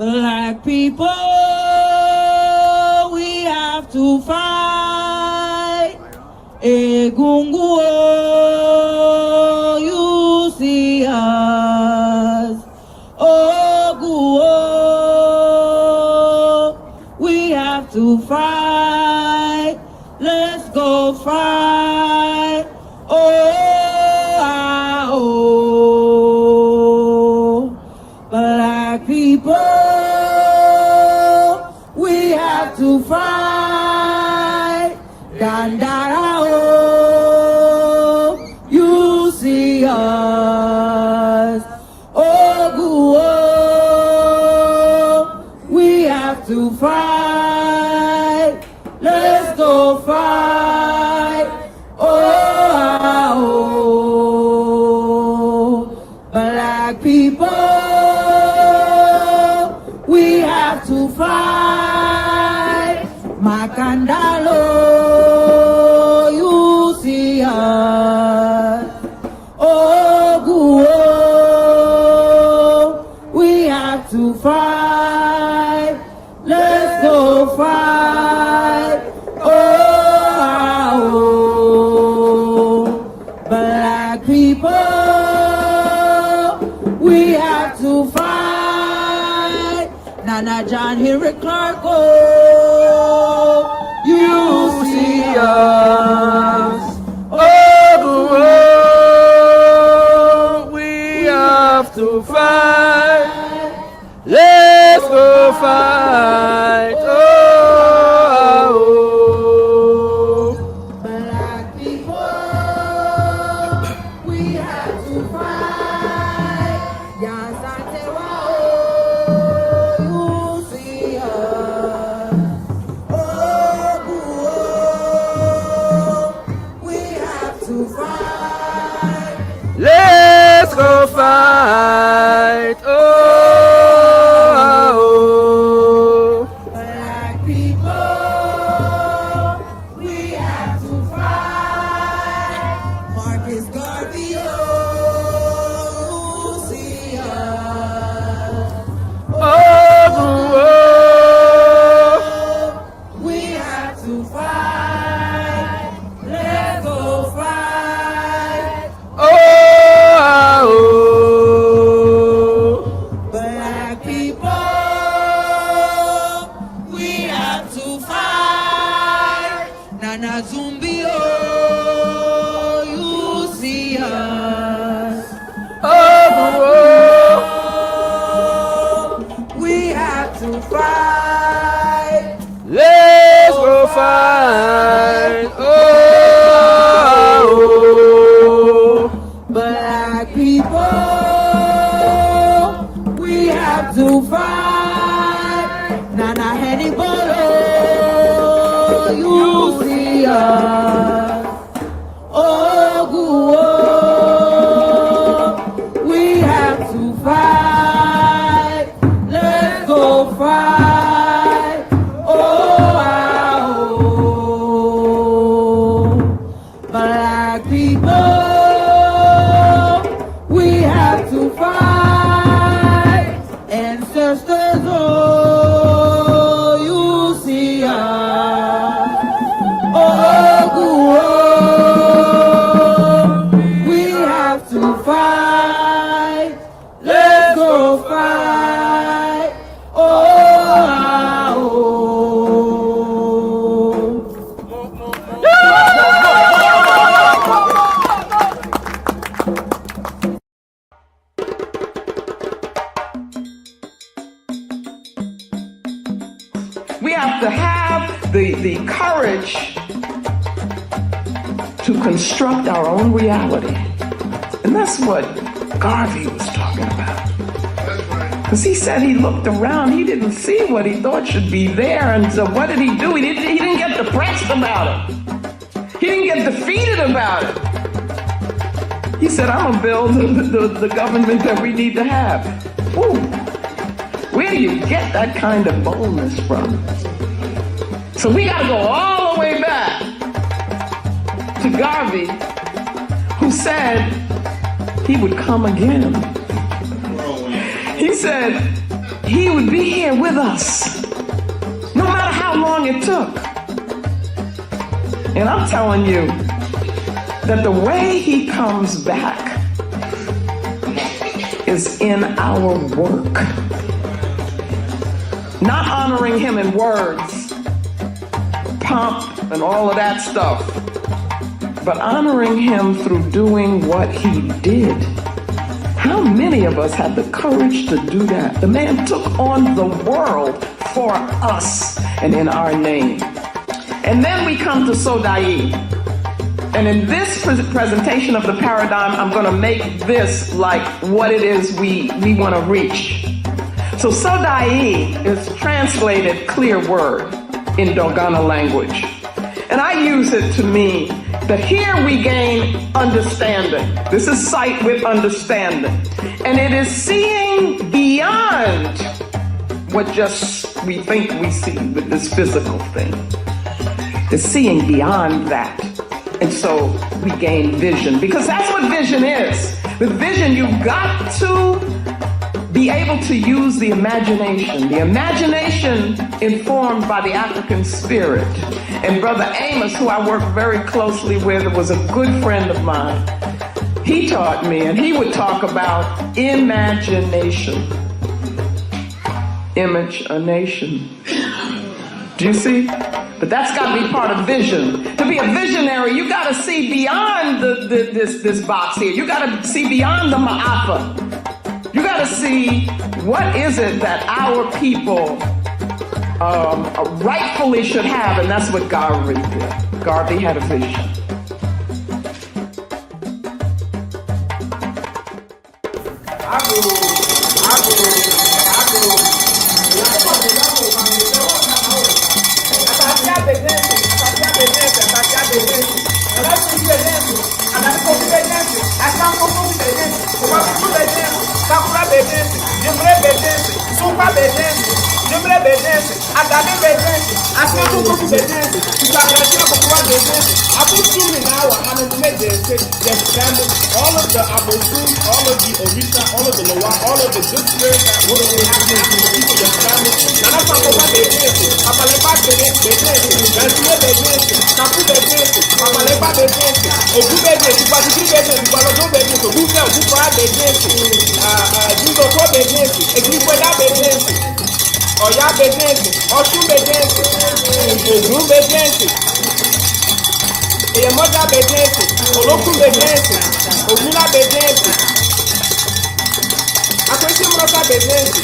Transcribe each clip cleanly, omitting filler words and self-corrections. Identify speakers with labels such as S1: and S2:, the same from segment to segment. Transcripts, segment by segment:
S1: Black people, we have to fight. Egungu, you see us. Ogu, we have to fight. Let's go fight. Black people, we have to fight. Dandara, you see us. Ogu, we have to fight. Let's go fight. Black people, we have to fight. Makandalo, you see us. Ogu, we have to fight. Let's go fight. Black people, we have to fight. Nana John, Henry Clark, you see us.
S2: We have to fight. Let's go fight.
S1: Black people, we have to fight. Yasantewa, you see us. We have to fight.
S2: Let's go fight.
S1: Black people, we have to fight. Marcus Garvey, you see us. We have to fight. Let's go fight. Black people, we have to fight. Nana Zumbio, you see us. We have to fight.
S2: Let's go fight.
S1: Black people, we have to fight. Nana Hannibal, you see us. Ogu, we have to fight. Let's go fight. Black people, we have to fight. Ancestors, you see us. We have to fight. Let's go fight.
S3: We have to have the courage to construct our own reality. And that's what Garvey was talking about. Because he said he looked around, he didn't see what he thought should be there. And so what did he do? He didn't get depressed about it. He didn't get defeated about it. He said, I'm going to build the government that we need to have. Ooh. Where do you get that kind of boldness from? So we got to go all the way back to Garvey, who said he would come again. He said he would be here with us, no matter how long it took. And I'm telling you that the way he comes back is in our work. Not honoring him in words, pomp and all of that stuff, but honoring him through doing what he did. How many of us have the courage to do that? The man took on the world for us and in our name. And then we come to Sodai. And in this presentation of the paradigm, I'm going to make this like what it is we want to reach. So Sodai is translated clear word in Dogana language. And I use it to mean that here we gain understanding. This is sight with understanding. And it is seeing beyond what just we think we see with this physical thing. It's seeing beyond that. And so we gain vision, because that's what vision is. With vision, you've got to be able to use the imagination informed by the African spirit. And Brother Amos, who I work very closely with, was a good friend of mine. He taught me, and he would talk about imagination. Image a nation. Do you see? But that's got to be part of vision. To be a visionary, you got to see beyond this box here. You got to see beyond the ma'afa. You got to see what is it that our people rightfully should have, and that's what Garvey did. Garvey had a vision.
S4: All of the Abosu, all of the Orisha, all of the Loa, all of the good spirits that would be happening to the people of family. Nana Papa Bedesi, Papalepa Bedesi, Gansule Bedesi, Kapu Bedesi, Papalepa Bedesi, Ogu Bedesi, Patiki Bedesi, Balogo Bedesi, Oguka, Ogukwa Bedesi, Jindoko Bedesi, Eglikweda Bedesi, Oya Bedesi, Oshun Bedesi, Ogun Bedesi, Eyemoja Bedesi, Olokun Bedesi, Ogula Bedesi, Akwesi Mrosa Bedesi,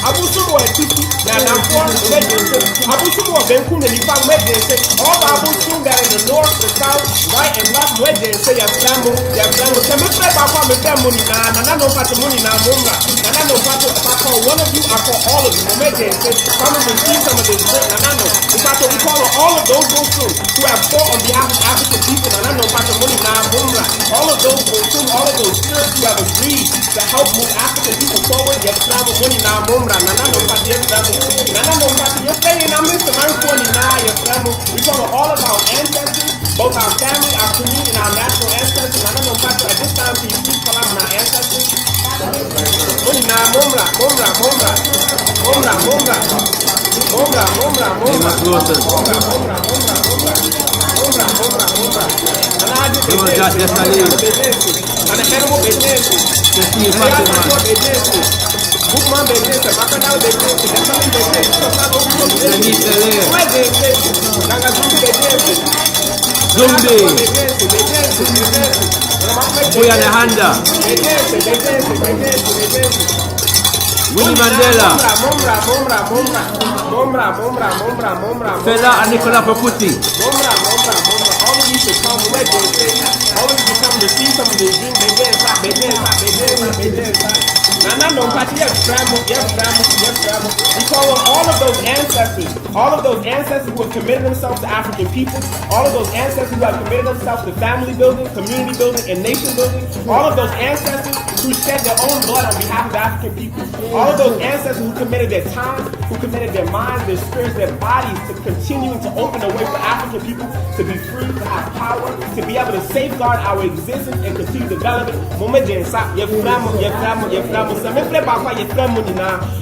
S4: Abusumo Etiti, Nanampo, Bedesi, Abusumo Benku, Nelipa, Bedesi, all the Abusum that in the north, the south, right and left, Bedesi, Yaslamu, Semitra Papa, Metamuni, Nanano Patamuni, Namumra, Nanano Pato, one of you, I call all of you, Bedesi, come and see some of this, Nanano, we call all of those Bosu who have fought on behalf of African people, Nanano Patamuni, Namumra, all of those Bosu, all of those spirits who have agreed to help move African people forward, Yaslamu, Muni, Namumra. Nanano Pati, Nanano Pati, you're saying I'm Mr. Manfoni now, we talk all of our ancestors, both our family, our community, and our national ancestors. Nanano Pati, at this time, can you please call out my ancestors? Muni na Mumra, Mumra, Mumra, Mumra, Mumra, Mumra, Mumra, Mumra, Mumra, Mumra, Mumra, Mumra, Mumra, Mumra, and I did and the animal business. Bookman Bedesi, Macadam Bedesi, Desali Bedesi, Nangazumbi Bedesi,
S2: Zumbi, Boyanahanda, Winnie Mandela, Fela and Nicola Paputi.
S4: All of you should come where they say, all of you should come to see some of the dreams. Nanano Pati, yes, we call on all of those ancestors who have committed themselves to African people, all of those ancestors who have committed themselves to family building, community building, and nation building, all of those ancestors who shed their own blood on behalf of African people, all of those ancestors who committed their time, who committed their minds, their spirits, their bodies to continuing to open the way for African people to be free, to have power, to be able to safeguard our existence and continue development.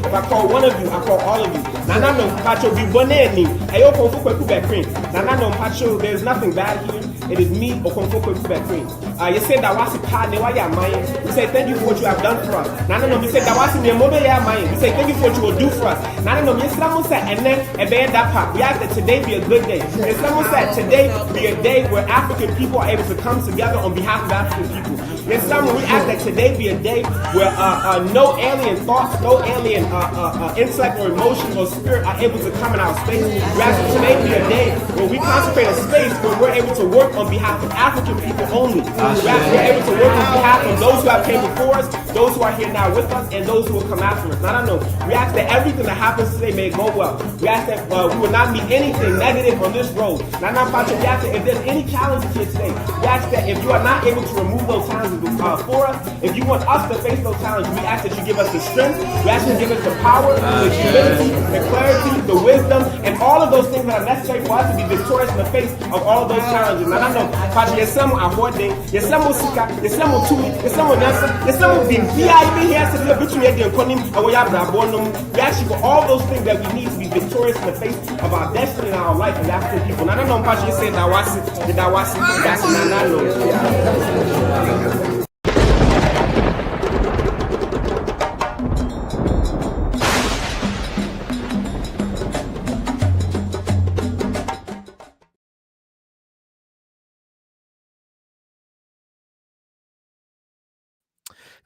S4: If I call one of you, I call all of you. Nana no Pacho be boneni. Ayo konfo kweku bekrin. Nana no Pacho, there's nothing bad here. It is me, Okonfo kweku bekrin. You say that was a card, you say thank you for what you have done for us. Nana no, you say that was in your mobile mind. You say thank you for what you will do for us. Nana no, Islam said, and then a bad that part. We ask that today be a good day. Islam said today be a day where African people are able to come together on behalf of African people. Islam, we ask that today be a day where no alien thoughts, no alien intellect or emotion or spirit are able to come in our space. We ask that today be a day where we consecrate a space where we're able to work on behalf of African people only. We're able to work on behalf of those who have came before us, those who are here now with us, and those who will come after us. Now, I don't know. We ask that everything that happens today may go well. We ask that we will not meet anything negative on this road. Now, we ask that if there's any challenges here today, we ask that if you are not able to remove those challenges for us, if you want us to face those challenges, we ask that you give us the strength, we ask that you give us the power, the humility, the clarity, the wisdom, and all of those things that are necessary for us to be victorious in the face of all of those challenges. Now, I know, yes, some are hoarding, yes, some will seek, yes, some will tui, yes, some will answer, yes, some will be even here to the between the economy, and we have we ask you for all those things that we need to be victorious in the face of our destiny and our life as African people. Now, I don't know, you say that was that's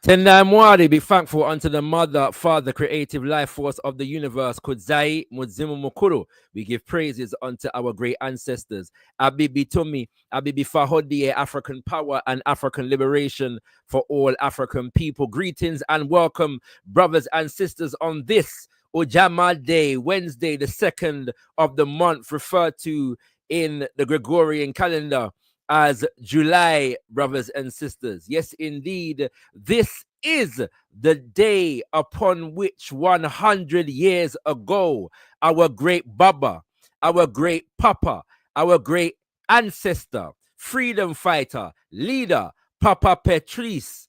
S2: Tendai Mwari, be thankful unto the Mother, Father, creative life force of the universe. Kudzai Mudzimu Mukuru. We give praises unto our great ancestors. Abibi Tumi, Abibi Fahodie, African power and African liberation for all African people. Greetings and welcome, brothers and sisters, on this Ojama Day, Wednesday, the 2nd of the month, referred to in the Gregorian calendar as July, brothers and sisters. Yes, indeed, this is the day upon which 100 years ago, our great Baba, our great Papa, our great ancestor, freedom fighter, leader, Papa Patrice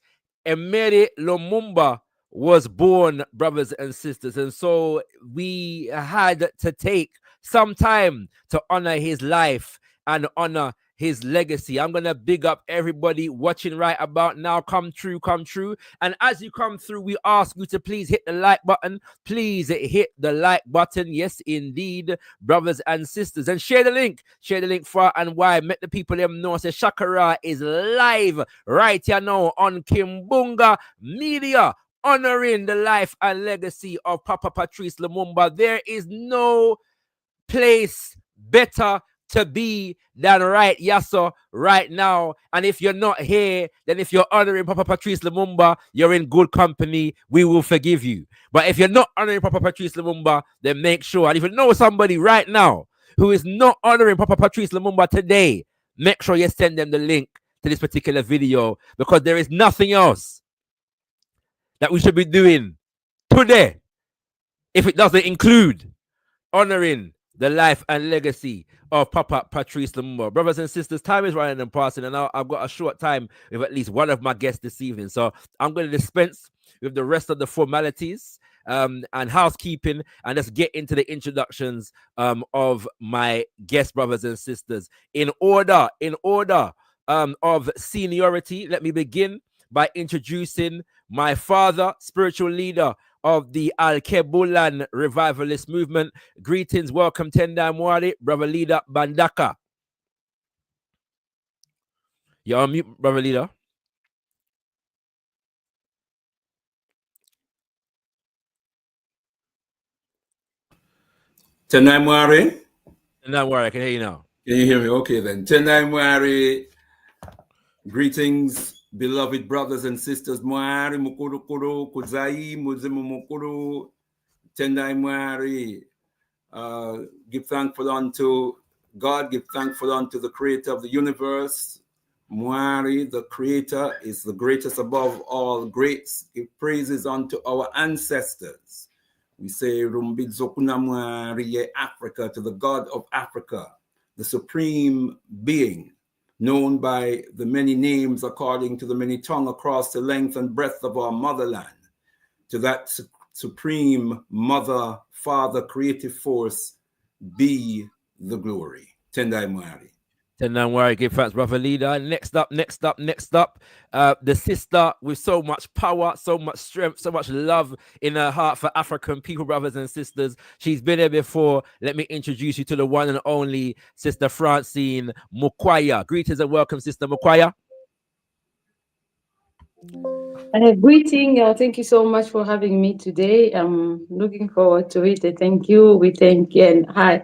S2: Lumumba was born, brothers and sisters. And so we had to take some time to honor his life and honor his legacy. I'm going to big up everybody watching right about now. Come true. And as you come through, we ask you to please hit the like button. Please hit the like button. Yes, indeed, brothers and sisters. And share the link. Share the link far and wide. Make the people them know. Say Shakara is live right here now on Kimbunga Media, honoring the life and legacy of Papa Patrice Lumumba. There is no place better to be than right yasso right now. And if you're not here, then if you're honoring Papa Patrice Lumumba, you're in good company. We will forgive you. But if you're not honoring Papa Patrice Lumumba, then make sure. And if you know somebody right now who is not honoring Papa Patrice Lumumba today, make sure you send them the link to this particular video, because there is nothing else that we should be doing today if it doesn't include honoring the life and legacy of Papa Patrice Lumumba. Brothers and sisters, time is running and passing, and I've got a short time with at least one of my guests this evening. So I'm going to dispense with the rest of the formalities and housekeeping, and let's get into the introductions of my guest brothers and sisters. In order of seniority, let me begin by introducing my father, spiritual leader of the Al-Kebulan revivalist movement. Greetings, welcome, Tendai Mwari, brother leader Bandaka. You're on mute, brother leader.
S5: Tendai Mwari?
S2: Tendai Mwari, I can hear you now.
S5: Can you hear me? Okay then. Tendai Mwari, greetings, beloved brothers and sisters. Mwari, Mukuru Kuru, Kuzai, Muzimu Mukuru, Tendai Mwari. Give thankful unto God, give thankful unto the creator of the universe. Mwari, the creator, is the greatest above all greats. Give praises unto our ancestors We say Rumbizokunamwariye Africa, to the God of Africa, the supreme being, known by the many names according to the many tongue across the length and breadth of our motherland, to that supreme mother, father, creative force, be the glory. Tendai Mwari.
S2: Don't worry, give thanks, brother leader. Next up, the sister with so much power, so much strength, so much love in her heart for African people, brothers and sisters. She's been here before. Let me introduce you to the one and only Sister Francine Mukwaya. Greetings and welcome, Sister Mukwaya.
S6: Greeting. Thank you so much for having me today. I'm looking forward to it. Thank you. We thank you. And hi.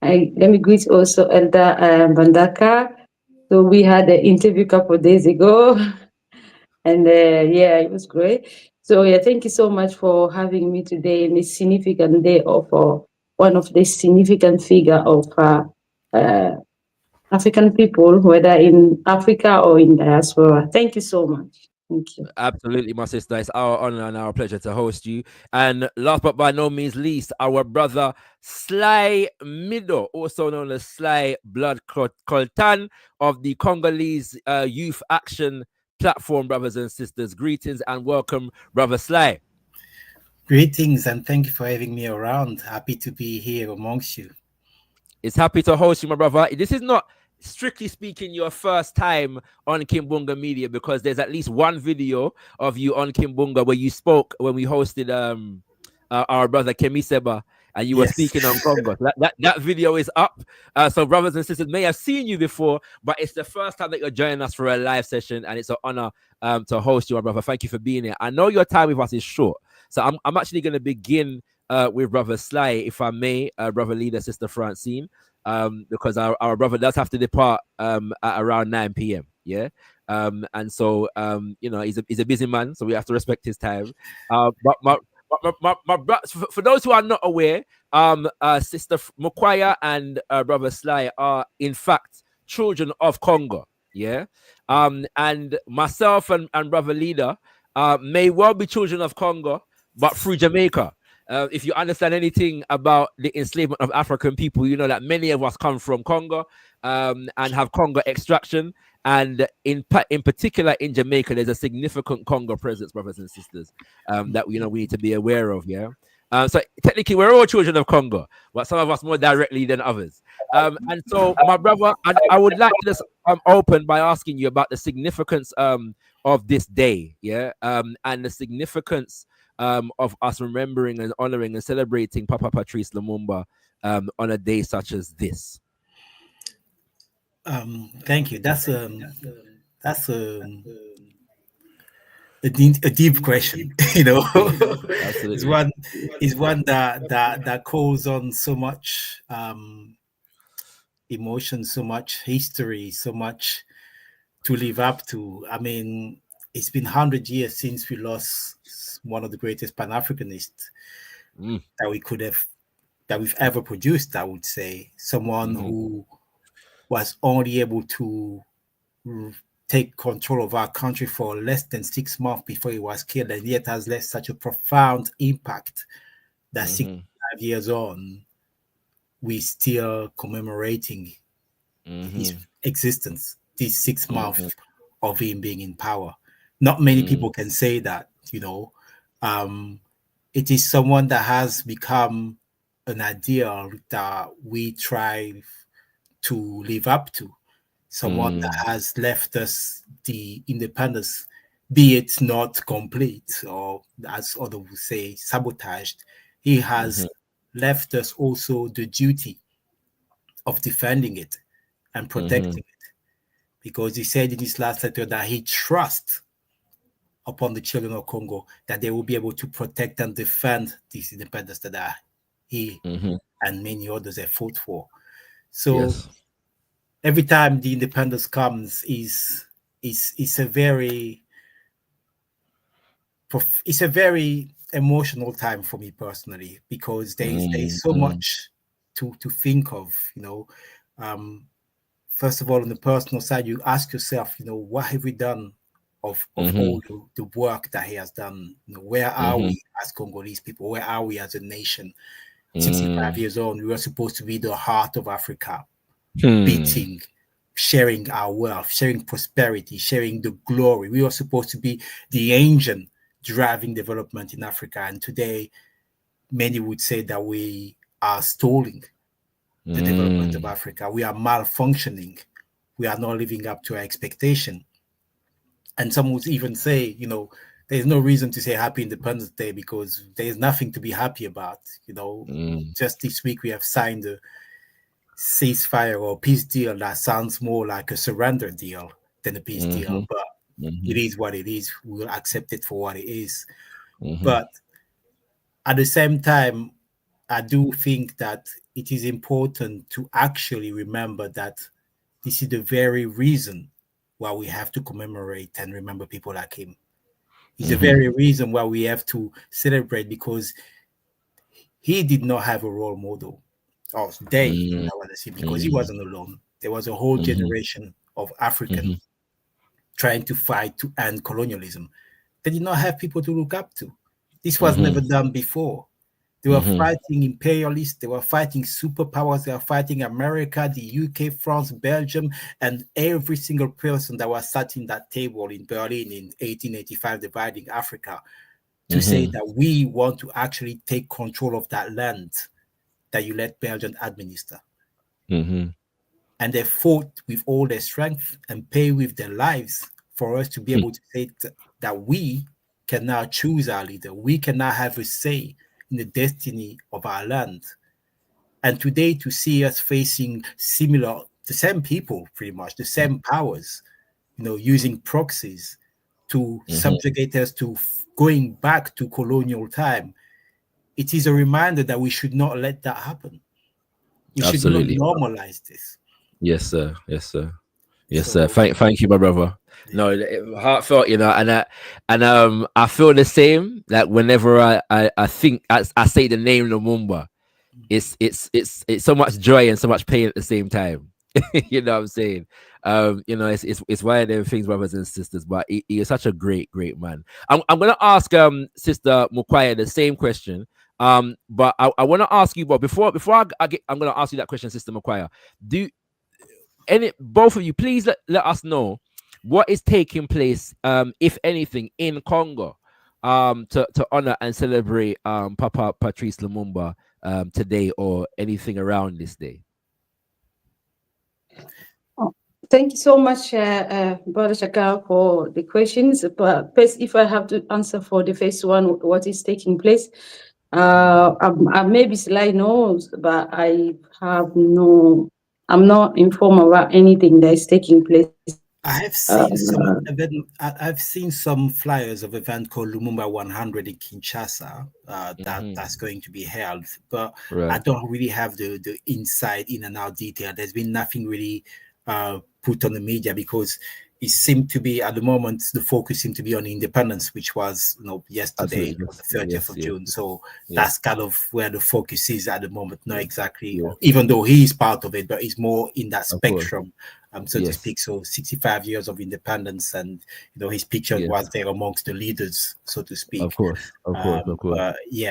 S6: Let me greet also Elder Bandaka. So we had an interview a couple of days ago, and yeah, it was great. So yeah, thank you so much for having me today in this significant day of one of the significant figure of African people, whether in Africa or in diaspora. Thank you so much. Thank you.
S2: Absolutely, my sister. It's our honor and our pleasure to host you. And last but by no means least, our brother Sly Mido, also known as Sly Blood Coltan of the Congolese Youth Action Platform, brothers and sisters. Greetings and welcome, brother Sly.
S7: Greetings and thank you for having me around. Happy to be here amongst you.
S2: It's happy to host you, my brother. This is not, strictly speaking, your first time on Kimbunga Media, because there's at least one video of you on Kimbunga where you spoke when we hosted our brother Kemi Seba, and you were speaking on Congo. That video is up. So brothers and sisters may have seen you before, but it's the first time that you're joining us for a live session, and it's an honor to host you, my brother. Thank you for being here. I know your time with us is short, so I'm actually going to begin with brother Sly, if I may, brother leader, sister Francine. Because our brother does have to depart at around 9 p.m. Yeah. And so you know, he's a busy man, so we have to respect his time. But for those who are not aware, Sister Mukwaya and brother Sly are in fact children of Congo. Yeah. And myself and brother leader may well be children of Congo, but through Jamaica. If you understand anything about the enslavement of African people, you know that many of us come from Congo and have Congo extraction. And in particular in Jamaica, there's a significant Congo presence, brothers and sisters, that we need to be aware of. Yeah. So technically, we're all children of Congo, but some of us more directly than others. And so, my brother, I would like to just open by asking you about the significance of this day. Yeah. And the significance of us remembering and honoring and celebrating Papa Patrice Lumumba on a day such as this.
S7: Thank you. That's a deep question. You know, it's one that calls on so much emotion, so much history, so much to live up to. I mean, it's been 100 years since we lost one of the greatest Pan-Africanists that we've ever produced, I would say. Someone who was only able to take control of our country for less than 6 months before he was killed, and yet has left such a profound impact that 65 years on, we're still commemorating his existence, these 6 months of him being in power. Not many people can say that, you know. It is someone that has become an ideal that we try to live up to. Someone that has left us the independence, be it not complete or, as others would say, sabotaged. He has left us also the duty of defending it and protecting it. Because he said in his last letter that he trusts upon the children of Congo that they will be able to protect and defend this independence that he and many others have fought for. So every time the independence comes, is a very emotional time for me personally, because there's so much to think of, you know. First of all, on the personal side, you ask yourself, you know, what have we done of all the work that he has done. You know, where are we as Congolese people? Where are we as a nation? 65 years on, we were supposed to be the heart of Africa, beating, sharing our wealth, sharing prosperity, sharing the glory. We were supposed to be the engine driving development in Africa. And today, many would say that we are stalling the development of Africa. We are malfunctioning. We are not living up to our expectation. And some would even say, you know, there's no reason to say Happy Independence Day because there's nothing to be happy about. You know, just this week we have signed a ceasefire or peace deal that sounds more like a surrender deal than a peace deal, but it is what it is. We'll accept it for what it is. But at the same time, I do think that it is important to actually remember that this is the very reason why we have to commemorate and remember people like him. It's the very reason why we have to celebrate, because he did not have a role model. Or they, I want to say, because he wasn't alone. There was a whole generation of Africans trying to fight to end colonialism. They did not have people to look up to. This was never done before. They were fighting imperialists, they were fighting superpowers, they were fighting America, the UK, France, Belgium, and every single person that was sat in that table in Berlin in 1885, dividing Africa, to say that we want to actually take control of that land that you let Belgium administer. And they fought with all their strength and pay with their lives for us to be able to say that we can now choose our leader. We can now have a say in the destiny of our land. And today, to see us facing the same people, pretty much the same powers, you know, using proxies to subjugate us to going back to colonial time, it is a reminder that we should not let that happen. We should not normalize this.
S2: Yes, sir. Yes, sir. Yes, sir. Thank you, my brother. No, heartfelt, you know, and I feel the same. Like whenever I think I say the name Lumumba, it's so much joy and so much pain at the same time. You know what I'm saying? You know, it's one of them things, brothers and sisters. But he is such a great man. I'm gonna ask Sister Mukwaya the same question. But I want to ask you, but before I'm gonna ask you that question, Sister Mukwaya. Both of you, please let us know what is taking place, if anything, in Congo, to honor and celebrate Papa Patrice Lumumba today, or anything around this day.
S6: Thank you so much, Brother Shaka, for the questions. But first, if I have to answer for the first one, what is taking place? I maybe slightly knows, but I'm not informed about anything that is taking place.
S7: I have seen some event. I've seen some flyers of an event called Lumumba 100 in Kinshasa that's going to be held, but I don't really have the inside in and out detail. There's been nothing really put on the media, because it seemed to be, at the moment, the focus seemed to be on independence, which was, you know, yesterday, on the 30th of June. So that's kind of where the focus is at the moment. Not exactly, even though he is part of it, but he's more in that spectrum, so to speak. So 65 years of independence, and you know, his picture was there amongst the leaders, so to speak. Of course.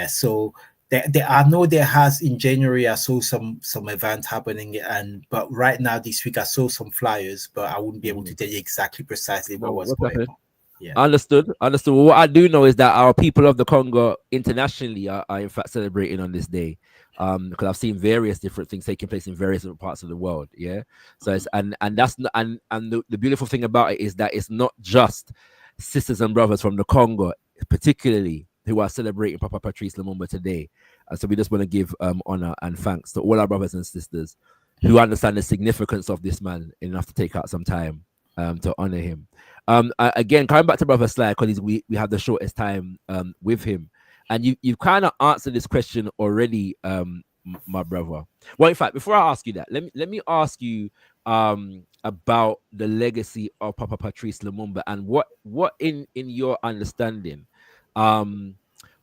S7: So there has in January, I saw some event happening, but right now this week I saw some flyers, but I wouldn't be able to tell you exactly precisely what was going on. Yeah.
S2: Understood. Well, what I do know is that our people of the Congo internationally are in fact celebrating on this day, because I've seen various different things taking place in various different parts of the world. Yeah. So it's and that's and the beautiful thing about it is that it's not just sisters and brothers from the Congo, particularly, who are celebrating Papa Patrice Lumumba today. So we just want to give honor and thanks to all our brothers and sisters who understand the significance of this man enough to take out some time to honor him. Again, coming back to Brother Sly, because we have the shortest time with him, and you've kind of answered this question already, my brother. Well, in fact, before I ask you that, let me ask you about the legacy of Papa Patrice Lumumba, and what in your understanding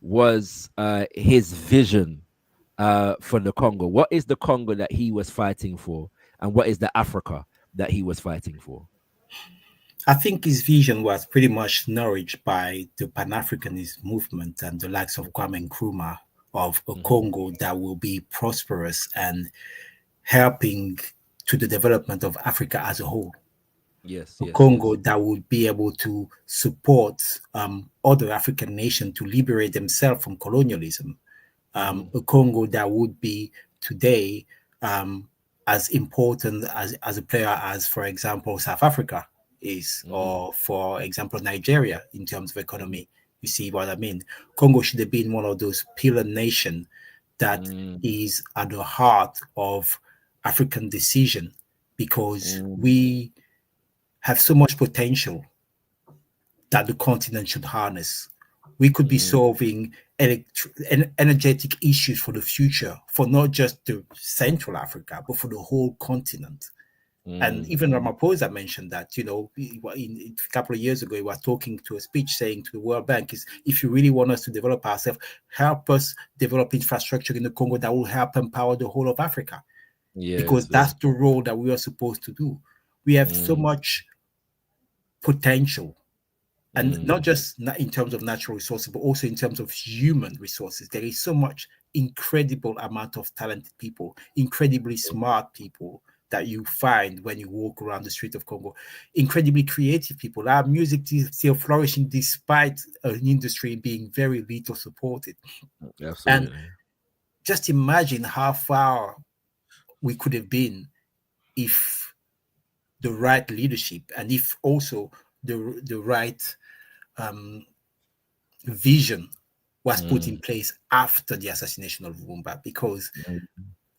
S2: was his vision for the Congo. What is the Congo that he was fighting for, and what is the Africa that he was fighting for?
S7: I think his vision was pretty much nourished by the Pan-Africanist movement and the likes of Kwame Nkrumah of a Congo that will be prosperous and helping to the development of Africa as a whole.
S2: Yes,
S7: A Congo that would be able to support other African nations to liberate themselves from colonialism. A Congo that would be today as important as a player as, for example, South Africa is, or for example, Nigeria in terms of economy. You see what I mean? Congo should have been one of those pillar nations that is at the heart of African decision, because we have so much potential that the continent should harness. We could be solving energetic issues for the future, for not just the Central Africa, but for the whole continent. And even Ramaphosa mentioned that, a couple of years ago, he was talking to a speech saying to the World Bank is, if you really want us to develop ourselves, help us develop infrastructure in the Congo that will help empower the whole of Africa. Because that's the role that we are supposed to do. We have so much potential, and not just in terms of natural resources, but also in terms of human resources. There is so much incredible amount of talented people, incredibly smart people that you find when you walk around the street of Congo, incredibly creative people. Our music is still flourishing despite an industry being very little supported.
S2: Absolutely.
S7: And just imagine how far we could have been if the right leadership and if also the right vision was put in place after the assassination of Lumumba. Because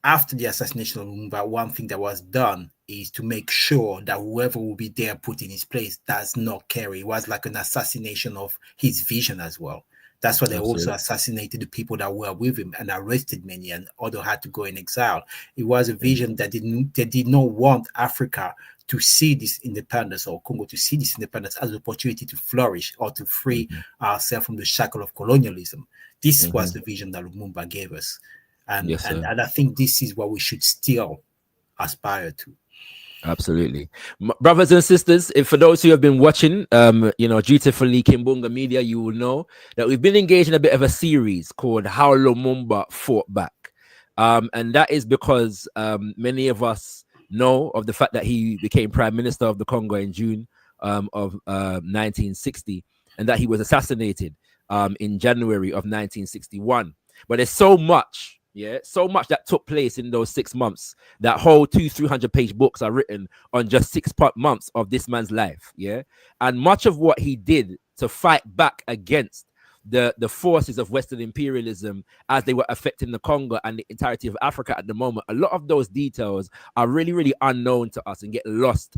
S7: after the assassination of Lumumba, one thing that was done is to make sure that whoever will be there put in his place does not carry. It was like an assassination of his vision as well. That's why they also assassinated the people that were with him and arrested many, and others had to go in exile. It was a vision that they did not want Africa to see this independence, or Congo to see this independence as an opportunity to flourish or to free ourselves from the shackle of colonialism. This was the vision that Lumumba gave us. And, and I think this is what we should still aspire to.
S2: Absolutely. Brothers and sisters, if for those who have been watching, dutifully Kimbunga Media, you will know that we've been engaged in a bit of a series called How Lumumba Fought Back. And that is because many of us know of the fact that he became Prime Minister of the Congo in June of 1960, and that he was assassinated in January of 1961. But there's so much that took place in those 6 months. That whole 300-page books are written on just 6 months of this man's life. And much of what he did to fight back against the forces of Western imperialism as they were affecting the Congo and the entirety of Africa at the moment, a lot of those details are really, really unknown to us and get lost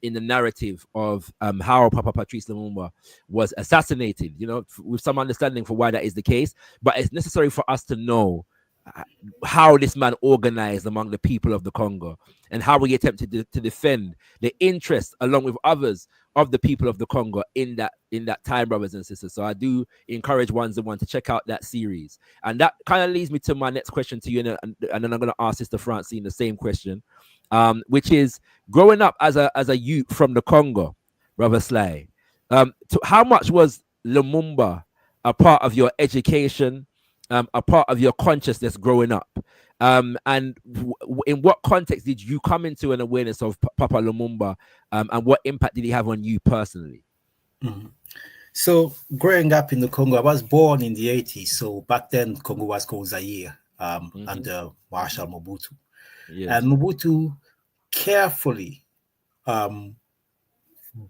S2: in the narrative of how Papa Patrice Lumumba was assassinated, with some understanding for why that is the case. But it's necessary for us to know how this man organized among the people of the Congo and how he attempted to defend the interests along with others of the people of the Congo in that time, brothers and sisters. So I do encourage ones and one to check out that series. And that kind of leads me to my next question to you, and then I'm going to ask Sister Francine the same question, which is, growing up as a youth from the Congo, Brother Sly, how much was Lumumba a part of your education, a part of your consciousness growing up? And in what context did you come into an awareness of Papa Lumumba, and what impact did he have on you personally?
S7: So growing up in the Congo, I was born in the 80s. So back then, Congo was called Zaire under Marshal Mobutu. And Mobutu carefully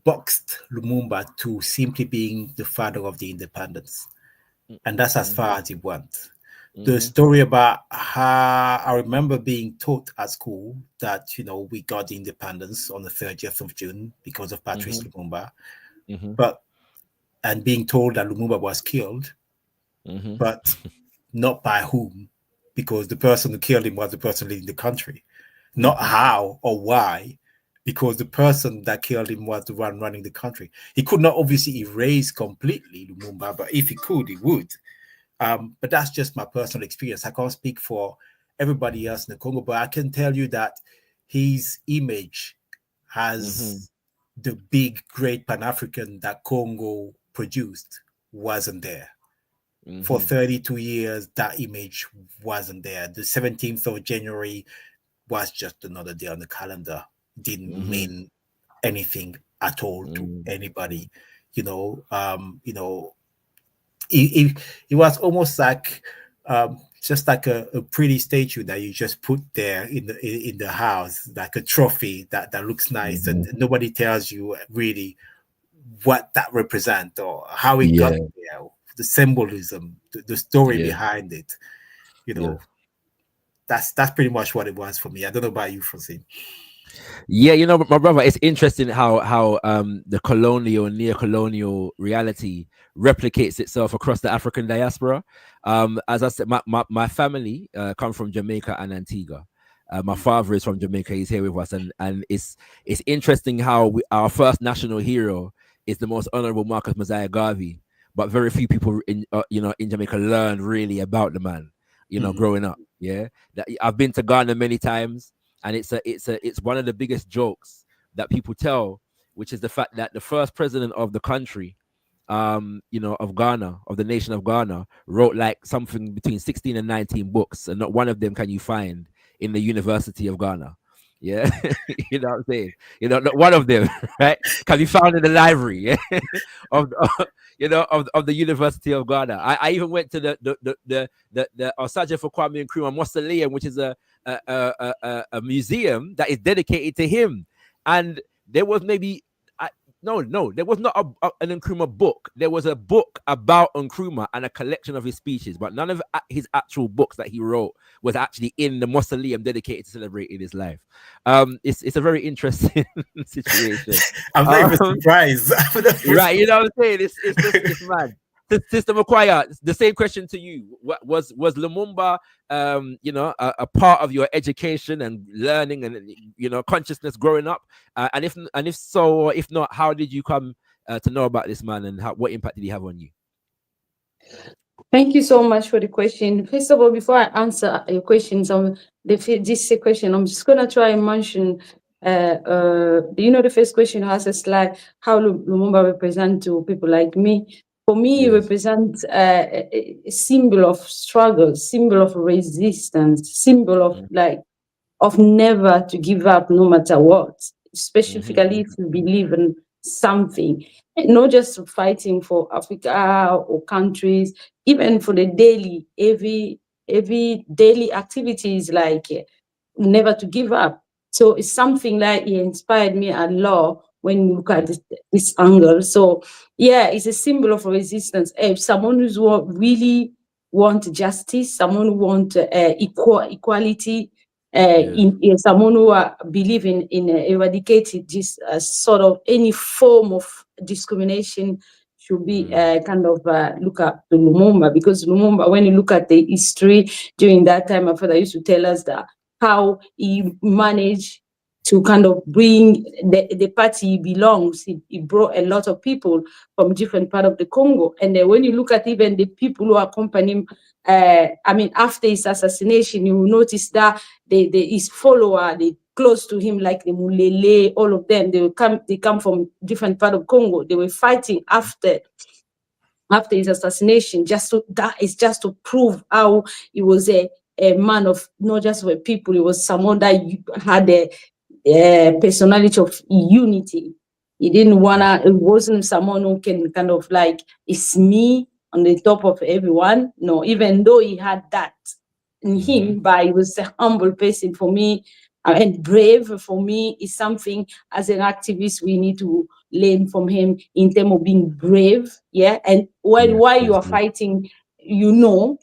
S7: boxed Lumumba to simply being the father of the independence. And that's as far as it went. The story about how I remember being taught at school that, we got the independence on the 30th of June because of Patrice Lumumba, and being told that Lumumba was killed, but not by whom, because the person who killed him was the person leading the country, not how or why, because the person that killed him was the one running the country. He could not obviously erase completely Lumumba, but if he could, he would. But that's just my personal experience. I can't speak for everybody else in the Congo, but I can tell you that his image has the big, great Pan-African that Congo produced wasn't there. For 32 years, that image wasn't there. The 17th of January was just another day on the calendar. Didn't mean anything at all to anybody. It was almost like just like a pretty statue that you just put there in the house, like a trophy that looks nice, and nobody tells you really what that represents or how it got there, the symbolism, the story behind it. That's pretty much what it was for me. I don't know about you, Francine.
S2: Yeah, my brother, it's interesting how the colonial and neo-colonial reality replicates itself across the African diaspora. As I said, my family come from Jamaica and Antigua. My father is from Jamaica. He's here with us, and it's interesting how our first national hero is the most honorable Marcus Medai Garvey, but very few people in Jamaica learn really about the man. Growing up. Yeah, I've been to Ghana many times. And it's one of the biggest jokes that people tell, which is the fact that the first president of the country, of Ghana, of the nation of Ghana, wrote like something between 16 and 19 books, and not one of them can you find in the University of Ghana. Yeah, you know what I'm saying? Not one of them, right, can be found in the library. Yeah? of the University of Ghana. I even went to the Osaje for Kwame Nkrumah Mausoleum, which is a museum that is dedicated to him, and there was maybe there was not an Nkrumah book. There was a book about Nkrumah and a collection of his speeches, but none of his actual books that he wrote was actually in the mausoleum dedicated to celebrating his life. It's a very interesting situation.
S7: I'm not even surprised.
S2: Right, you know what I'm saying? It's mad. Sister Makwaya, the same question to you. Was Lumumba, a part of your education and learning and consciousness growing up? And if so, or if not, how did you come to know about this man, and what impact did he have on you?
S6: Thank you so much for the question. First of all, before I answer your questions on this question, I'm just gonna try and mention. The first question has us like how Lumumba represent to people like me. For me, it represents a symbol of struggle, symbol of resistance, symbol of never to give up no matter what, specifically if you believe in something, not just fighting for Africa or countries, even for the daily, every daily activities, like never to give up. So it's something like it inspired me a lot when you look at this angle. So yeah, it's a symbol of resistance. If someone who's really want justice, someone who want equality, in someone who believe in eradicating this sort of any form of discrimination, should be look up to Lumumba, because Lumumba, when you look at the history during that time, my father used to tell us that how he managed to kind of bring the party he belongs. He brought a lot of people from different part of the Congo. And then when you look at even the people who accompany him, after his assassination, you will notice that his follower, they close to him, like the Mulele, all of them, they come from different part of Congo. They were fighting after his assassination, just to prove how he was a man of not just for people. He was someone that had a personality of unity. He didn't wanna. It wasn't someone who can kind of like, it's me on the top of everyone. No, even though he had that in him, but he was a humble person for me, and brave for me. Is something as an activist we need to learn from him in terms of being brave. Yeah, and while you are fighting, you know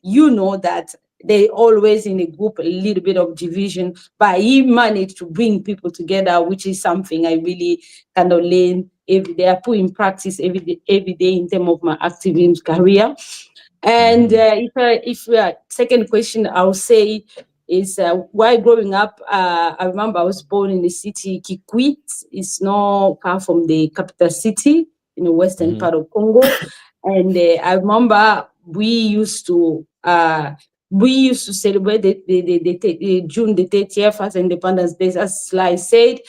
S6: that they always in a group a little bit of division, but he managed to bring people together, which is something I really kind of learn every day. I put in practice every day in terms of my activism career. And if second question, I would say is while growing up, I remember I was born in the city Kikwit. It's not far from the capital city in the western part of Congo. And I remember we used to celebrate the June the 30th as Independence Day, as I said.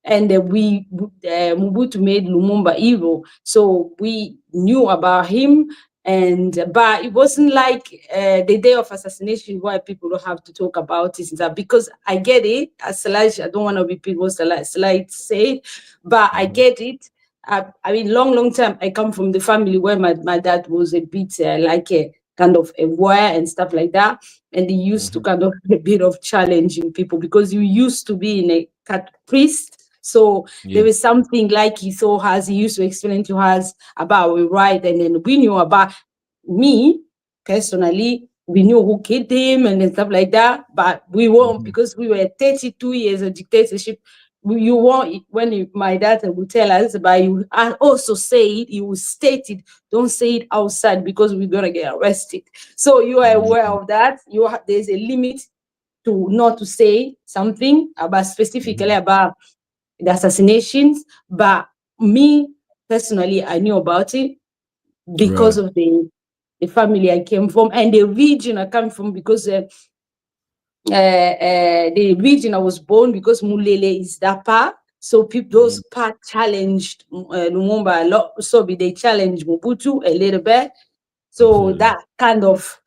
S6: and Mobutu made Lumumba evil. So we knew about him, but it wasn't like the day of assassination why people don't have to talk about it. That because I get it, as Salaj, I don't want to repeat what Salaj said, but I get it. I mean, long time I come from the family where my dad was a bit like a kind of aware and stuff like that, and he used to kind of a bit of challenging people because you used to be in a priest. So there was something like he used to explain to us about we right, and then we knew about me personally. We knew who killed him and stuff like that, but we won't because we were 32 years of dictatorship. You won't my dad would tell us, but you also say it. You will state it. Don't say it outside because we're gonna get arrested. So you are aware of that. There's a limit to not to say something about specifically about the assassinations, but me personally, I knew about it because of the family I came from and the region I come from, because the region I was born, because Mulele is that part. So people, those part challenged Lumumba a lot. So they challenged Mobutu a little bit. So that kind of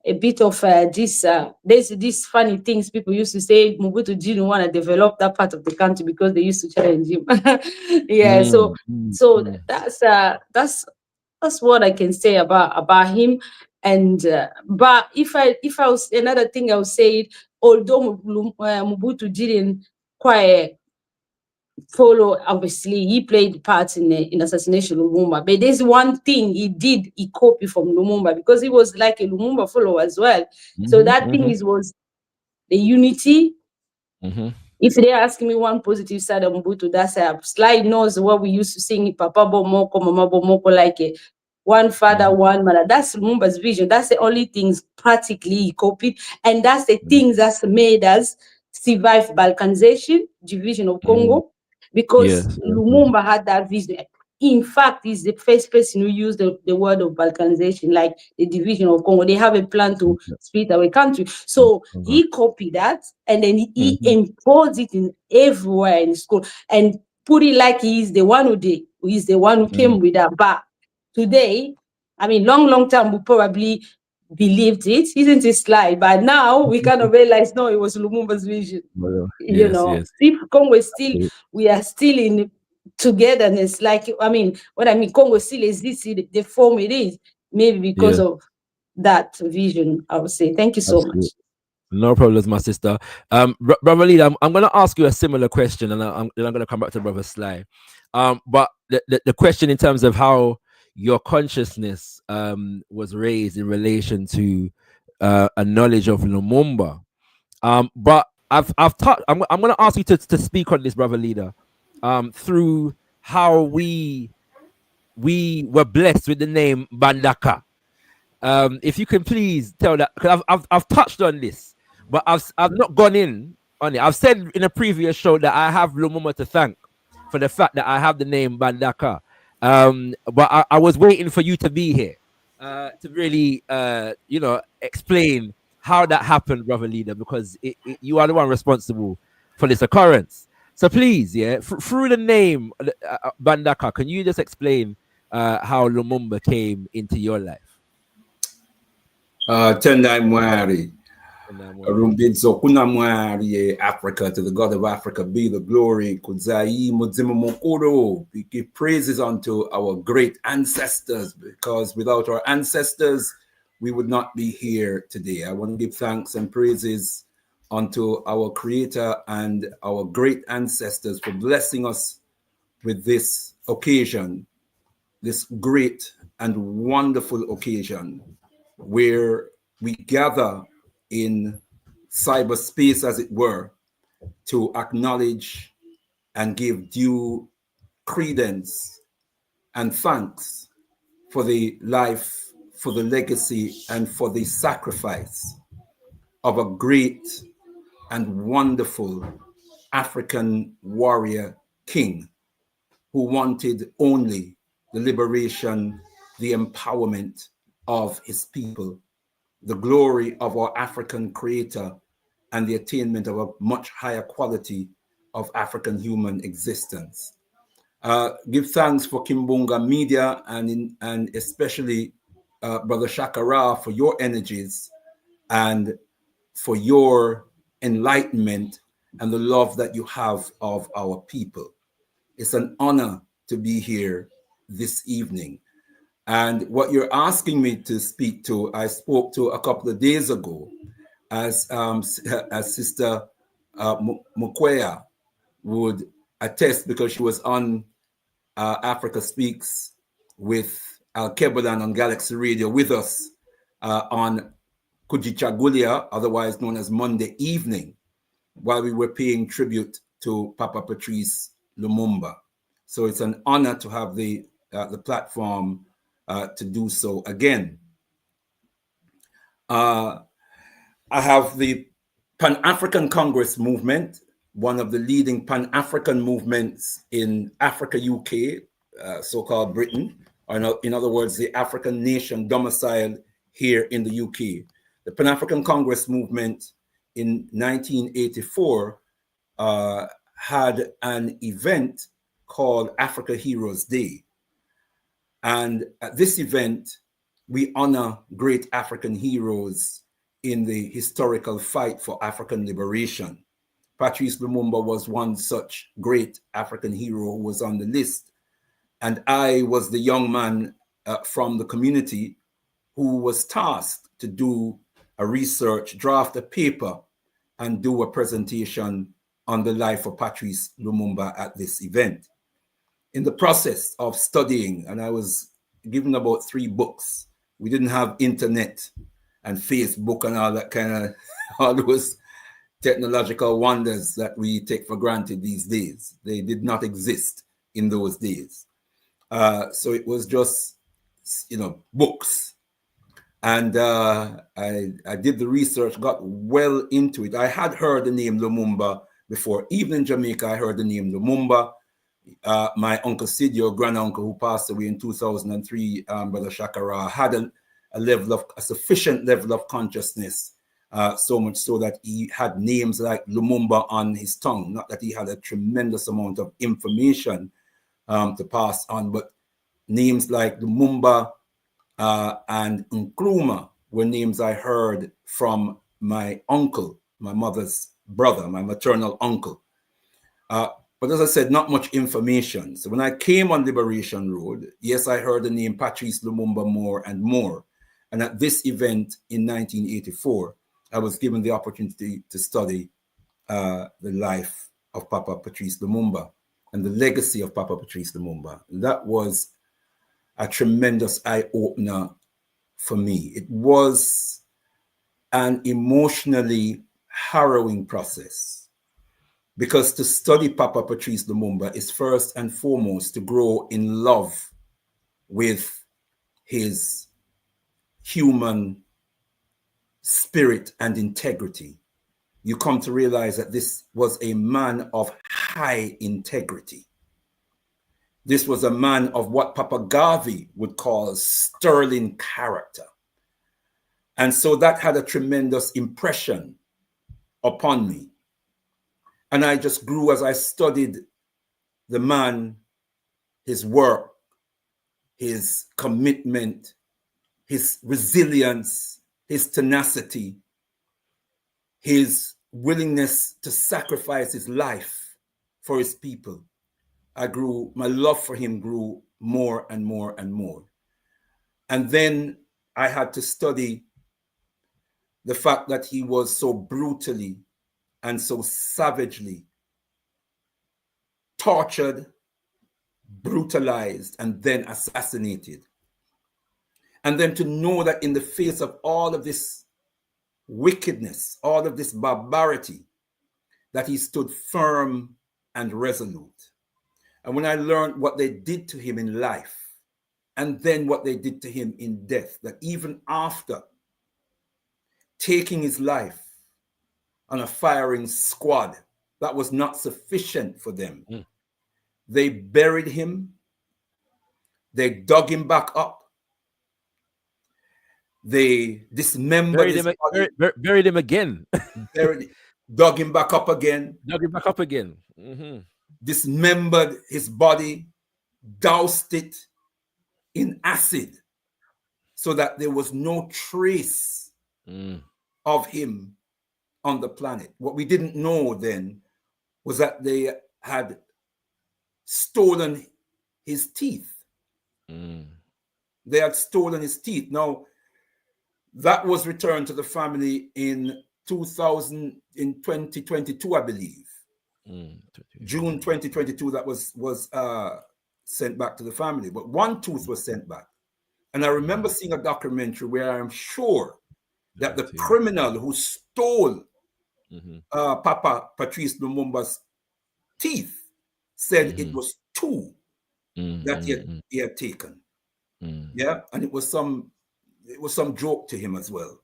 S6: a bit of there's these funny things people used to say. Mobutu didn't want to develop that part of the country because they used to challenge him. So that's what I can say about him. And but if I was another thing I would say, although Mobutu didn't quite follow, obviously he played part in assassination of Lumumba, but there's one thing he did, he copied from Lumumba because he was like a Lumumba follower as well. So that thing was the unity. If they ask me one positive side of Mobutu, that's a slide knows what we used to sing, Papa Bomoko, Mama Bomoko, like one father, one mother. That's Lumumba's vision. That's the only things practically he copied, and that's the things that's made us survive balkanization, division of Congo, because Lumumba had that vision. In fact, he's the first person who used the word of balkanization, like the division of Congo. They have a plan to split our country. So he copied that, and then he imposed it in everywhere in school and put it like he's the one who did. He's the one who came with that. But today, I mean, long time we probably believed it, isn't it, Sly? But now we kind of realize, no, it was Lumumba's vision. You know, if Congo is still, we are still in togetherness. Like, I mean, what I mean, Congo still exists in the form it is, maybe because of that vision, I would say. Thank you so much.
S2: No problems, my sister. Brother Leader, I'm going to ask you a similar question, and I'm going to come back to Brother Sly. But the question in terms of how your consciousness was raised in relation to a knowledge of Lumumba. But I'm going to ask you to speak on this, Brother Leader, through how we were blessed with the name Bandaka. If you can please tell that, because I've touched on this, but I've not gone in on it. I've said in a previous show that I have Lumumba to thank for the fact that I have the name Bandaka. But I was waiting for you to be here to really, explain how that happened, Brother Leader, because you are the one responsible for this occurrence. So please, through the name Bandaka, can you just explain how Lumumba came into your life?
S5: Tendai Mwari, Rumbidzo Kuna Mwari, Africa, to the God of Africa be the glory. Kudzai Mudzimu Mokoro. We give praises unto our great ancestors, because without our ancestors, we would not be here today. I want to give thanks and praises unto our Creator and our great ancestors for blessing us with this occasion, this great and wonderful occasion, where we gather in cyberspace, as it were, to acknowledge and give due credence and thanks for the life, for the legacy, and for the sacrifice of a great and wonderful African warrior king who wanted only the liberation, the empowerment of his people, the glory of our African creator, and the attainment of a much higher quality of African human existence. Give thanks for Kimbunga Media and especially Brother Shakara for your energies and for your enlightenment and the love that you have of our people. It's an honor to be here this evening. And what you're asking me to speak to, I spoke to a couple of days ago as Sister Mukwea would attest, because she was on Africa Speaks with Al Kebadan on Galaxy Radio with us on Kujichagulia, otherwise known as Monday evening, while we were paying tribute to Papa Patrice Lumumba. So it's an honor to have the platform to do so again. I have the Pan-African Congress movement, one of the leading Pan-African movements in Africa, UK, so-called Britain, or in other words, the African nation domiciled here in the UK. The Pan-African Congress movement in 1984 had an event called Africa Heroes Day. And at this event, we honor great African heroes in the historical fight for African liberation. Patrice Lumumba was one such great African hero who was on the list. And I was the young man from the community who was tasked to do a research, draft a paper, and do a presentation on the life of Patrice Lumumba at this event. In the process of studying, and I was given about 3 books. We didn't have internet and Facebook and all that kind of, all those technological wonders that we take for granted these days. They did not exist in those days. So it was just, books. And I did the research, got well into it. I had heard the name Lumumba before. Even in Jamaica, I heard the name Lumumba. My uncle Sid, your granduncle who passed away in 2003, Brother Shakara, had a sufficient level of consciousness, so much so that he had names like Lumumba on his tongue. Not that he had a tremendous amount of information to pass on, but names like Lumumba and Nkrumah were names I heard from my uncle, my mother's brother, my maternal uncle. But as I said, not much information. So when I came on Liberation Road, yes, I heard the name Patrice Lumumba more and more. And at this event in 1984, I was given the opportunity to study the life of Papa Patrice Lumumba and the legacy of Papa Patrice Lumumba. That was a tremendous eye-opener for me. It was an emotionally harrowing process. Because to study Papa Patrice Lumumba is first and foremost to grow in love with his human spirit and integrity. You come to realize that this was a man of high integrity. This was a man of what Papa Garvey would call sterling character. And so that had a tremendous impression upon me. And I just grew as I studied the man, his work, his commitment, his resilience, his tenacity, his willingness to sacrifice his life for his people. My love for him grew more and more and more. And then I had to study the fact that he was so brutally and so savagely tortured, brutalized, and then assassinated. And then to know that in the face of all of this wickedness, all of this barbarity, that he stood firm and resolute. And when I learned what they did to him in life, and then what they did to him in death, that even after taking his life on a firing squad, that was not sufficient for them. They buried him. They dug him back up. They dismembered his body.
S2: Buried him again.
S5: dug him back up again, dismembered his body, doused it in acid so that there was no trace of him on the planet. What we didn't know then was that they had stolen his teeth. They had stolen his teeth. Now, that was returned to the family in 2022, I believe. June 2022, that was sent back to the family. But one tooth was sent back. And I remember seeing a documentary where I'm sure that the criminal who stole Papa Patrice Lumumba's teeth said it was two that he had taken. Yeah, and it was some joke to him as well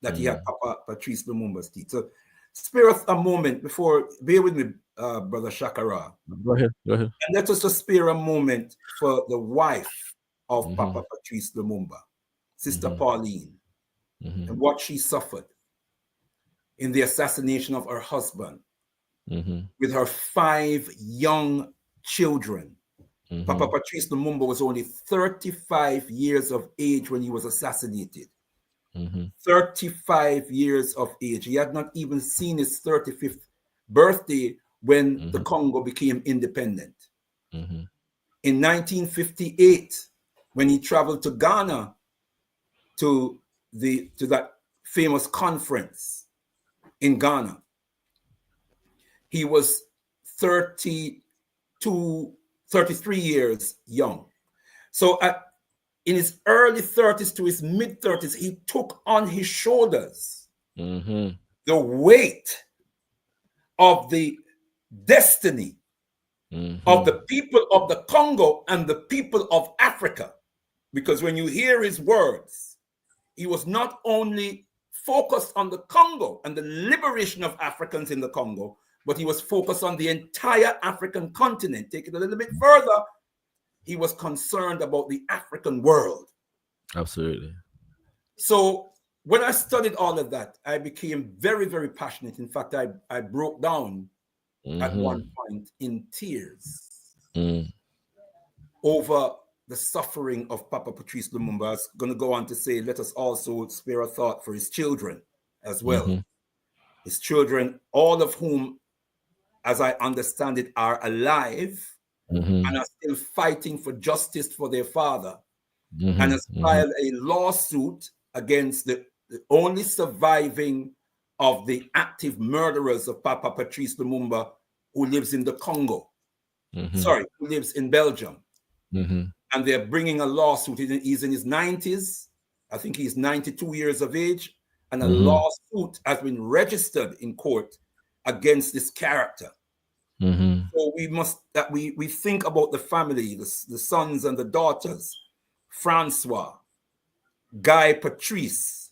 S5: that he had Papa Patrice Lumumba's teeth. So spare us a moment before, bear with me, Brother Shakara.
S2: Go ahead.
S5: And let us just spare a moment for the wife of Papa Patrice Lumumba, Sister Pauline, and what she suffered in the assassination of her husband with her 5 young children. Papa Patrice Lumumba was only 35 years of age when he was assassinated. 35 years of age. He had not even seen his 35th birthday when the Congo became independent. In 1958, when he traveled to Ghana to that famous conference in Ghana, he was 33 years young. So in his early 30s to his mid 30s, he took on his shoulders the weight of the destiny of the people of the Congo and the people of Africa. Because when you hear his words, he was not only focused on the Congo and the liberation of Africans in the Congo, but he was focused on the entire African continent. Take it a little bit further, he was concerned about the African world.
S2: Absolutely.
S5: So when I studied all of that, I became very, very passionate. In fact, I broke down at one point in tears over the suffering of Papa Patrice Lumumba. I was going to go on to say, let us also spare a thought for his children as well. His children, all of whom, as I understand it, are alive and are still fighting for justice for their father, and has filed a lawsuit against the only surviving of the active murderers of Papa Patrice Lumumba, who lives in the Congo. Sorry, who lives in Belgium. And they're bringing a lawsuit. He's in his 90s. I think he's 92 years of age. And a lawsuit has been registered in court against this character. So we think about the family, the sons and the daughters, Francois, Guy Patrice,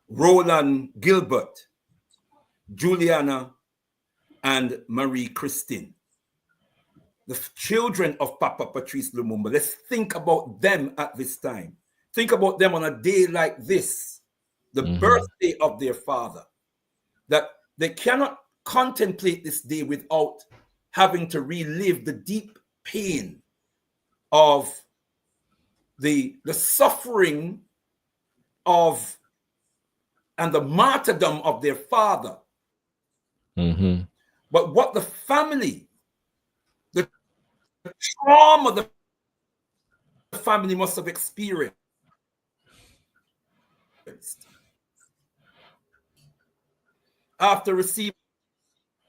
S5: Roland Gilbert, Juliana, and Marie Christine. The children of Papa Patrice Lumumba. Let's think about them at this time. Think about them on a day like this, the birthday of their father, that they cannot contemplate this day without having to relive the deep pain of the suffering of and the martyrdom of their father. But what the family, the trauma the family must have experienced after receiving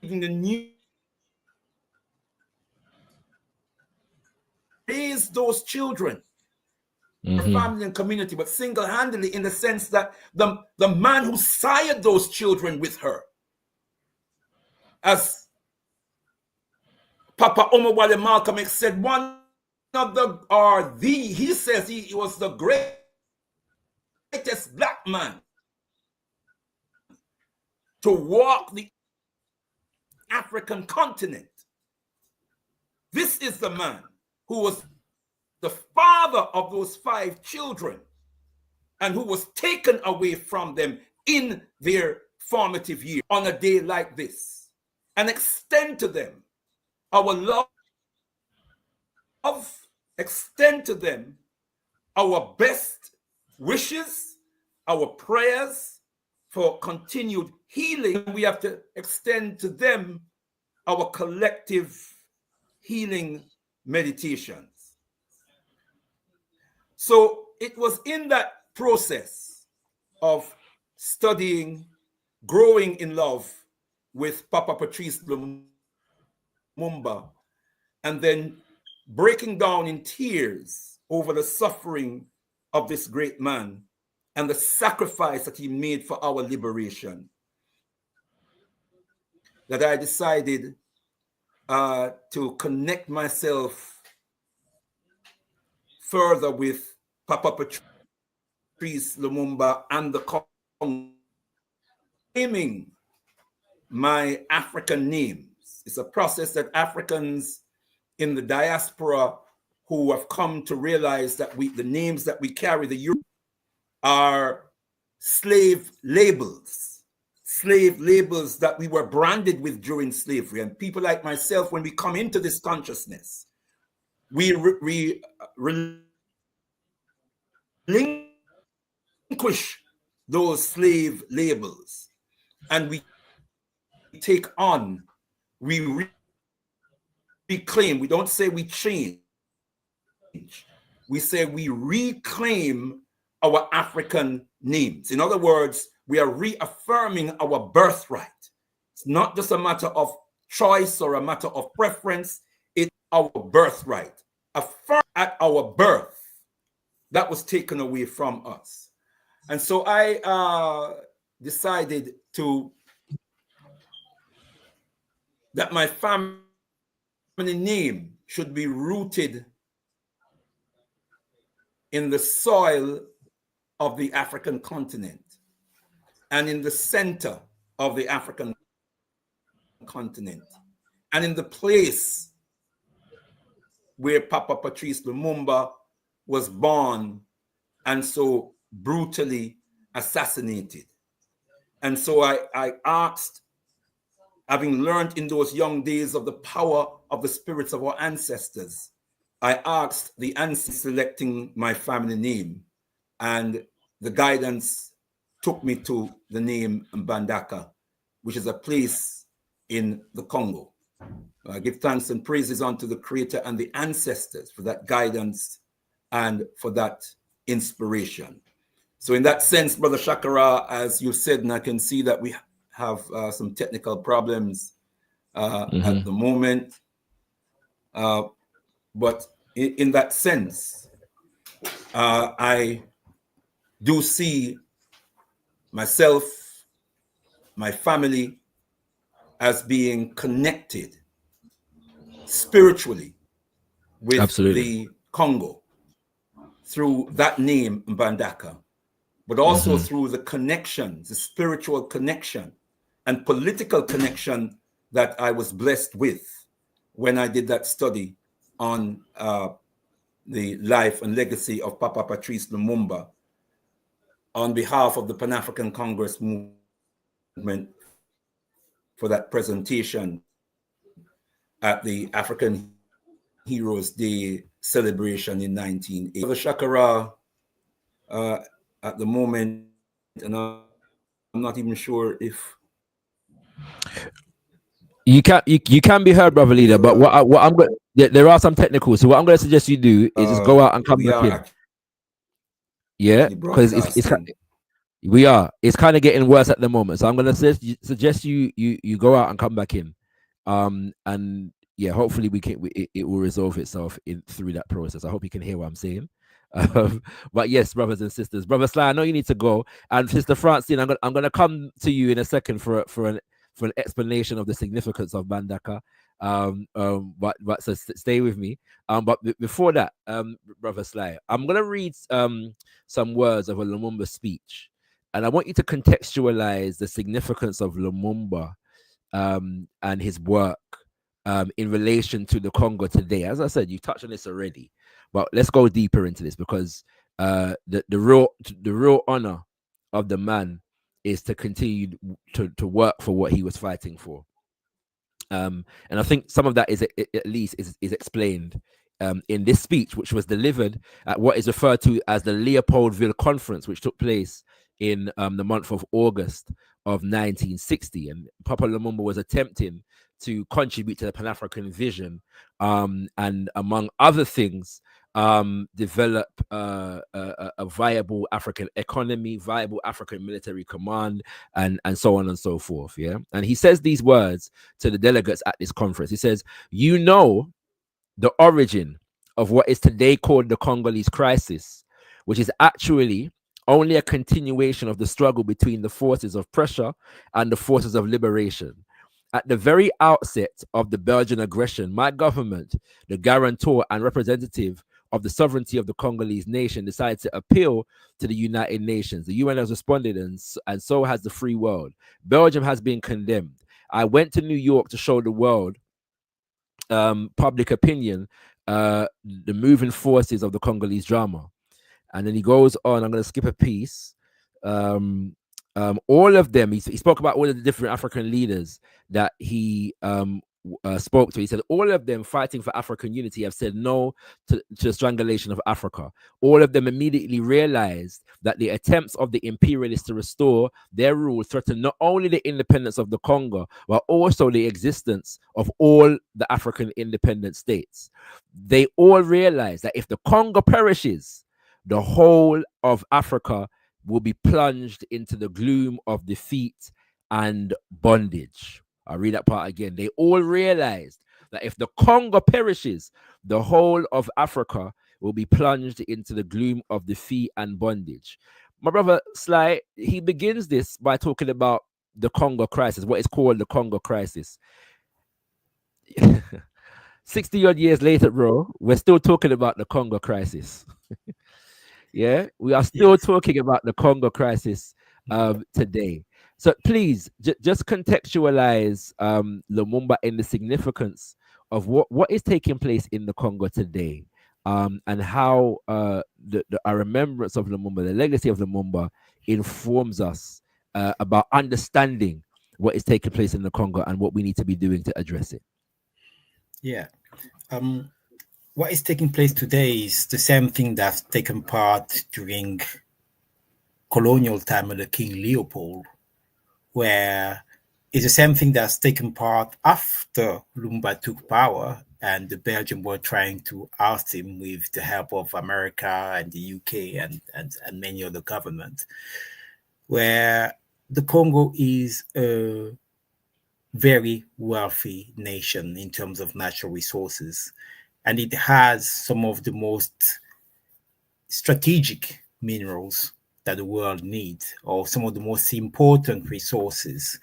S5: the news, raise those children, her family and community, but single-handedly in the sense that the man who sired those children with her, as Papa Omowale Malcolm X said, he says he was the greatest black man to walk the African continent. This is the man who was the father of those 5 children and who was taken away from them in their formative years on a day like this and extend to them our love, extend to them our best wishes, our prayers for continued healing. We have to extend to them our collective healing meditations. So it was in that process of studying, growing in love with Papa Patrice Lumumba, and then breaking down in tears over the suffering of this great man and the sacrifice that he made for our liberation, that I decided to connect myself further with Papa Patrice Lumumba and the Congo, naming my African names. It's a process that Africans in the diaspora who have come to realize that the names that we carry, the Europe, are slave labels that we were branded with during slavery. And people like myself, when we come into this consciousness, we relinquish those slave labels and we take on, we reclaim. We don't say we change. We say we reclaim our African names. In other words, we are reaffirming our birthright. It's not just a matter of choice or a matter of preference. It's our birthright. Affirm at our birth that was taken away from us. And so I decided that my family name should be rooted in the soil of the African continent and in the center of the African continent and in the place where Papa Patrice Lumumba was born and so brutally assassinated. And so I asked, having learned in those young days of the power of the spirits of our ancestors, I asked the ancestors selecting my family name, and the guidance took me to the name Mbandaka, which is a place in the Congo. I give thanks and praises unto the Creator and the ancestors for that guidance and for that inspiration. So in that sense, Brother Shakara, as you said, and I can see that we have some technical problems at the moment. But in that sense, I do see myself, my family, as being connected spiritually with the Congo through that name, Mbandaka, but also through the connection, the spiritual connection and political connection that I was blessed with when I did that study on the life and legacy of Papa Patrice Lumumba on behalf of the Pan-African Congress movement for that presentation at the African Heroes Day celebration in 1980. The Shakara at the moment, and I'm not even sure if
S2: you can be heard, brother leader. But what I'm going, there are some technicals. So what I'm going to suggest you do is just go out and come back in. Yeah, because it's kind of getting worse at the moment. So I'm going to suggest you go out and come back in, and yeah, hopefully it will resolve itself through that process. I hope you can hear what I'm saying. But yes, brothers and sisters, Brother Sly, I know you need to go, and Sister Francine, I'm gonna come to you in a second for an explanation of the significance of Mbandaka. But so stay with me. But before that, Brother Sly, I'm gonna read some words of a Lumumba speech, and I want you to contextualize the significance of Lumumba and his work in relation to the Congo today. As I said, you touched on this already, but let's go deeper into this, because the real honor of the man is to continue to work for what he was fighting for. And I think some of that is at least is explained in this speech, which was delivered at what is referred to as the Leopoldville Conference, which took place in the month of August of 1960. And Papa Lumumba was attempting to contribute to the Pan-African vision, and among other things, develop a viable African economy, viable African military command, and so on and so forth. Yeah. And he says these words to the delegates at this conference. He says, "You know the origin of what is today called the Congolese crisis, which is actually only a continuation of the struggle between the forces of pressure and the forces of liberation. At the very outset of the Belgian aggression, my government, the guarantor and representative of the sovereignty of the Congolese nation, decided to appeal to the United Nations. The UN has responded, and so has the free world. Belgium has been condemned. I went to New York to show the world public opinion, the moving forces of the Congolese drama." And then he goes on. I'm going to skip a piece. All of them, he spoke about all of the different African leaders that he spoke to. He said all of them fighting for African unity have said no to the strangulation of Africa. All of them immediately realized that the attempts of the imperialists to restore their rule threaten not only the independence of the Congo, but also the existence of all the African independent states. They all realized that if the Congo perishes, the whole of Africa will be plunged into the gloom of defeat and bondage. I'll read that part again. They all realized that if the Congo perishes, the whole of Africa will be plunged into the gloom of defeat and bondage. My brother Sly, he begins this by talking about the Congo crisis, what is called the Congo crisis. 60 odd years later, bro, we're still talking about the Congo crisis. Yeah, we are still talking about the Congo crisis today. So please just contextualize Lumumba in the significance of what is taking place in the Congo today, and how our remembrance of Lumumba, the legacy of Lumumba, informs us about understanding what is taking place in the Congo and what we need to be doing to address it.
S7: Yeah. What is taking place today is the same thing that's taken part during colonial time under King Leopold, where it's the same thing that's taken part after Lumumba took power and the Belgians were trying to oust him with the help of America and the UK and many other governments, where the Congo is a very wealthy nation in terms of natural resources. And it has some of the most strategic minerals that the world needs, or some of the most important resources.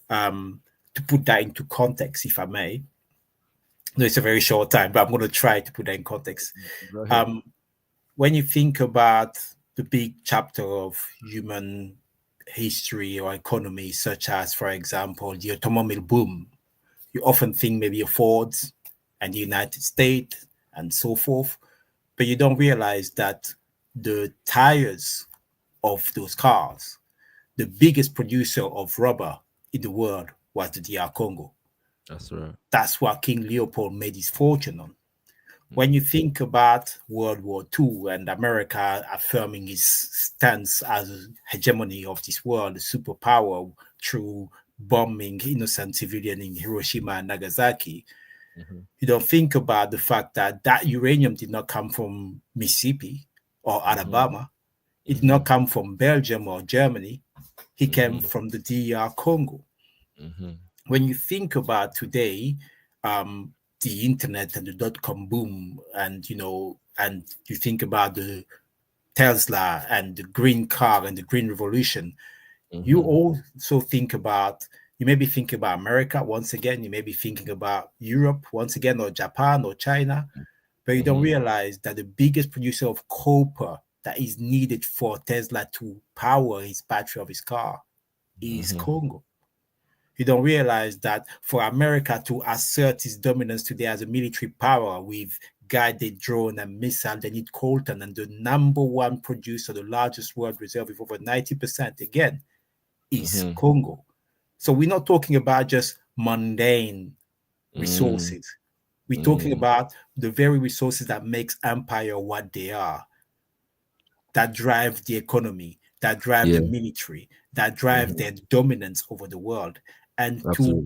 S7: To put that into context, if I may. No, it's a very short time, but I'm going to try to put that in context. When you think about the big chapter of human history or economy, such as, for example, the automobile boom, you often think maybe of Fords and the United States and so forth, but you don't realize that the tires of those cars, the biggest producer of rubber in the world was the DR Congo.
S2: That's right. That's
S7: what King Leopold made his fortune on. When you think about World War II and America affirming its stance as hegemony of this world, a superpower, through bombing innocent civilians in Hiroshima and Nagasaki, you don't think about the fact that that uranium did not come from Mississippi or Alabama. It did not come from Belgium or Germany. It came from the DR Congo. When you think about today, the internet and the dot-com boom, and and you think about the Tesla and the green car and the green revolution, you also think about, you may be thinking about America once again, you may be thinking about Europe once again, or Japan or China, but you don't realize that the biggest producer of copper that is needed for Tesla to power his battery of his car is Congo. You don't realize that for America to assert its dominance today as a military power with guided drone and missile, they need coltan, and the number one producer, the largest world reserve with over 90%, again, is Congo. So we're not talking about just mundane resources. We're talking about the very resources that makes empire what they are, that drive the economy, that drive the military, that drive their dominance over the world. And to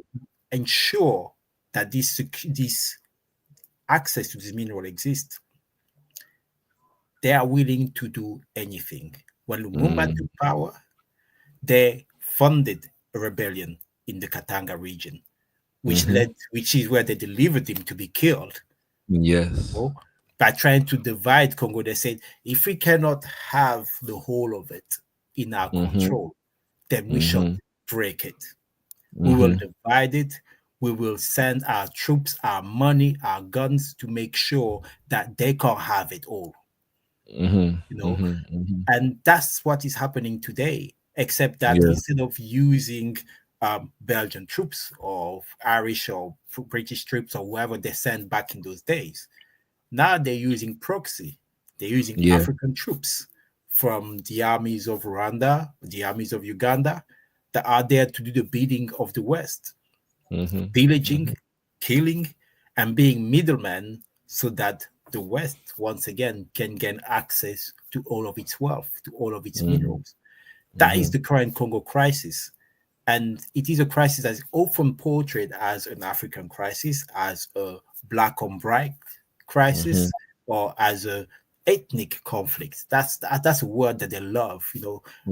S7: ensure that this access to this mineral exists, they are willing to do anything. When Lumumba took power, they funded a rebellion in the Katanga region, which is where they delivered him to be killed.
S2: Yes.
S7: By trying to divide Congo, they said, if we cannot have the whole of it in our control, then we should break it. We will divide it. We will send our troops, our money, our guns to make sure that they can't have it all. And that's what is happening today, except that instead of using Belgian troops or Irish or British troops or whoever they sent back in those days, now they're using proxy. They're using African troops from the armies of Rwanda, the armies of Uganda, that are there to do the bidding of the West, pillaging, killing, and being middlemen so that the West, once again, can gain access to all of its wealth, to all of its minerals. That is the current Congo crisis. And it is a crisis that is often portrayed as an African crisis, as a black on white crisis, or as a ethnic conflict. That's a word that they love.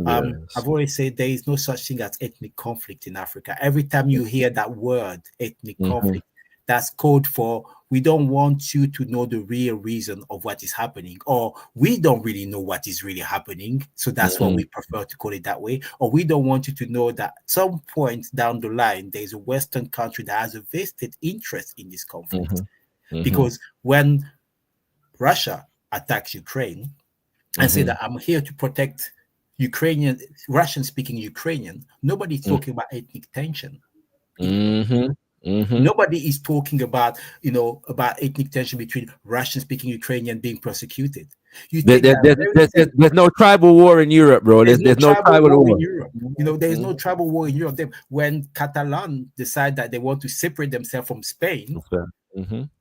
S7: I've always said there is no such thing as ethnic conflict in Africa. Every time you hear that word, ethnic conflict, that's code for we don't want you to know the real reason of what is happening, or we don't really know what is really happening, so that's why we prefer to call it that way, or we don't want you to know that at some point down the line there's a Western country that has a vested interest in this conflict. Because when Russia attacks Ukraine and say that I'm here to protect Russian-speaking Ukrainian, nobody's talking about ethnic tension. Nobody is talking about ethnic tension between Russian-speaking Ukrainian being persecuted.
S2: There's no tribal war in Europe, bro. There's no tribal war
S7: in Europe. There's no tribal war in Europe. When Catalan decide that they want to separate themselves from Spain,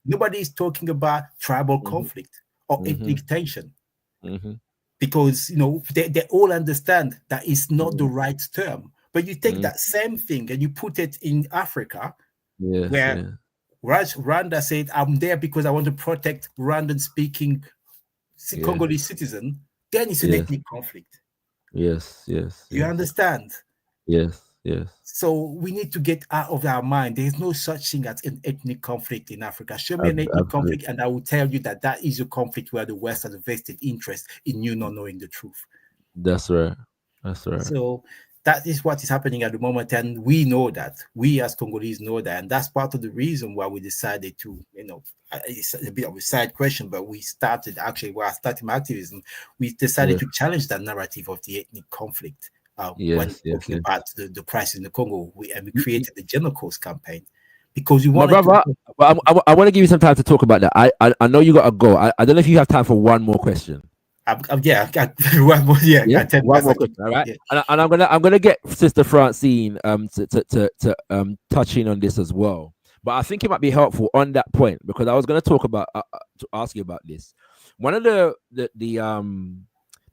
S7: nobody is talking about tribal conflict or ethnic tension, because they all understand that it's not the right term. But you take that same thing and you put it in Africa, where Rwanda said, I'm there because I want to protect Rwandan-speaking Congolese citizen, then it's an ethnic conflict. You understand?
S2: Yes.
S7: So we need to get out of our mind. There is no such thing as an ethnic conflict in Africa. Show me an ethnic conflict, and I will tell you that is a conflict where the West has a vested interest in you not knowing the truth.
S2: That's right.
S7: So that is what is happening at the moment, and we know that. We as Congolese know that, and that's part of the reason why we decided to, it's a bit of a side question, but we started while starting my activism, we decided to challenge that narrative of the ethnic conflict when talking about the crisis in the Congo. We created the General Cause campaign because we wanted
S2: I want to give you some time to talk about that. I know you got to go. I don't know if you have time for one more question.
S7: One more question.
S2: All right. And I'm gonna get Sister Francine to touch in on this as well. But I think it might be helpful on that point, because I was going to talk about to ask you about this. One of the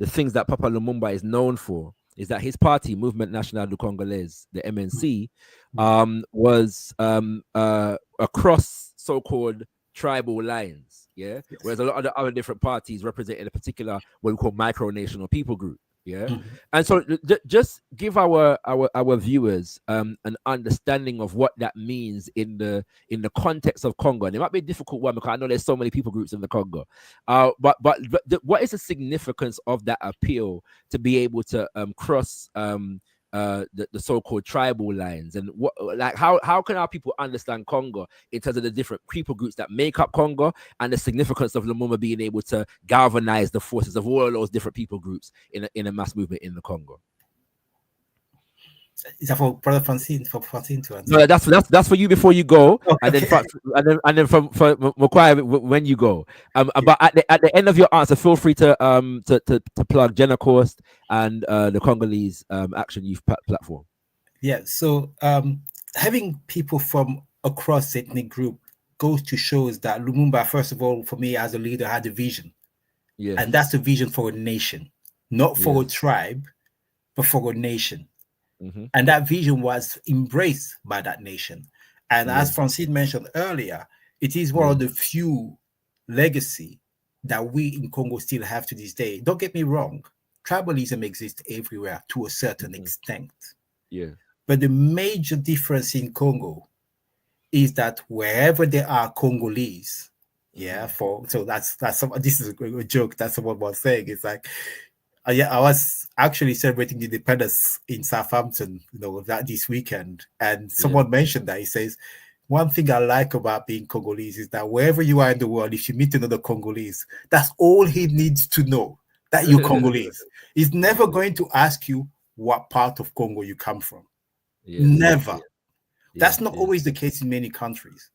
S2: things that Papa Lumumba is known for is that his party, Movement National du Congolais, the MNC, was across so-called tribal lines. Whereas a lot of the other different parties represented a particular, what we call micronation or people group. And so just give our viewers an understanding of what that means in the context of Congo. And it might be a difficult one because I know there's so many people groups in the Congo. But what is the significance of that appeal to be able to cross the so-called tribal lines, and how can our people understand Congo in terms of the different people groups that make up Congo, and the significance of Lumumba being able to galvanize the forces of all of those different people groups in a mass movement in the Congo?
S7: Is that for Brother Francine? For Francine to answer?
S2: No, that's for you before you go,
S7: Okay.
S2: and then from Makwai when you go. But at the end of your answer, feel free to plug Genocost and the Congolese Action Youth platform.
S7: Yeah. So having people from across the ethnic group goes to shows that Lumumba, first of all, for me as a leader, had a vision.
S2: Yeah.
S7: And that's a vision for a nation, not for a tribe, but for a nation. And that vision was embraced by that nation. And as Francine mentioned earlier, it is one of the few legacy that we in Congo still have to this day. Don't get me wrong, tribalism exists everywhere to a certain extent.
S2: Yeah.
S7: But the major difference in Congo is that wherever there are Congolese, so this is a joke that someone was saying. It's like, I was actually celebrating the independence in Southampton, that this weekend, and someone mentioned that. He says, one thing I like about being Congolese is that wherever you are in the world, if you meet another Congolese, that's all he needs to know, that you're Congolese. He's never going to ask you what part of Congo you come from. Never. That's not always the case in many countries.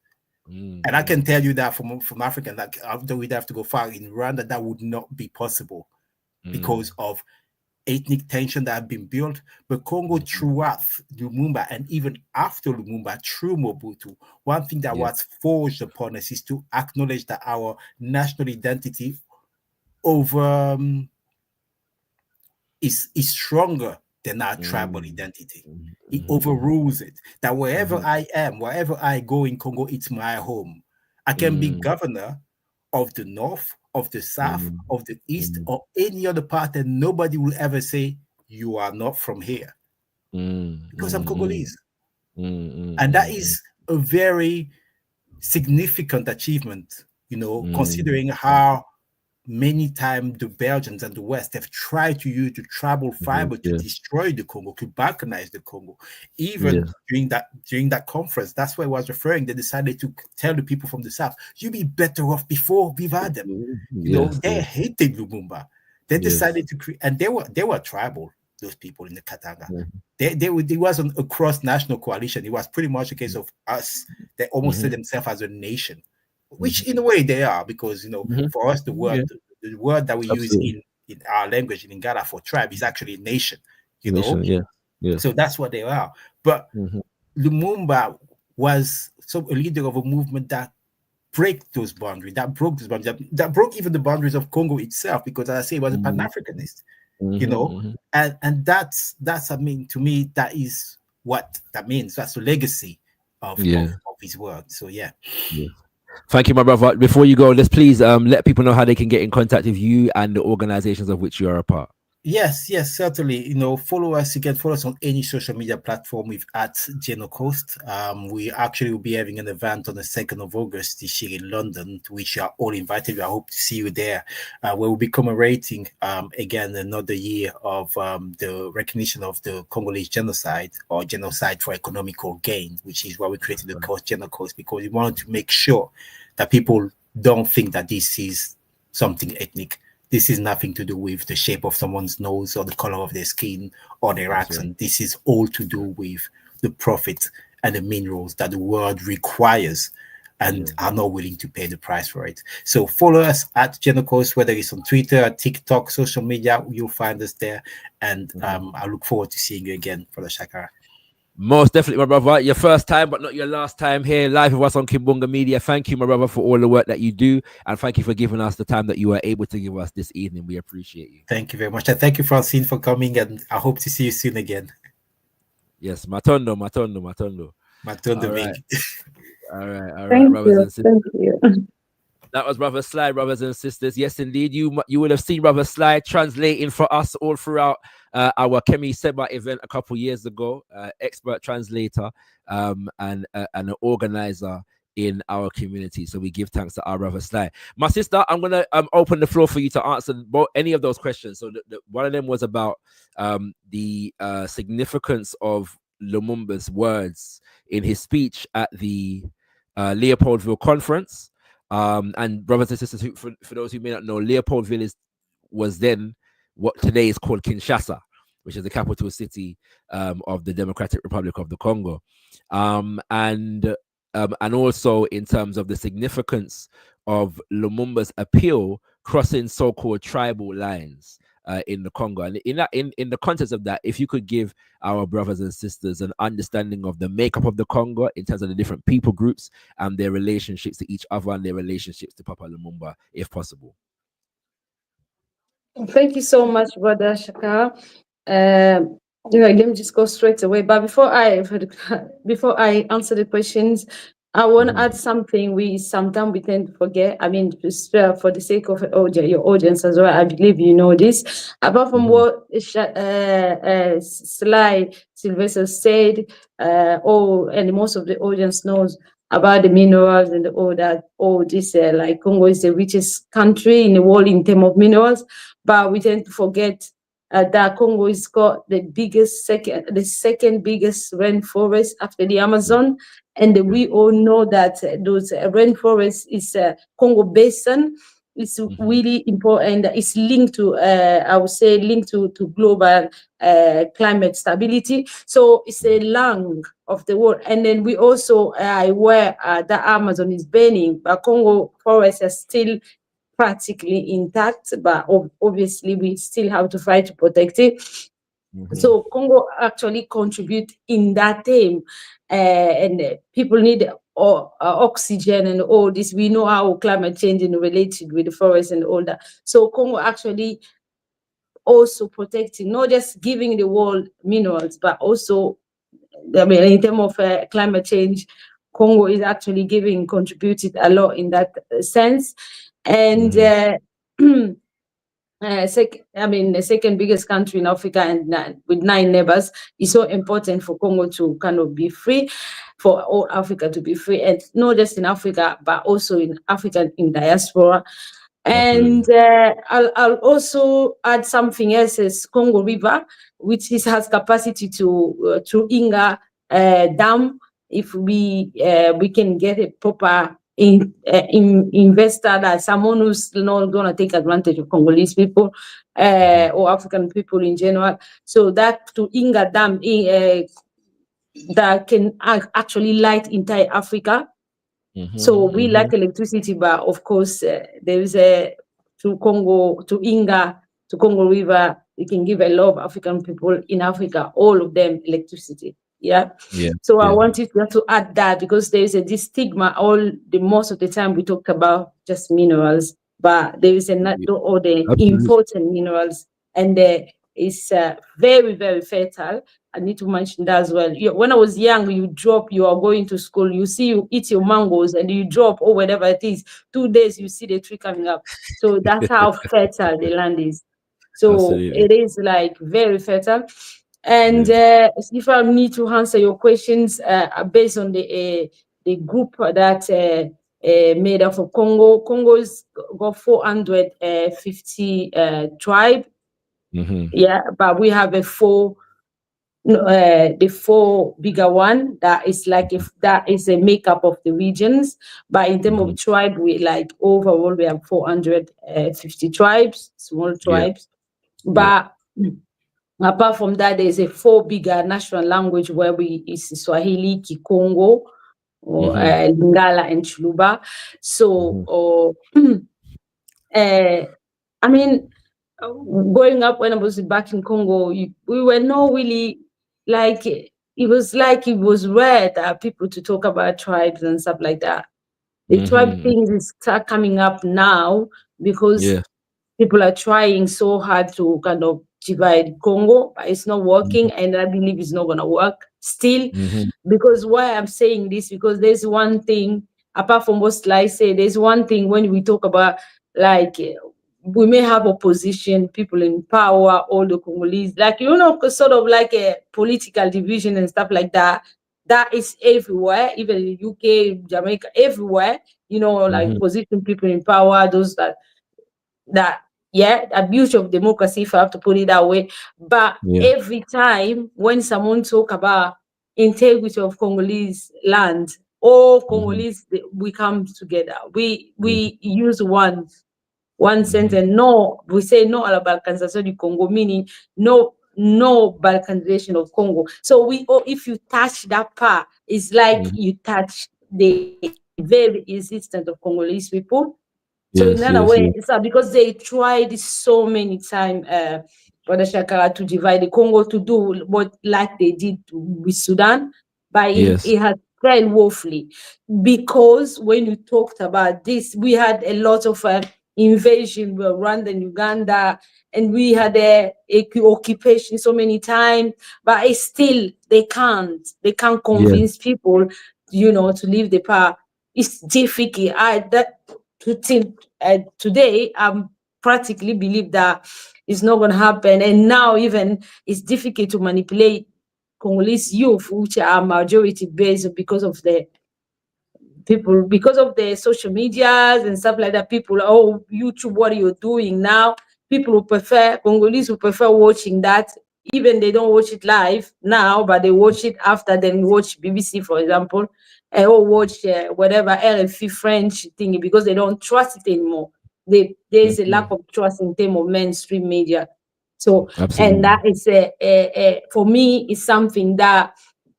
S7: And I can tell you that from African, that although we'd have to go far in Rwanda, that would not be possible because of ethnic tension that have been built. But Congo, throughout Lumumba and even after Lumumba, through Mobutu, one thing that was forged upon us is to acknowledge that our national identity is stronger than our tribal identity. It overrules it. That wherever I am, wherever I go in Congo, it's my home. I can be governor of the north, of the south, of the east, or any other part, and nobody will ever say, you are not from here. Because I'm Congolese. And that is a very significant achievement, considering how many times the Belgians and the West have tried to use the tribal fiber to destroy the Congo, to balkanize the Congo. Even during that conference, that's why I was referring. They decided to tell the people from the South, you'd be better off before we've had them. They hated Lumumba. They decided to create, and they were tribal, those people in the Katanga. It wasn't a cross-national coalition. It was pretty much a case of us. They almost said themselves as a nation. Which in a way they are, because for us the word that we use in our language in Lingala for tribe is actually nation, So that's what they are. But Lumumba was a leader of a movement that broke those boundaries, that broke even the boundaries of Congo itself, because as I say, he was a Pan-Africanist, and that's I mean, to me, that is what that means. That's the legacy of his work. So
S2: Thank you, my brother. Before you go, let's please let people know how they can get in contact with you and the organizations of which you are a part.
S7: Yes, certainly. Follow us. You can follow us on any social media platform with @Genocost. We actually will be having an event on the 2nd of August this year in London, to which you are all invited. I hope to see you there. Where we'll be commemorating again another year of the recognition of the Congolese genocide, or genocide for economical gain, which is why we created the course Genocost, because we wanted to make sure that people don't think that this is something ethnic. This is nothing to do with the shape of someone's nose or the color of their skin or their accent. This is all to do with the profit and the minerals that the world requires and are not willing to pay the price for it. So follow us at Genocost, whether it's on Twitter, TikTok, social media, you'll find us there. And I look forward to seeing you again, Brother Shakara.
S2: Most definitely, my brother. Your first time, but not your last time here live with us on Kimbunga Media. Thank you, my brother, for all the work that you do. And thank you for giving us the time that you were able to give us this evening. We appreciate you.
S7: Thank you very much. And thank you, Francine, for coming. And I hope to see you soon again.
S2: Yes, Matondo.
S7: All right.
S2: All right,
S6: thank
S2: brothers
S6: you.
S2: and sisters.
S6: Thank you.
S2: That was Brother Sly, brothers and sisters. Yes, indeed. You will have seen Brother Sly translating for us all throughout our Kemi Seba event a couple years ago. Expert translator and an organizer in our community. So we give thanks to our Brother Sly. My sister, I'm going to open the floor for you to answer any of those questions. So one of them was about the significance of Lumumba's words in his speech at the Leopoldville conference. And brothers and sisters, for those who may not know, Leopoldville was then what today is called Kinshasa. which is the capital city of the Democratic Republic of the Congo. And also in terms of the significance of Lumumba's appeal crossing so-called tribal lines in the Congo. And in the context of that, if you could give our brothers and sisters an understanding of the makeup of the Congo in terms of the different people groups and their relationships to each other and their relationships to Papa Lumumba, if possible.
S6: Thank you so much, Brother Shaka. Let me just go straight away. But before I answer the questions, I want to add something we sometimes tend to forget. I mean, just for the sake of your audience as well, I believe you know this. Apart from what Sly Sylvester said, and most of the audience knows about the minerals and all that, like Congo is the richest country in the world in terms of minerals, but we tend to forget that Congo has got the second biggest rainforest after the Amazon, and we all know that those rainforests is Congo Basin. It's really important. It's linked to, I would say, linked to global climate stability. So it's a lung of the world. And then we also are aware that Amazon is burning, but Congo forests are still practically intact, but obviously we still have to fight to protect it. So Congo actually contribute in that theme, and people need oxygen and all this. We know how climate change is related with the forest and all that. So Congo actually also protecting, not just giving the world minerals, but also, I mean, in terms of climate change, Congo is actually contributed a lot in that sense. And the second biggest country in Africa, and with 9 neighbors, is so important for Congo to kind of be free, for all Africa to be free, and not just in Africa, but also in Africa in diaspora. And I'll also add something else, is Congo River, which has capacity to Inga Dam. If we can get a proper investor, that someone who's not going to take advantage of Congolese people or African people in general. So that to Inga Dam that can actually light entire Africa. So we lack electricity, but of course there is to Congo, to Inga, to Congo River, we can give a lot of African people in Africa, all of them, electricity. So I wanted to add that, because there is this stigma. Most of the time we talk about just minerals, but there is all the important minerals, and it's very, very fertile. I need to mention that as well. When I was young, you are going to school, you eat your mangoes and you drop or whatever it is. 2 days, you see the tree coming up. So that's how fertile the land is. So it is like very fertile. And if I need to answer your questions based on the group that made up of Congo, Congo's got 450 tribe. But we have the 4 bigger one that is like, if that is a makeup of the regions. But in terms of tribe, we like overall we have 450 tribes, small tribes. But apart from that, there's a 4 bigger national language where is Swahili, Kikongo, or Lingala, and Chuluba. So, I mean, growing up when I was back in Congo, we were not really like, it was rare that people to talk about tribes and stuff like that. The tribe things is start coming up now because people are trying so hard to kind of divide Congo, but it's not working, and I believe it's not going to work still. Because why I'm saying this, because there's one thing, apart from what Sly said, there's one thing when we talk about, like, we may have opposition, people in power, all the Congolese, like, sort of like a political division and stuff like that. That is everywhere, even in the UK, Jamaica, everywhere, like opposition, people in power, those that abuse of democracy, if I have to put it that way. But every time when someone talk about integrity of Congolese land, all Congolese, we come together. We use one sentence. No, we say no about Ancestral Congo, meaning no no balkanization of Congo. So if you touch that part, it's like you touch the very existence of Congolese people. So in another way, it's because they tried so many times, Brother Shakara, to divide the Congo, to do what like they did with Sudan, but it has failed woefully. Because when you talked about this, we had a lot of invasion, Rwanda and Uganda, and we had a occupation so many times, but it's still they can't convince people, to leave the power. It's difficult. Today, I practically believe that it's not going to happen. And now even it's difficult to manipulate Congolese youth, which are majority based because of the people, because of the social medias and stuff like that. People, oh, YouTube, what are you doing now? People who prefer, Congolese who prefer watching that. Even they don't watch it live now, but they watch it after, then watch BBC, for example, or watch whatever RFI French thing, because they don't trust it anymore. There's a lack of trust in terms of mainstream media. So, and that is for me, is something that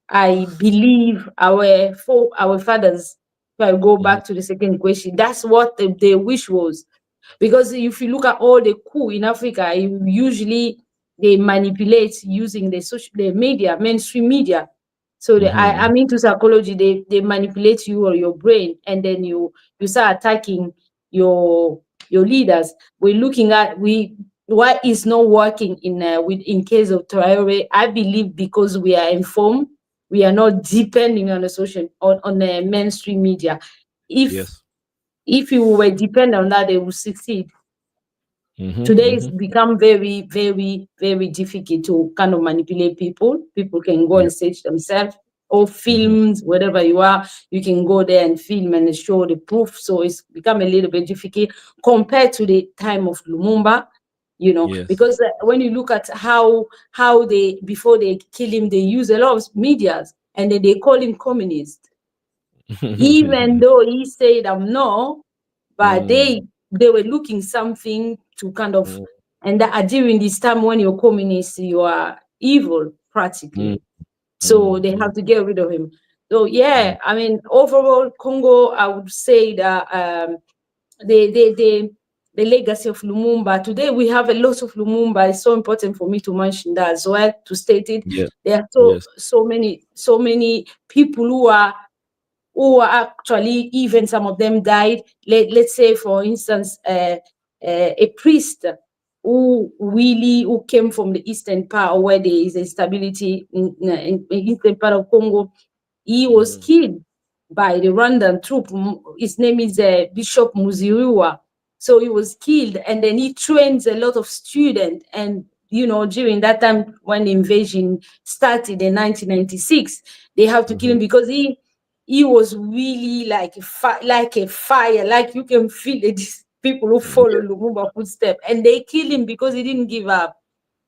S6: I believe our fathers. If I go back to the second question, that's what the wish was. Because if you look at all the coups in Africa, usually they manipulate using the media, mainstream media. So I'm into psychology. They manipulate you or your brain, and then you start attacking your leaders. We're looking at why is not working in case of Traore. I believe because we are informed, we are not depending on the mainstream media. If you were dependent on that, they would succeed. Today it's become very, very, very difficult to kind of manipulate people. People can go and search themselves, or films, whatever you are, you can go there and film and show the proof. So it's become a little bit difficult compared to the time of Lumumba, because when you look at how they, before they kill him, they use a lot of medias, and then they call him communist. Even though he said no, but they were looking something to kind of, and that during this time when you're communist, you are evil practically. So they have to get rid of him. So I mean, overall, Congo, I would say that the legacy of Lumumba. Today we have a lot of Lumumba. It's so important for me to mention that as well, to state it. There are so many people who are actually, even some of them died. Let's say, for instance, a priest who came from the eastern part, where there is instability in eastern part of Congo. He was killed by the Rwandan troop. His name is Bishop Muziriwa. So he was killed, and then he trains a lot of students. And during that time when the invasion started in 1996, they have to kill him because he was really like a fire. Like you can feel it. These people who follow Lumumba footsteps, and they kill him because he didn't give up.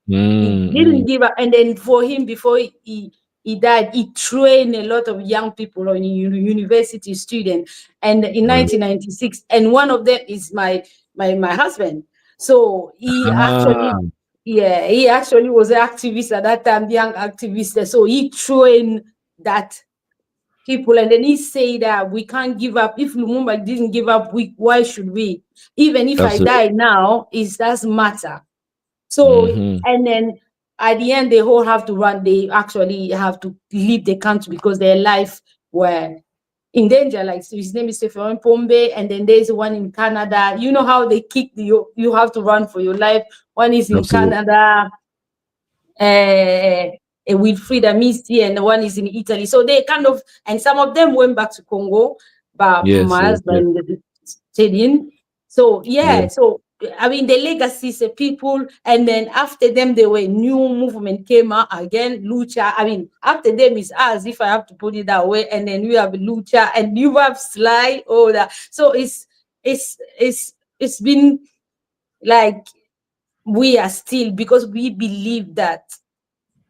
S6: He didn't give up. And then for him, before he died, he trained a lot of young people, or university students. And in 1996, and one of them is my husband. So he actually was an activist at that time, young activist. So he trained that people, and then he said that we can't give up. If Lumumba didn't give up, why should we? Even if I die now, it doesn't matter. So and then at the end, they all have to run. They actually have to leave the country because their life were in danger. Like, so his name is Stephen Pombe, and then there's one in Canada. You know how they kick you have to run for your life. One is in Canada, Wilfried Amici, and one is in Italy. So they kind of, and some of them went back to Congo, but my husband stayed in. So so I mean, the legacies of people, and then after them, there were new movement came out again. Lucha. I mean, after them is us, if I have to put it that way. And then we have Lucha, and you have Sly. All that. So it's been like, we are still, because we believe that.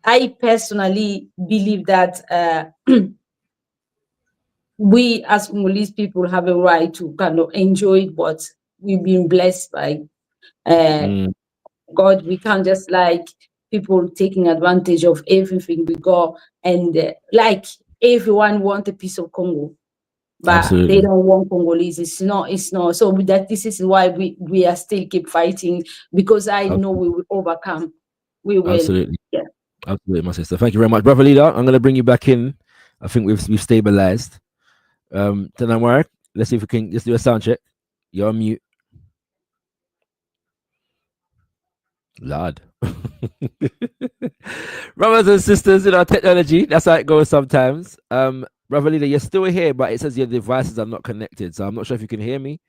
S6: I personally believe that we as Congolese people have a right to kind of enjoy what we've been blessed by God. We can't just like people taking advantage of everything we got, and like everyone want a piece of Congo, but
S2: Absolutely.
S6: they don't want Congolese. It's not. So that this is why we are still keep fighting, because I know we will overcome. We will.
S2: Absolutely.
S6: Yeah.
S2: Absolutely, my sister. Thank you very much, brother leader. I'm going to bring you back in. I think we've stabilized. Tanamwarak, let's see if we can just do a sound check. You're on mute. Lord. Brothers and sisters, technology, that's how it goes sometimes. Brother leader, you're still here, but it says your devices are not connected. So I'm not sure if you can hear me.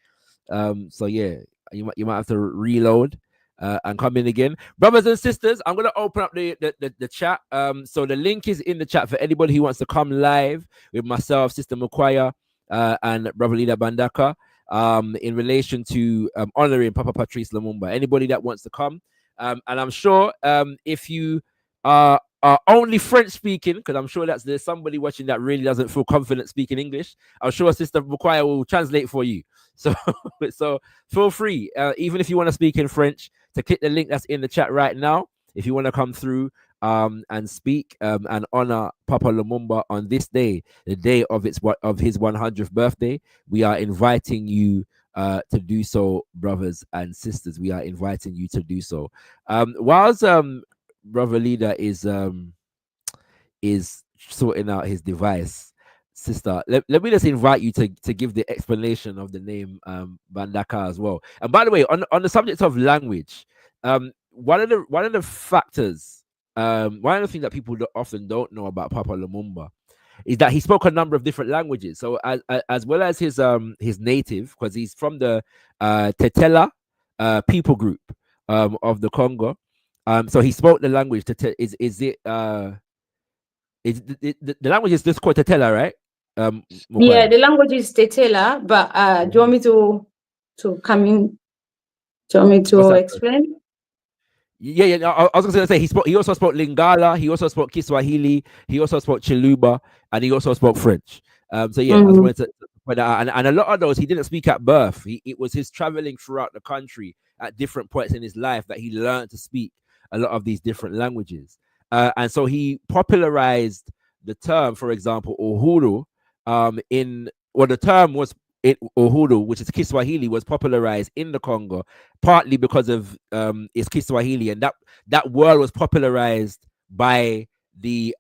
S2: So yeah, you might have to reload and come in again. Brothers and sisters, I'm gonna open up the chat. So the link is in the chat for anybody who wants to come live with myself, Sister Mukwaya, and Brother Leader Bandaka, in relation to honoring Papa Patrice Lumumba. Anybody that wants to come. And I'm sure if you are only French speaking, because I'm sure there's somebody watching that really doesn't feel confident speaking English, I'm sure Sister Mukwaya will translate for you. So feel free, even if you want to speak in French, to click the link that's in the chat right now. If you want to come through and speak and honor Papa Lumumba on this day, the day of his 100th birthday, we are inviting you to do so, brothers and sisters. We are inviting you to do so. Whilst brother leader is sorting out his device, sister, let me just invite you to give the explanation of the name Bandaka as well. And by the way, on the subject of language, one of the factors, one of the things that people often don't know about Papa Lumumba is that he spoke a number of different languages. So as well as his native, because he's from the Tetela people group of the Congo. So he spoke the language. The language is just called Tetela, right?
S6: Yeah, the language is Tetela, but do you want me to come in? Do you want me to explain?
S2: Yeah. I was going to say he also spoke Lingala, he also spoke Kiswahili, he also spoke Chiluba, and he also spoke French. So yeah, I was wanted to point out, and a lot of those he didn't speak at birth. It was his traveling throughout the country at different points in his life that he learned to speak a lot of these different languages. And so he popularized the term, for example, Uhuru, the term was Uhuru, which is Kiswahili, was popularized in the Congo, partly because of its Kiswahili, and that word was popularized by the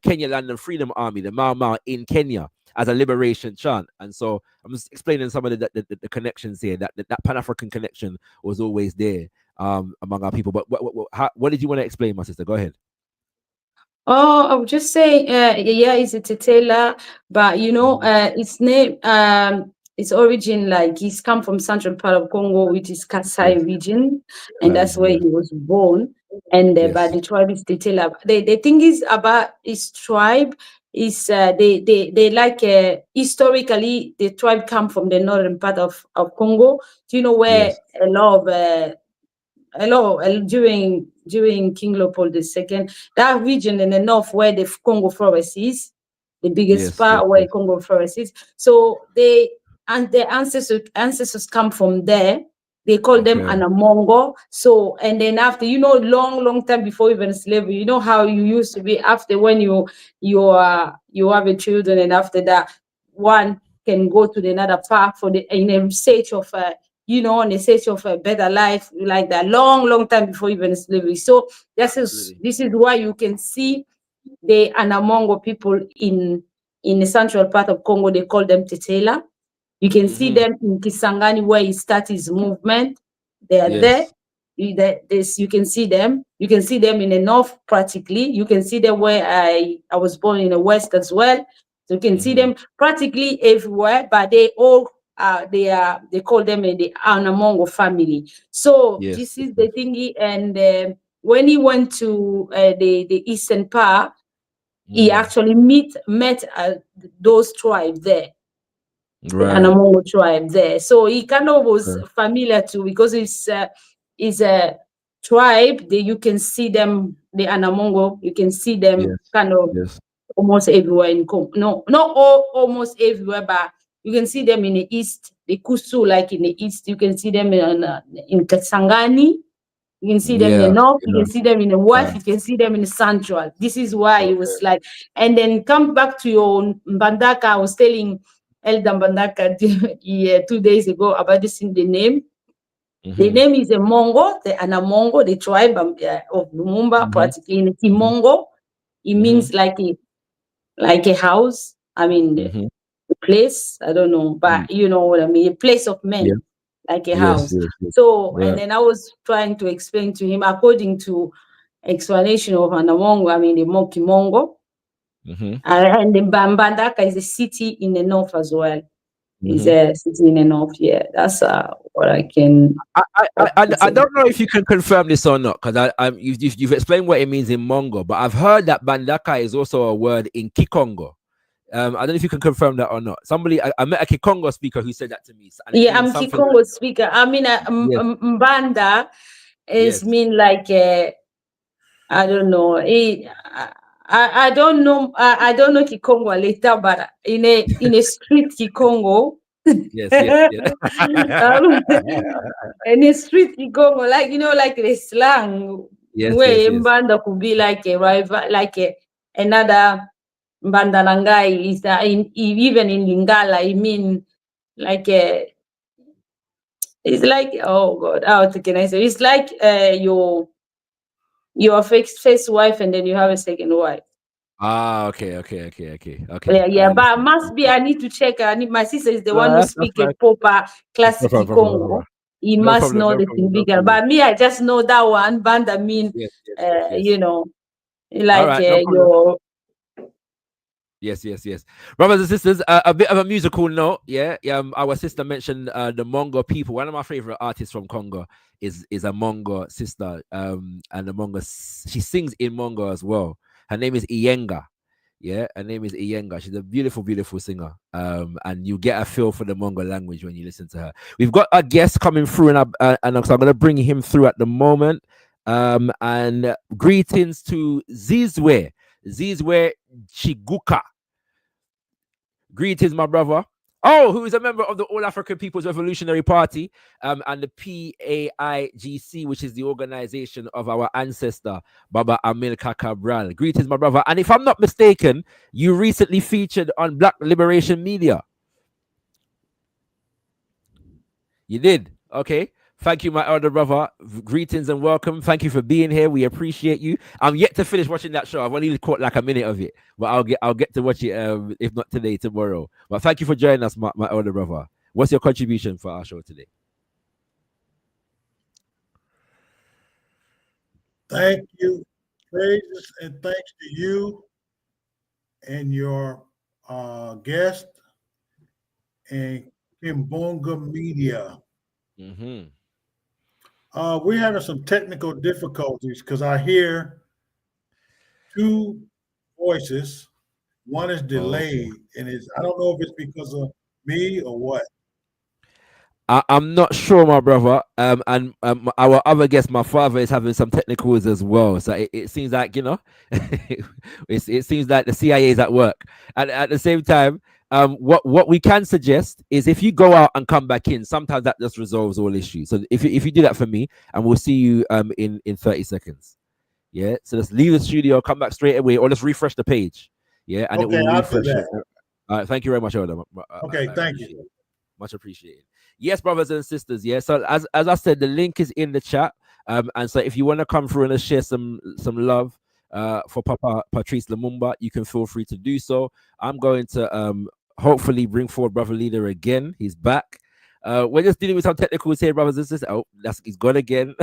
S2: Kenya London Freedom Army, the Mau Mau in Kenya, as a liberation chant. And so I'm just explaining some of the connections here. That Pan-African connection was always there among our people. But what did you want to explain, my sister? Go ahead.
S6: Oh, I would just say, yeah, it's a Tetela, but its name, its origin, like he's come from central part of Congo, which is Kasai region, and that's where he was born. And but the tribe is Tetela. The thing is about his tribe is they like historically the tribe come from the northern part of Congo. Do you know where a lot of during King Leopold II, that region in the north where the Congo forest is, the biggest part where Congo forest is. So their ancestors come from there. They call them Anamongo. So, and then after, long time before even slavery, you know how you used to be after when you have a children, and after that one can go to another part in a search of in a search of a better life, like that, long time before even slavery. So this is why you can see the Anamongo people in the central part of Congo. They call them Tetela. You can see them in Kisangani where he started his movement. They are there. You can see them. You can see them in the north practically. You can see them where I was born in the west as well. So you can see them practically everywhere, but they all they call them the Anamongo family. So this is the thingy. And when he went to the eastern part, he actually met those tribes there, the Anamongo tribe there. So he kind of was familiar to, because it's a tribe that you can see them, the Anamongo, you can see them kind of almost everywhere in Congo. No, not almost everywhere, but you can see them in the east, the Kusu, like in the east. You can see them in Kasangani. You can see them in the north, you
S2: yeah.
S6: can see them in the west, you can see them in the central. This is why it was like, and then come back to your Mbandaka. I was telling Elder Mbandaka 2 days ago about this in the name. The name is a Mongo, the Anamongo, the tribe of Lumumba, practically in Kimongo. It means like a house. I mean, a place. I don't know, but you know what I mean. A place of men, like a house. So, and then I was trying to explain to him according to explanation of Anamongo. I mean, the Kimongo, and the Mbandaka is a city in the north as well. Is a city in the north. Yeah, that's what I can.
S2: I don't know if you can confirm this or not, because you've explained what it means in Mongo, but I've heard that Bandaka is also a word in Kikongo. I don't know if you can confirm that or not. Somebody, I met a Kikongo speaker who said that to me.
S6: Yeah, I'm Kikongo speaker. I mean, Mbanda is mean like I don't know. I don't know. I don't know Kikongo later, but in a street Kikongo.
S2: Yes.
S6: In a street Kikongo, like like the slang. Where Mbanda could be like a rival, like another Mbandalangai is that even in Lingala, I mean like it's like, oh God, how can I say? It's like your first wife and then you have a second wife.
S2: Okay.
S6: Yeah, but must be. I need to check. My sister is the one who speaks a proper classic Congo. He must know the significance. But me, I just know that one. Banda mean, you know, like your.
S2: Yes. Brothers and sisters, a bit of a musical note. Our sister mentioned the Mongo people. One of my favorite artists from Congo is a Mongo sister. And the Mongo, she sings in Mongo as well. Her name is Iyenga. Yeah, her name is Iyenga. She's a beautiful, beautiful singer. And you get a feel for the Mongo language when you listen to her. We've got a guest coming through, and so I'm going to bring him through at the moment. And greetings to Zizwe Chiguka. Greetings, my brother. Oh, who is a member of the All African People's Revolutionary Party and the PAIGC, which is the organization of our ancestor, Baba Amilcar Cabral. Greetings, my brother. And if I'm not mistaken, you recently featured on Black Liberation Media. You did? Okay. Thank you, my elder brother. Greetings and welcome. Thank you for being here. We appreciate you. I'm yet to finish watching that show. I've only caught like a minute of it, but I'll get to watch it. If not today, tomorrow. But thank you for joining us, my elder brother. What's your contribution for our show today?
S8: Thank you. Praises and thanks to you and your guest and Kimbunga Media. We're having some technical difficulties because I hear two voices. One is delayed, and I don't know if it's because of me or what.
S2: I'm not sure, my brother. And our other guest, my father, is having some technicals as well. So it seems like, it seems like the CIA is at work. And at the same time, what we can suggest is if you go out and come back in, sometimes that just resolves all issues. So if you do that for me, and we'll see you in 30 seconds. Yeah. So just leave the studio, come back straight away, or just refresh the page. Yeah, and
S8: okay,
S2: it will
S8: I'll
S2: refresh
S8: do that.
S2: it. All right, thank you very much, Elder.
S8: Okay, thank you.
S2: Much appreciated. Yes, brothers and sisters. Yeah. So as I said, the link is in the chat. And so if you want to come through and share some love for Papa Patrice Lumumba, you can feel free to do so. I'm going to hopefully bring forward Brother Leader again. He's back. We're just dealing with some technicals here, brothers and sisters. Oh, he's gone again.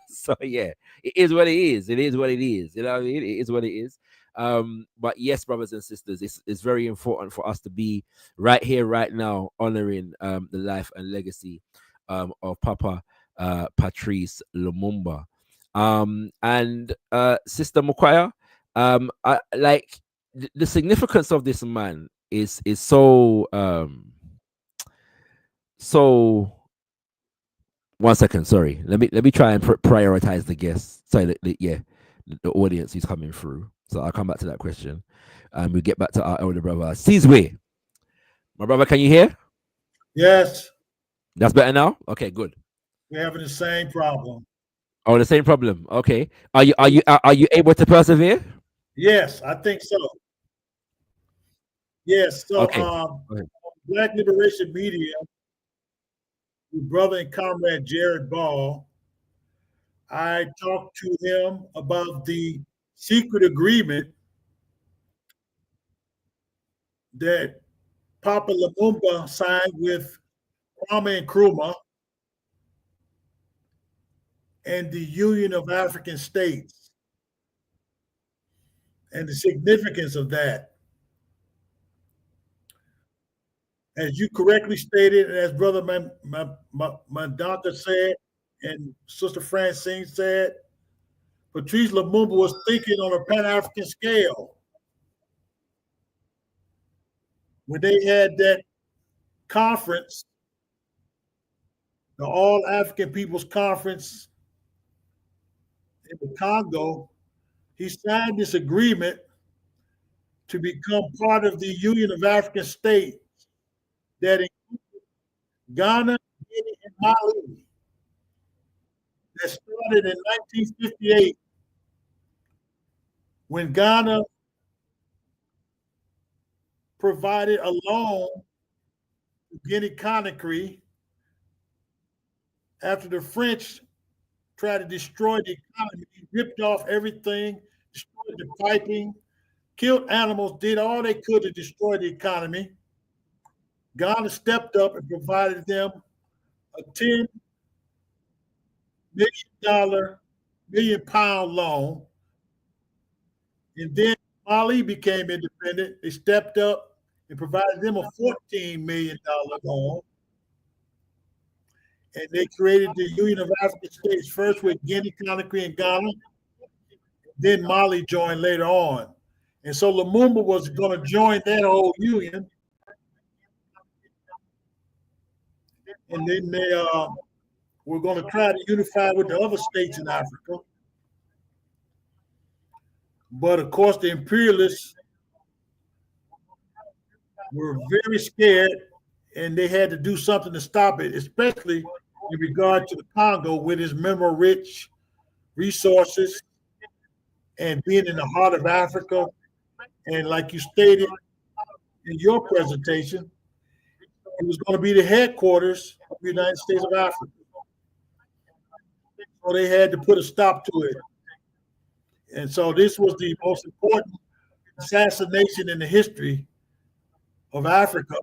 S2: So yeah, it is what it is. It is what it is. You know what I mean? It is what it is. But yes, brothers and sisters, it's very important for us to be right here, right now, honoring the life and legacy of Papa Patrice Lumumba. And Sister Mukwaya, like the significance of this man is so so. One second, sorry. Let me try and prioritize the guests. So the audience who's coming through. So I'll come back to that question. We'll get back to our elder brother. Sizwe. My brother, can you hear?
S8: Yes.
S2: That's better now? Okay, good.
S8: We're having the same problem.
S2: Oh, the same problem. Okay. Are you able to persevere?
S8: Yes, I think so. Yes. So,
S2: Okay. Go ahead.
S8: Black Liberation Media, with brother and comrade Jared Ball, I talked to him about the secret agreement that Papa Lumumba signed with Kwame Nkrumah and the Union of African States, and the significance of that. As you correctly stated, and as Brother Mandaka said, and Sister Francine said, Patrice Lumumba was thinking on a Pan-African scale. When they had that conference, the All African Peoples Conference in the Congo, he signed this agreement to become part of the Union of African States that included Ghana, Guinea, and Mali, that started in 1958 when Ghana provided a loan to Guinea Conakry after the French tried to destroy the economy, ripped off everything, destroyed the piping, killed animals, did all they could to destroy the economy. Ghana stepped up and provided them a $10 million pound loan. And then Mali became independent. They stepped up and provided them a $14 million loan. And they created the Union of African States, first with Guinea, Conakry, and Ghana. Then Mali joined later on. And so Lumumba was going to join that whole union. And then they were going to try to unify with the other states in Africa. But of course, the imperialists were very scared, and they had to do something to stop it, especially in regard to the Congo with its mineral-rich resources and being in the heart of Africa. And like you stated in your presentation, it was going to be the headquarters of the United States of Africa. So they had to put a stop to it. And so this was the most important assassination in the history of Africa.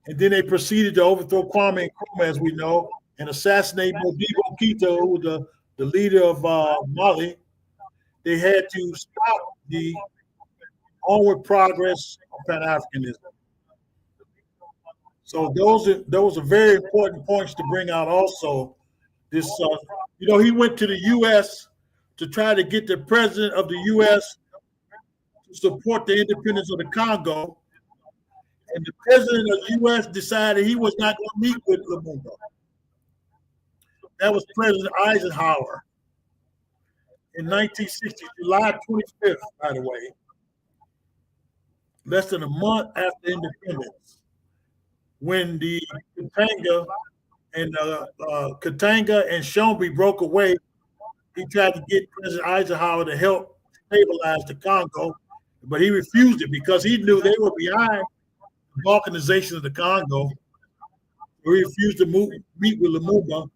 S8: And then they proceeded to overthrow Kwame Nkrumah, as we know, and assassinate Modibo Keïta, who was the leader of Mali. They had to stop the onward progress of Pan-Africanism. So those are very important points to bring out also. This, he went to the U.S. to try to get the president of the U.S. to support the independence of the Congo. And the president of the U.S. decided he was not going to meet with Lumumba. That was President Eisenhower in 1960, July 25th, by the way, less than a month after independence, when the Katanga and Shombe broke away. He tried to get President Eisenhower to help stabilize the Congo, but he refused it because he knew they were behind the balkanization of the Congo. He refused to meet with Lumumba.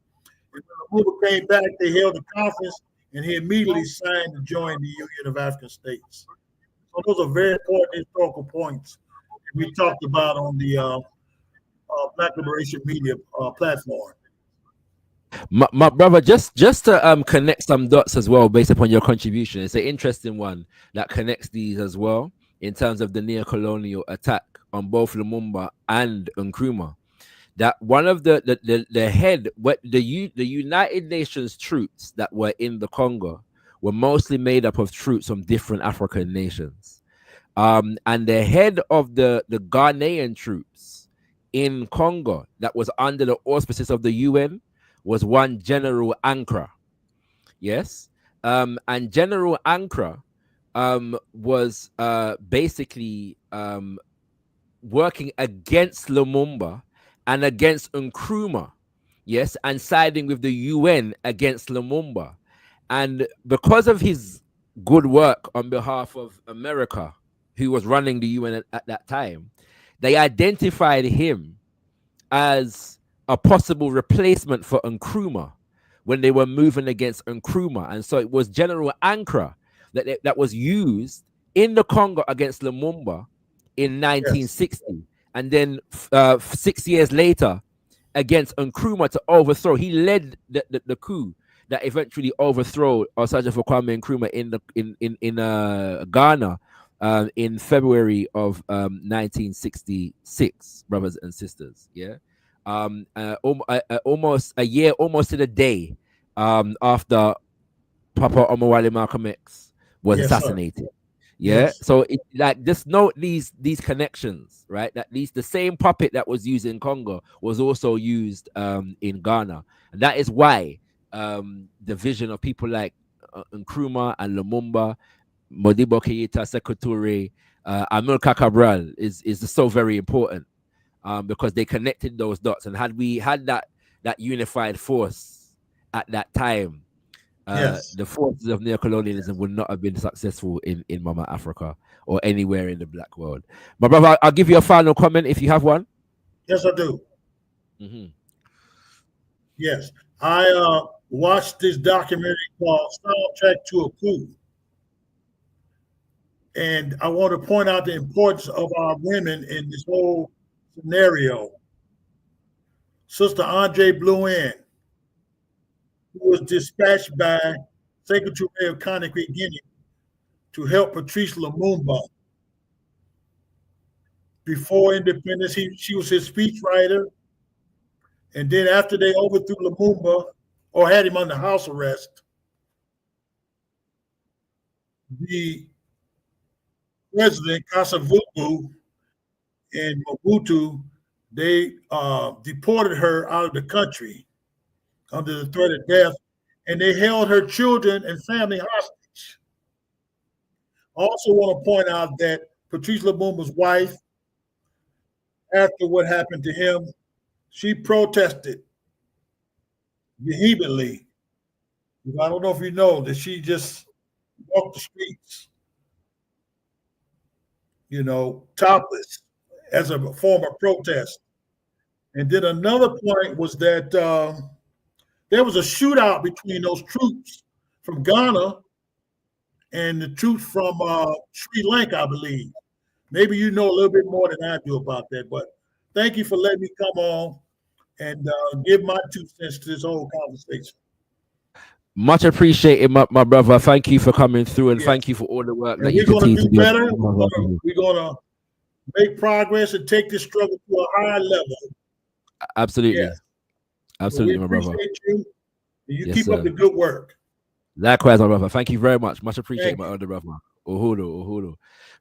S8: And when Lumumba came back, they held a conference, and he immediately signed to join the Union of African States. So those are very important historical points we talked about on the Black Liberation Media platform.
S2: My brother, just to connect some dots as well based upon your contribution. It's an interesting one that connects these as well in terms of the neo-colonial attack on both Lumumba and Nkrumah. That one of the United Nations troops that were in the Congo were mostly made up of troops from different African nations. And the head of the Ghanaian troops in Congo that was under the auspices of the UN was one General Ankra. Yes. And General Ankra was basically working against Lumumba and against Nkrumah yes, and siding with the UN against Lumumba. And because of his good work on behalf of America, who was running the UN at that time, they identified him as a possible replacement for Nkrumah when they were moving against Nkrumah. And so it was General Ankara that was used in the Congo against Lumumba in 1960. Yes. And then 6 years later, against Nkrumah to overthrow. He led the coup that eventually overthrew Osagyefo Kwame Nkrumah in Ghana in February of 1966, brothers and sisters. Yeah, almost a year, almost to the day after Papa Omowale Malcolm X was assassinated. Sir. Yeah. Yes. So just note these connections, right? That the same puppet that was used in Congo was also used in Ghana. And that is why the vision of people like Nkrumah and Lumumba, Modibo Keita, Sekou Touré, Amilcar Cabral is so very important because they connected those dots. And had we had that unified force at that time, the forces of neocolonialism would not have been successful in Mama Africa or anywhere in the black world. My brother, I'll give you a final comment if you have one.
S8: Yes, I do. Mm-hmm. Yes, I watched this documentary called Soundtrack to a Coup. And I want to point out the importance of our women in this whole scenario. Sister Andre Blouin, who was dispatched by Secretary of Conakry, Guinea, to help Patrice Lumumba. Before independence, she was his speechwriter. And then after they overthrew Lumumba, or had him under house arrest, the president, Kasavubu, and Mobutu, they deported her out of the country under the threat of death, and they held her children and family hostage. I also want to point out that Patrice Lumumba's wife, after what happened to him, she protested vehemently. I don't know if you know that she just walked the streets, topless as a form of protest. And then another point was that there was a shootout between those troops from Ghana and the troops from Sri Lanka, I believe. Maybe you know a little bit more than I do about that, but thank you for letting me come on and give my 2 cents to this whole conversation.
S2: Much appreciated, my brother. Thank you for coming through, and thank you for all the work that you continue to do.
S8: Better. We're going to make progress and take this struggle to a higher level.
S2: Absolutely. Yes. Absolutely, my brother.
S8: You. You keep up the good work.
S2: Likewise, my brother. Thank you very much. Much appreciated, my elder brother. Uhuru.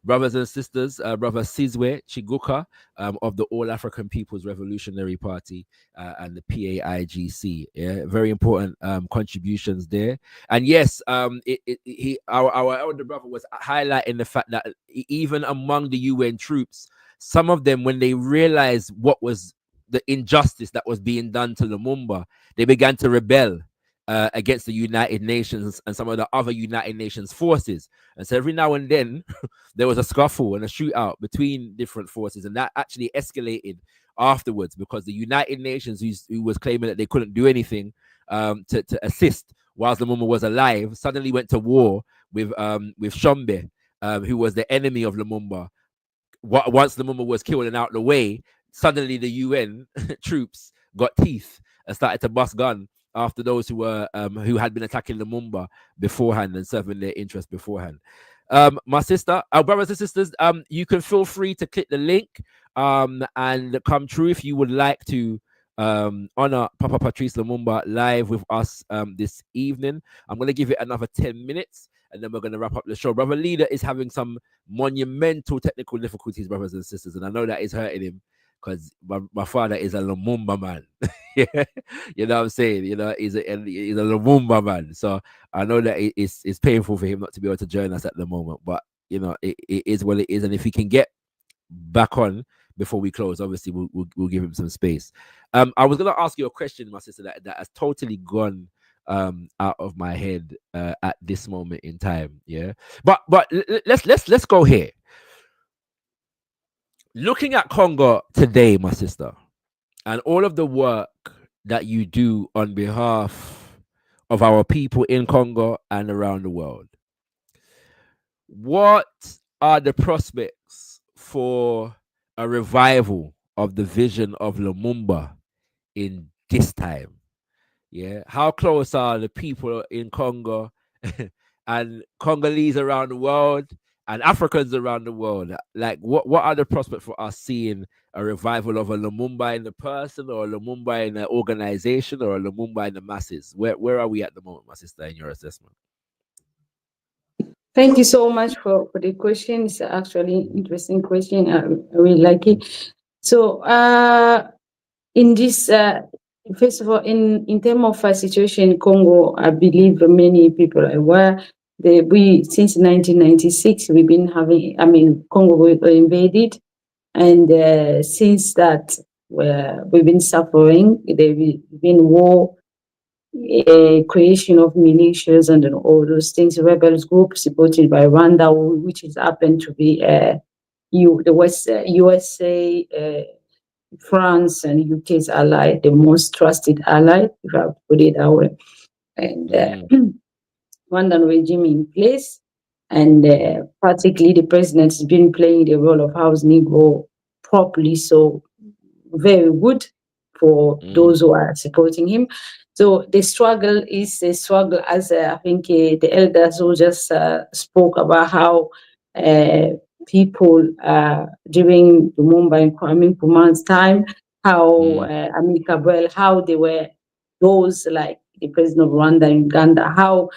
S2: Brothers and sisters, Brother Sizwe Chiguka of the All African People's Revolutionary Party and the PAIGC. Yeah, very important contributions there. And yes, our elder brother was highlighting the fact that even among the UN troops, some of them, when they realized what was the injustice that was being done to Lumumba, they began to rebel against the United Nations and some of the other United Nations forces. And so every now and then there was a scuffle and a shootout between different forces, and that actually escalated afterwards because the United Nations, who was claiming that they couldn't do anything to assist whilst Lumumba was alive, suddenly went to war with Shombe, who was the enemy of Lumumba. Once Lumumba was killed and out the way, suddenly the UN troops got teeth and started to bust gun after those who had been attacking Lumumba beforehand and serving their interests beforehand. My sister, our brothers and sisters, you can feel free to click the link and come through if you would like to honor Papa Patrice Lumumba live with us this evening. I'm going to give it another 10 minutes and then we're going to wrap up the show. Brother Leader is having some monumental technical difficulties, brothers and sisters, and I know that is hurting him because my father is a Lumumba man. Yeah, you know what I'm saying? You know, he's a Lumumba man. So I know that it's painful for him not to be able to join us at the moment, but you know, it is what it is. And if he can get back on before we close. Obviously, we'll give him some space. I was gonna ask you a question, my sister, that has totally gone out of my head at this moment in time. Yeah, but let's go here. Looking at Congo today, my sister, and all of the work that you do on behalf of our people in Congo and around the world, what are the prospects for a revival of the vision of Lumumba in this time? Yeah, how close are the people in Congo and Congolese around the world and Africans around the world? Like, what are the prospects for us seeing a revival of a Lumumba in the person, or a Lumumba in the organization, or a Lumumba in the masses? Where are we at the moment, my sister, in your assessment?
S6: Thank you so much for the question. It's actually interesting question. I really like it. So in this, first of all, in terms of a situation in Congo, I believe many people are aware that since 1996, we've been having, Congo was invaded. And since that, we've been suffering. There's been war, creation of militias and all those things, rebels groups supported by Rwanda, which is happened to be the West USA, France and UK's ally, the most trusted ally, if I put it that way. And Rwandan regime in place, and particularly the president has been playing the role of house Negro properly, so very good for those who are supporting him. So the struggle is a struggle, as I think the elders who just spoke about how people during Lumumba and Kwame Nkrumah's time, how Ami Cabral, how they were those like the president of Rwanda and Uganda, how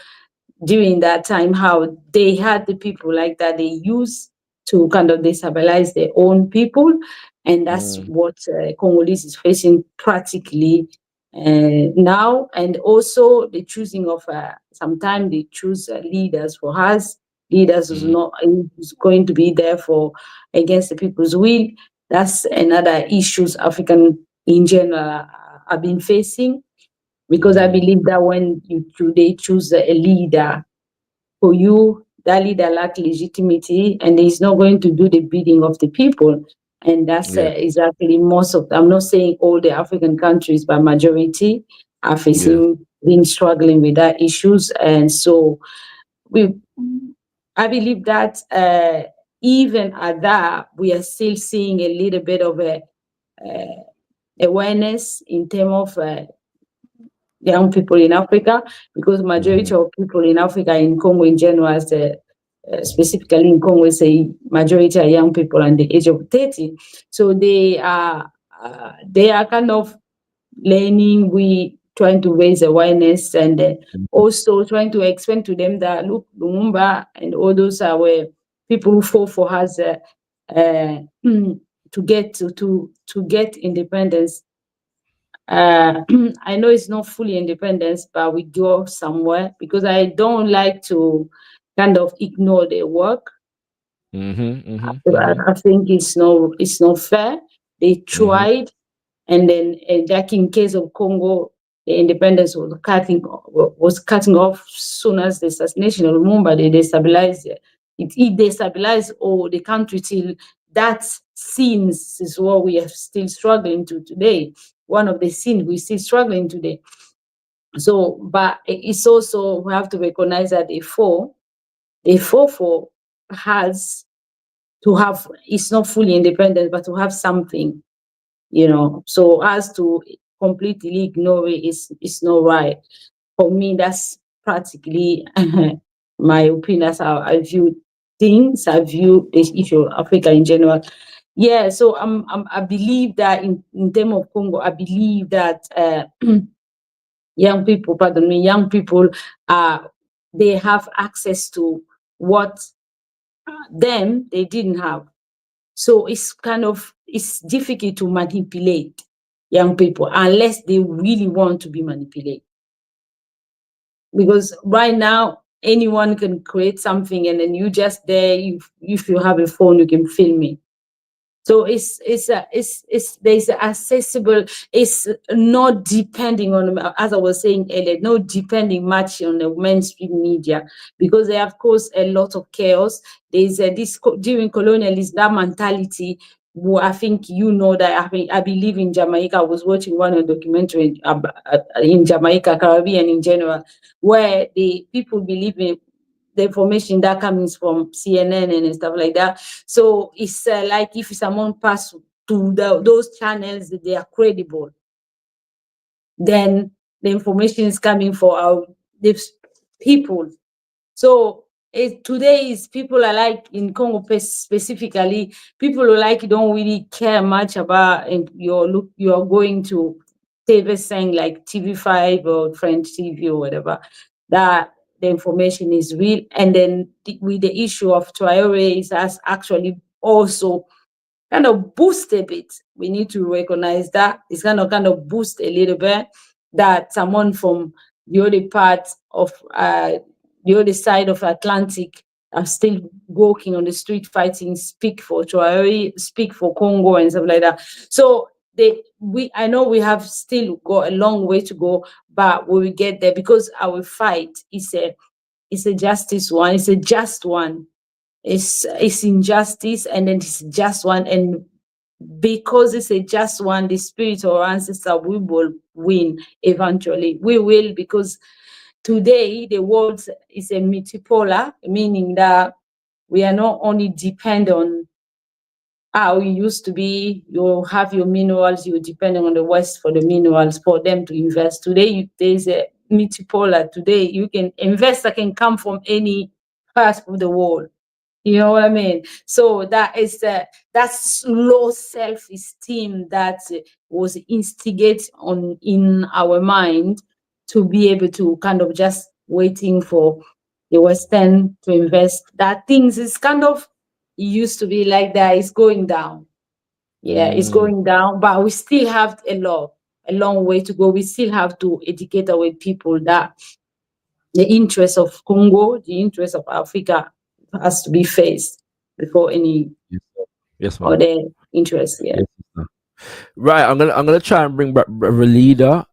S6: during that time, how they had the people like that they used to kind of destabilize their own people. And that's what Congolese is facing practically now. And also the choosing of, sometimes they choose leaders for us, leaders who's not who's going to be there for against the people's will. That's another issues African in general have been facing. Because I believe that when they choose a leader for you, that leader lacks legitimacy and is not going to do the bidding of the people. And that's exactly most of, I'm not saying all the African countries, but majority are facing, been struggling with that issues. And so I believe that even at that, we are still seeing a little bit of a awareness in terms of young people in Africa, because majority of people in Africa, in Congo in general, specifically in Congo, say majority are young people under the age of 30. So they are kind of learning, we trying to raise awareness and also trying to explain to them that look, Lumumba and all those are where people who fought for us to get independence. I know it's not fully independence, but we go somewhere, because I don't like to kind of ignore their work. I think it's not fair. They tried, and then like in case of Congo, the independence was cutting off soon as the assassination of Lumumba. They destabilized it. It destabilized all the country till that scenes is what we are still struggling to today. One of the scenes we're still struggling today. So, but it's also, we have to recognize that the four for has to have, it's not fully independent, but to have something, so as to completely ignore it is not right. For me, that's practically my opinion. That's how I view things. I view this issue of Africa in general. Yeah, so I believe that in terms of Congo, I believe that young people they have access to what they didn't have. So it's difficult to manipulate young people unless they really want to be manipulated. Because right now, anyone can create something, and then you just there, if you have a phone, you can film it. So there's accessible. It's not depending on, as I was saying earlier, not depending much on the mainstream media, because they have caused a lot of chaos. There's this during colonialism, that mentality. Well, I think you know that. I believe in Jamaica. I was watching one of the documentary in Jamaica, Caribbean in general, where the people believe in the information that comes from CNN and stuff like that. So it's like if someone pass to those channels, they are credible, then the information is coming for the people. So today is people are like in Congo specifically, people who like don't really care much about you're going to TV saying like TV5 or French TV or whatever, that the information is real. And then with the issue of Traore, it has actually also kind of boost a bit. We need to recognize that it's kind of boost a little bit that someone from the other part of the other side of Atlantic are still walking on the street fighting, speak for Traore, speak for Congo and stuff like that. So I know we have still got a long way to go, but we will get there, because our fight is a justice one, it's a just one. It's injustice, and then it's just one, and because it's a just one, the spirit or ancestor, we will win eventually. We will, because today the world is a multipolar, meaning that we are not only depend on how it used to be. You have your minerals, you're depending on the West for the minerals for them to invest. Today there's a multipolar. Today you can investor can come from any part of the world. You know what I mean? So that is that low self-esteem that was instigated in our mind to be able to kind of just waiting for the Western to invest. That things is kind of, it used to be like that. It's going down. Yeah, it's going down, but we still have a long way to go. We still have to educate our people that the interest of Congo, the interest of Africa has to be faced before any other interest. Yeah.
S2: Yes, right. I'm gonna try and bring back Brother Leader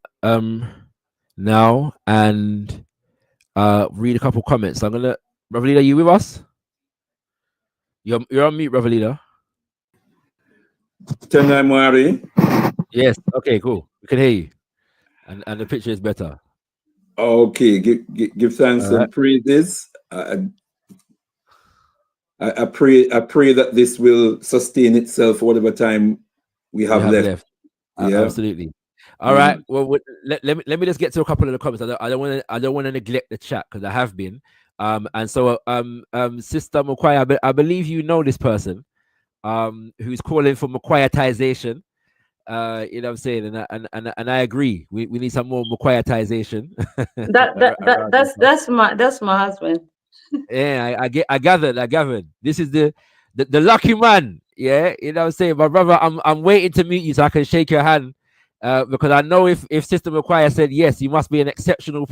S2: now and read a couple comments. Brother Leader, you with us? You're on mute, Brother Leader.
S5: Tendai Mwari.
S2: Yes. Okay. Cool. We can hear you, and the picture is better.
S5: Okay. Give thanks and praises. I pray that this will sustain itself for whatever time we have left.
S2: Yeah, absolutely. All right. Well, let me just get to a couple of the comments. I don't want to neglect the chat, because I have been. And so Sister Mukwaya, I believe you know this person, who's calling for Mukwayatization. You know what I'm saying, and I agree. We need some more Mukwayatization.
S6: That's my husband.
S2: Yeah, I gathered. This is the lucky man. Yeah, you know what I'm saying, my brother. I'm waiting to meet you so I can shake your hand, because I know if Sister McQuire said yes, you must be an exceptional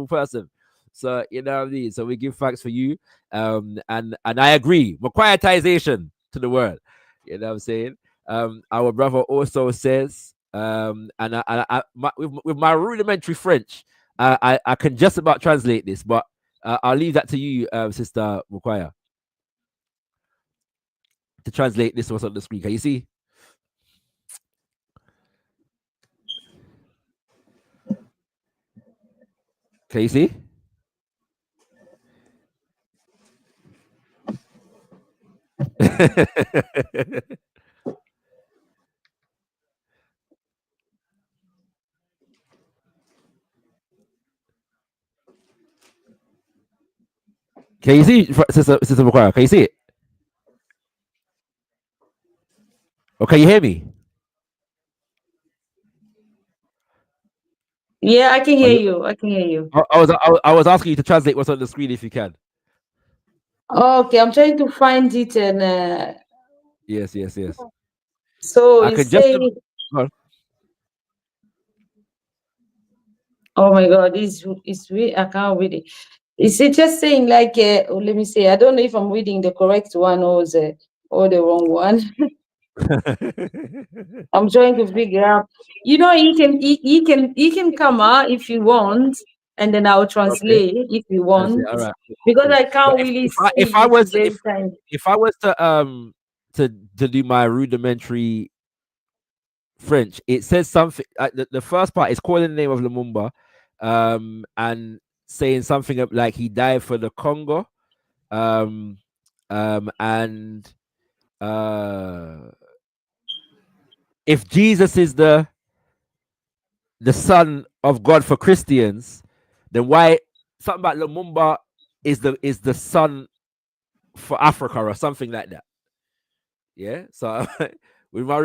S2: person. So you know what I mean. So we give thanks for you. And I agree. McQuireization to the world. You know what I'm saying. Our brother also says, with my rudimentary French, I can just about translate this, but I'll leave that to you, Sister Mukwaya, to translate this what's on the screen. Can you see? Can you see? Can you see, Sister McQuarrie? Can you see it? Or can you hear me?
S6: Yeah, I can hear you. I can hear you.
S2: I was asking you to translate what's on the screen if you can.
S6: Okay, I'm trying to find it and.
S2: Yes.
S6: So I could just. Oh my God, it's really, I can't read it. Is it just saying like? Let me see. I don't know if I'm reading the correct one or the wrong one. I'm trying to figure out. You know, he can come out if you want, and then I'll translate if you want,
S2: All right.
S6: because
S2: Cool.
S6: I
S2: But
S6: can't really
S2: if
S6: see
S2: I
S6: at the
S2: was
S6: same time.
S2: if I was to do my rudimentary French, it says something. The first part is calling the name of Lumumba, and saying something like he died for the Congo, and if Jesus is the Son of God for Christians, then why something about Lumumba is the son for Africa or something like that? Yeah. So with my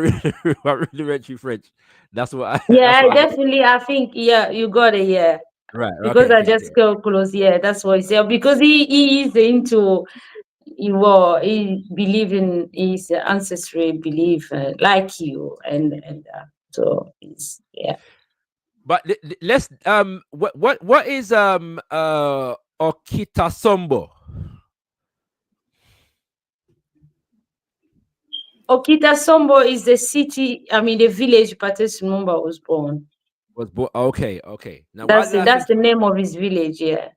S2: rudimentary French, that's what I. That's
S6: Yeah,
S2: what I got.
S6: definitely. I think you got it. Yeah,
S2: Right.
S6: because
S2: Okay.
S6: I
S2: Okay.
S6: just go close. Yeah, that's what he said. Because he is into he believe in his ancestry belief like you, and so it's yeah.
S2: But let's what is Okitasombo?
S6: Okita Sombo is the city. I mean, the village Patrice Lumumba was born.
S2: Was born. Okay. Okay. Now why did I
S6: That's
S2: think?
S6: the name of his village. Yeah.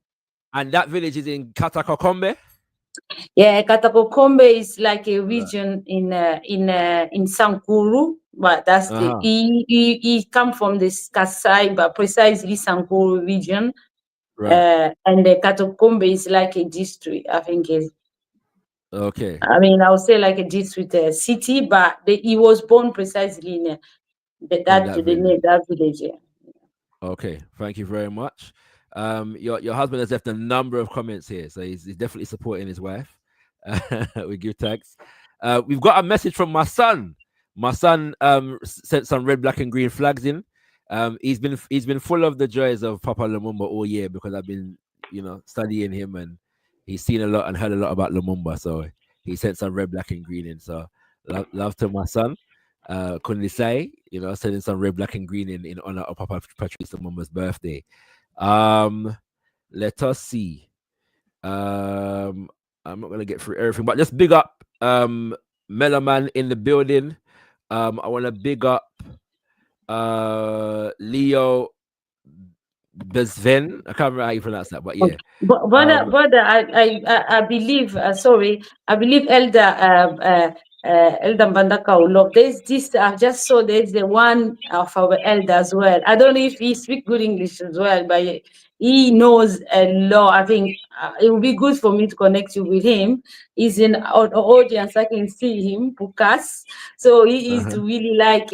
S2: And that village is in Katakokombe.
S6: Yeah, Katakokombe is like a
S2: Right.
S6: region in Sankuru, but that's the he come from this Kasai, but precisely Sankuru region.
S2: Right.
S6: And the Katakombe is like a district. I think is.
S2: Okay.
S6: I mean, I would say like a district city, but he was born precisely in
S2: That village.
S6: that village. Yeah.
S2: Okay, thank you very much. Your husband has left a number of comments here, so he's definitely supporting his wife. We give thanks. We've got a message from my son. My son sent some red, black, and green flags in. He's been full of the joys of Papa Lumumba all year because I've been studying him, and he's seen a lot and heard a lot about Lumumba. So he sent some red, black, and green in. So love to my son. Kundisai, sending some red, black, and green in honor of Papa Patrice Lumumba's birthday. Let us see. I'm not gonna get through everything, but just big up Meloman in the building. I want to big up Leo Bezven. I can't remember how you pronounce that, but yeah.
S6: Brother, I believe. Sorry, I believe Elder Mbandaka will love. There's this. I just saw there's the one of our elder as well. I don't know if he speaks good English as well, but he knows a lot. I think it would be good for me to connect you with him. He's in our audience. I can see him, Pukas. So he is really like.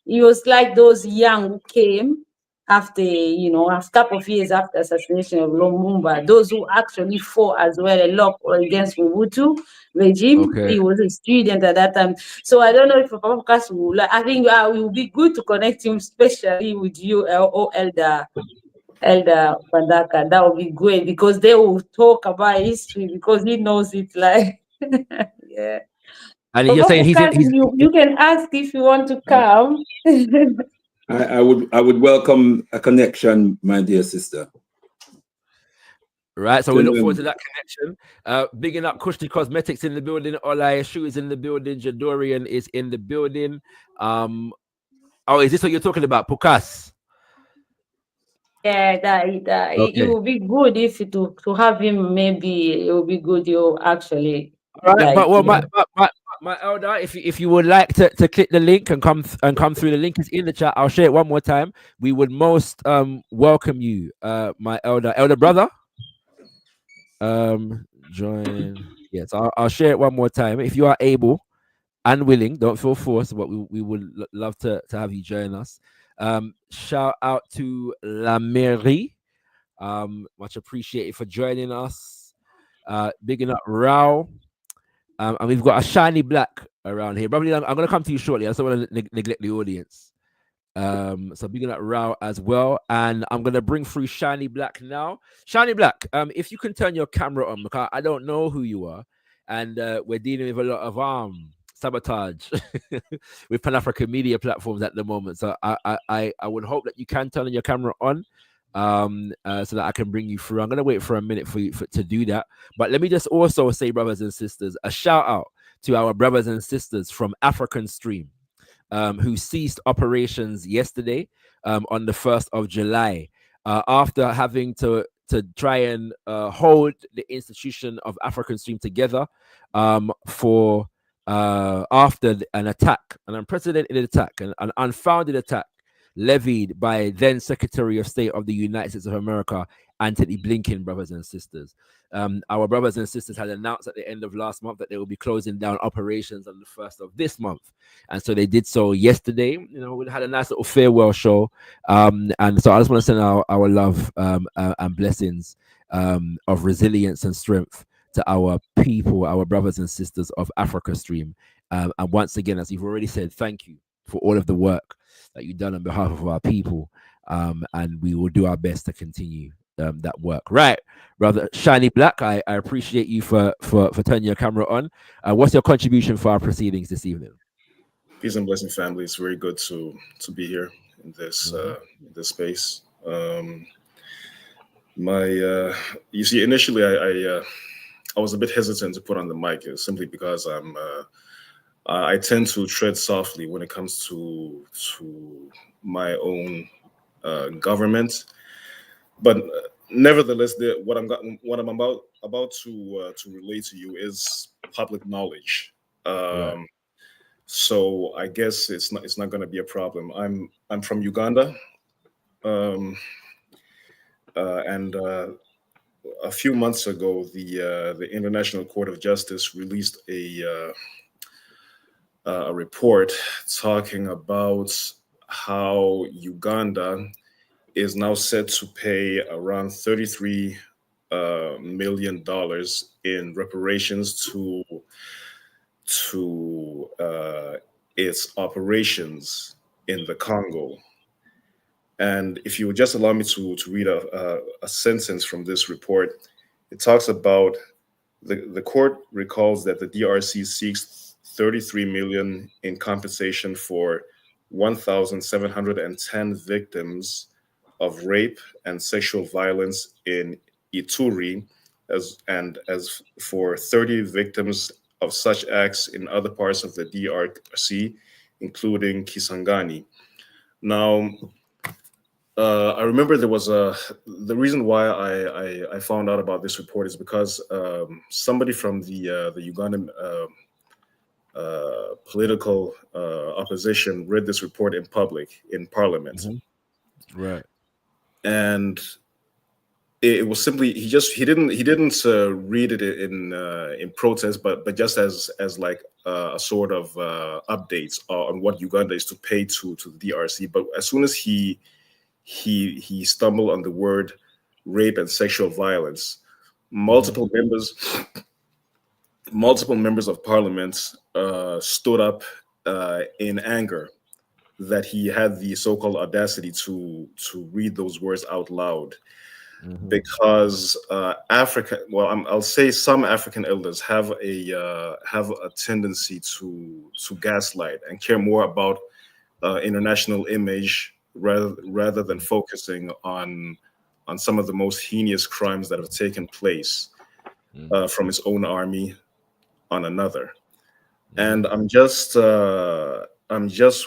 S6: He was like those young who came after, a couple of years after assassination of Lumumba, those who actually fought as well a lot against Mobutu regime.
S2: Okay.
S6: He was a student at that time. So I don't know if Papa Kas will, I think it will be good to connect him, especially with you, Elder Bandaka. That would be great because they will talk about history because he knows it like, yeah.
S2: And you're saying
S6: you can ask if you want to come.
S5: I would welcome a connection, my dear sister.
S2: Right, so we look forward to that connection. Bigging up Kushti Cosmetics in the building. Olay Shoe is in the building. Jadorian is in the building. Is this what you're talking about, Pukas?
S6: Yeah, that okay. It would be good if to have him. Maybe it would be good. You actually,
S2: all right? But my elder, if you would like to click the link and come through, the link is in the chat. I'll share it one more time. We would most welcome you, my elder brother. Join. Yes, I'll share it one more time. If you are able and willing, don't feel forced, but we would love to have you join us. Shout out to La Mairie. Much appreciated for joining us. Bigging up Rao. And we've got a shiny black around here. Probably I'm going to come to you shortly. I don't want to neglect the audience. So bigging up Rao as well. And I'm going to bring through Shiny Black now. Shiny Black, if you can turn your camera on, because I don't know who you are. And we're dealing with a lot of sabotage with Pan-African media platforms at the moment. So I would hope that you can turn your camera on. So that I can bring you through. I'm going to wait for a minute for you to do that. But let me just also say, brothers and sisters, a shout out to our brothers and sisters from African Stream, who ceased operations yesterday, on the 1st of July, after having to try and hold the institution of African Stream together, for after an attack, an unprecedented attack, an unfounded attack levied by then Secretary of State of the United States of America, Antony Blinken, brothers and sisters. Our brothers and sisters had announced at the end of last month that they will be closing down operations on the 1st of this month. And so they did so yesterday. You know, we had a nice little farewell show. And so I just want to send our love and blessings of resilience and strength to our people, our brothers and sisters of Africa Stream. And once again, as you've already said, thank you for all of the work that you've done on behalf of our people. And we will do our best to continue that work. Right, brother Shiny Black, I appreciate you for turning your camera on. What's your contribution for our proceedings this evening?
S9: Peace and blessing, family. It's very good to be here in this this space. You see, initially I was a bit hesitant to put on the mic, simply because I tend to tread softly when it comes to my own government. But nevertheless, what I'm about to relate to you is public knowledge.
S2: Right.
S9: So I guess it's not going to be a problem. I'm from Uganda, and a few months ago, the International Court of Justice released a report talking about how Uganda is now set to pay around $33 million in reparations to its operations in the Congo. And if you would just allow me to read a sentence from this report, it talks about the court recalls that the DRC seeks 33 million in compensation for 1,710 victims of rape and sexual violence in Ituri, as for 30 victims of such acts in other parts of the DRC, including Kisangani. Now, I remember there was the reason why I found out about this report is because somebody from the Ugandan political opposition read this report in public in Parliament.
S2: Mm-hmm. Right.
S9: And it was simply he didn't read it in protest, but just as like a sort of updates on what Uganda is to pay to the DRC. But as soon as he stumbled on the word rape and sexual violence, multiple members of parliament stood up in anger that he had the so-called audacity to read those words out loud. Mm-hmm. Because I'll say some African elders have a tendency to gaslight and care more about international image rather than focusing on some of the most heinous crimes that have taken place from its own army on another. And I'm just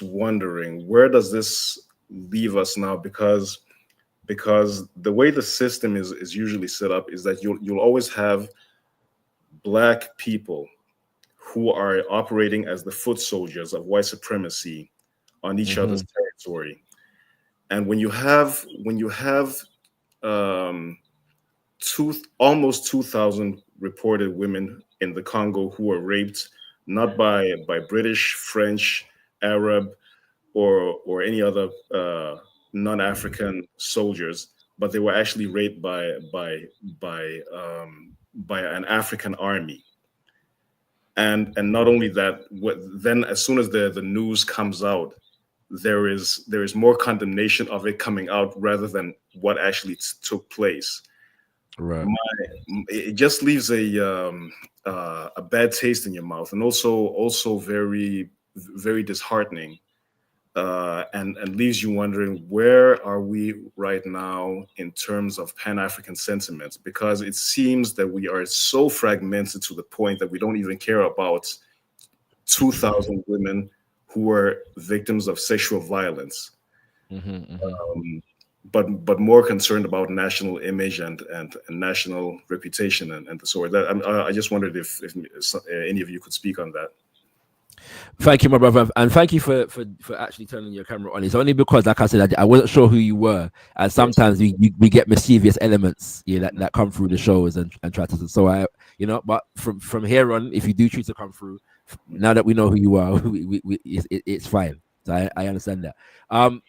S9: wondering, where does this leave us now? Because the way the system is usually set up is that you'll always have Black people who are operating as the foot soldiers of white supremacy on each other's territory. And when you have almost 2,000 reported women in the Congo who were raped, not by British, French, Arab, or any other non-African soldiers, but they were actually raped by an African army. And not only that, then as soon as the news comes out, there is more condemnation of it coming out rather than what actually took place. Right. It just leaves a bad taste in your mouth, and also very, very disheartening. And leaves you wondering, where are we right now in terms of Pan-African sentiments? Because it seems that we are so fragmented to the point that we don't even care about 2,000 women who were victims of sexual violence, but more concerned about national image and national reputation and the sort. That I just wondered if any of you could speak on that.
S2: Thank you, my brother, and thank you for actually turning your camera on. It's only because, like I said, I wasn't sure who you were, and sometimes we get mischievous elements, that come through the shows and try to. So I, but from here on, if you do choose to come through, now that we know who you are, it's fine. So I understand that.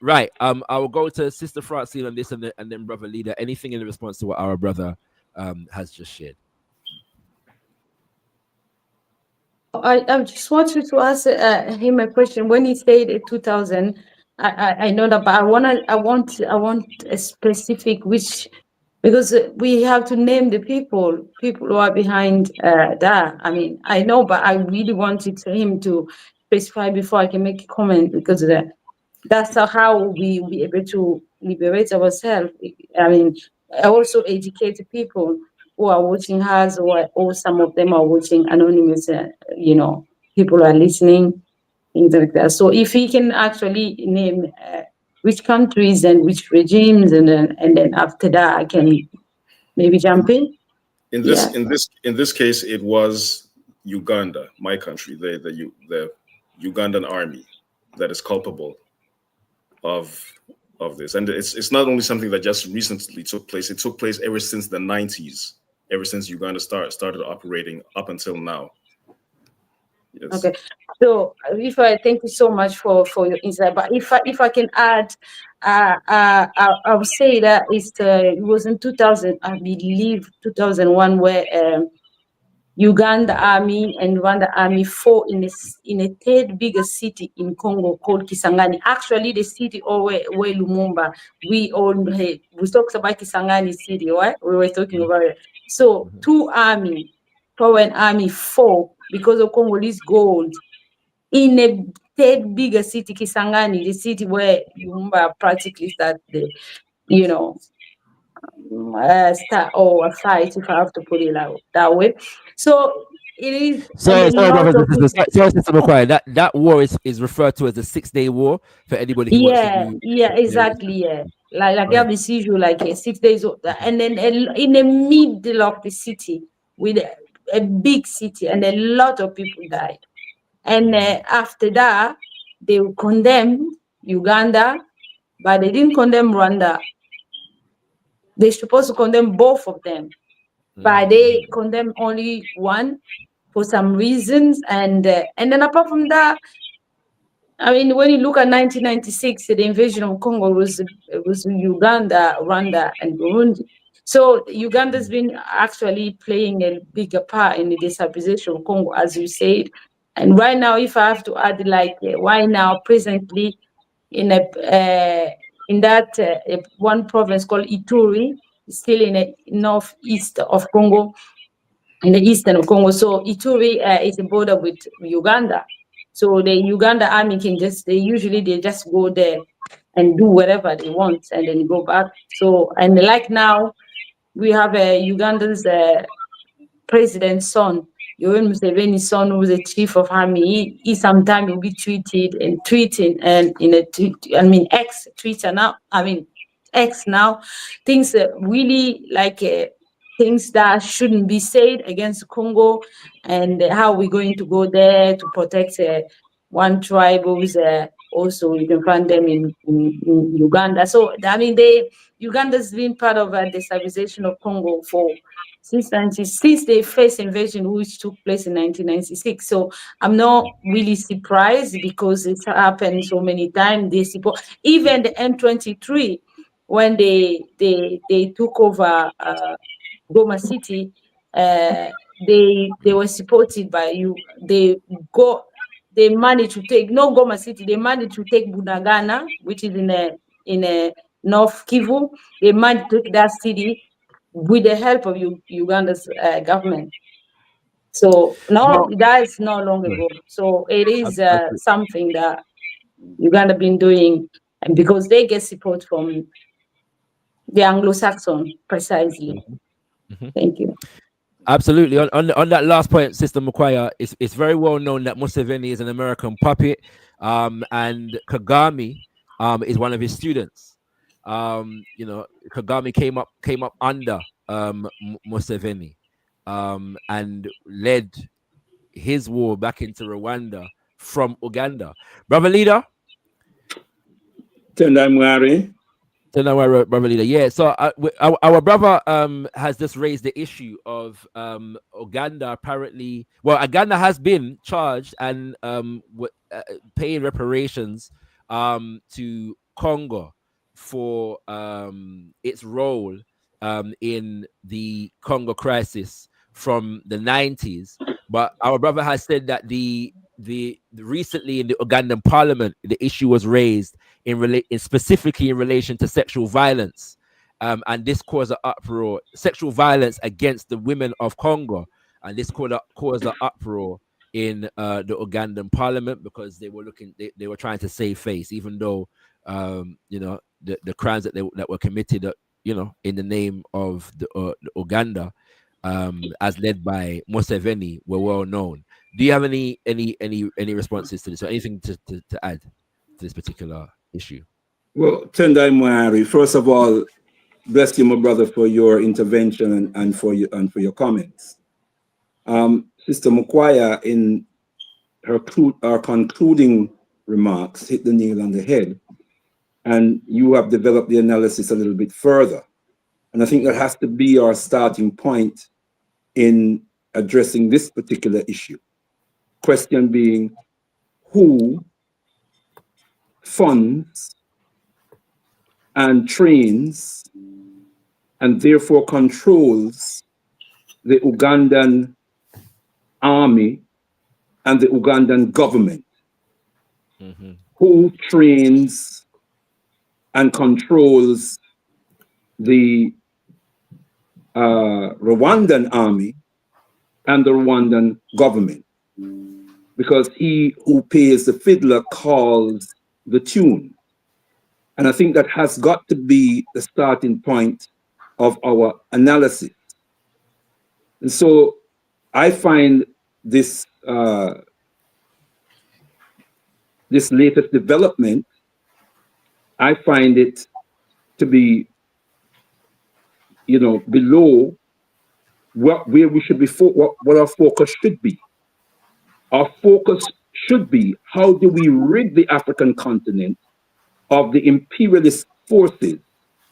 S2: Right. I will go to Sister Francine on this, and then Brother Leader. Anything in response to what our brother has just shared?
S6: I just wanted to ask him a question. When he said 2000, I know that, but I want a specific because we have to name the people who are behind that. I mean, I know, but I really wanted him to specify before I can make a comment, because that's how we be able to liberate ourselves. I mean, also educate people who are watching us, or some of them are watching anonymous, people are listening, things like that. So if he can actually name which countries and which regimes, and then after that I can maybe jump in.
S9: In this case, it was Uganda, my country, the Ugandan army that is culpable of this, and it's not only something that just recently took place. It took place ever since the 90s, ever since Uganda started operating up until now. Yes.
S6: Okay, so thank you so much for your insight. But if I can add, I would say that it was in 2000, I believe 2001, where Uganda army and Rwanda army fought in a third biggest city in Congo called Kisangani. Actually, the city where Lumumba, we talked about Kisangani city, right? We were talking about it. So two foreign army fought because of Congolese gold in a third biggest city, Kisangani, the city where Lumumba practically started start or a fight, if I have to put it that way. So it is.
S2: Sorry, Sister McQuarrie, that war is referred to as the 6-day war for anybody who wants to do.
S6: Yeah, exactly. Yeah, like you have the seizure, like 6 days, and then in the middle of the city, with a big city, and a lot of people died. And after that, they condemned Uganda, but they didn't condemn Rwanda. They're supposed to condemn both of them, but they condemn only one for some reasons. And then apart from that, I mean, when you look at 1996, the invasion of Congo was Uganda, Rwanda, and Burundi. So Uganda's been actually playing a bigger part in the destabilization of Congo, as you said. And right now, if I have to add, why now, presently, in that one province called Ituri, still in the northeast of Congo, in the eastern of Congo. So Ituri is a border with Uganda. So the Uganda army they usually just go there and do whatever they want and then go back. So, and like now, we have Uganda's president's son, Yoweri Museveni's son, who's the chief of army. He sometimes will be tweeting and X Twitter now. X now, things that really things that shouldn't be said against Congo, and how we're going to go there to protect one tribe who's also, you can find them in Uganda. So Uganda's been part of the stabilization of Congo since the first invasion, which took place in 1996. So I'm not really surprised, because it's happened so many times. They support even the M23 when they took over Goma City. They were supported by you. They managed to take Goma City. They managed to take Bunagana, which is in a North Kivu. They managed to take that city with the help of Uganda's government. So that is not long ago. So it is something that Uganda been doing, and because they get support from the Anglo-Saxon, precisely. Thank you.
S2: Absolutely. On that last point, Sister Mukwaya, it's very well known that Museveni is an American puppet, and Kagame is one of his students. Kagame came up under Museveni, and led his war back into Rwanda from Uganda. Brother Leader.
S5: Tendai Mwari.
S2: Brother Leader. Yeah, so our brother has just raised the issue of Uganda apparently. Well, Uganda has been charged and paying reparations to Congo for its role in the Congo crisis from the 90s. But our brother has said that the recently in the Ugandan parliament, the issue was raised specifically in relation to sexual violence, and this caused an uproar. Sexual violence against the women of Congo, and this caused an uproar in the Ugandan parliament because they were trying to save face, even though the crimes that were committed, in the name of the Uganda, as led by Museveni, were well known. Do you have any responses to this, or anything to add to this particular issue?
S5: Well, Tendai Mwari, first of all, bless you, my brother, for your intervention and for your comments. Sister Mukwaya, in her concluding remarks, hit the nail on the head, and you have developed the analysis a little bit further. And I think that has to be our starting point in addressing this particular issue. Question being, who funds and trains and therefore controls the Ugandan army and the Ugandan government?
S2: Mm-hmm.
S5: Who trains and controls the Rwandan army and the Rwandan government? Because he who pays the fiddler calls the tune. And I think that has got to be the starting point of our analysis. And so I find this this latest development, I find it to be, below where we should be, what our focus should be. Our focus should be, how do we rid the African continent of the imperialist forces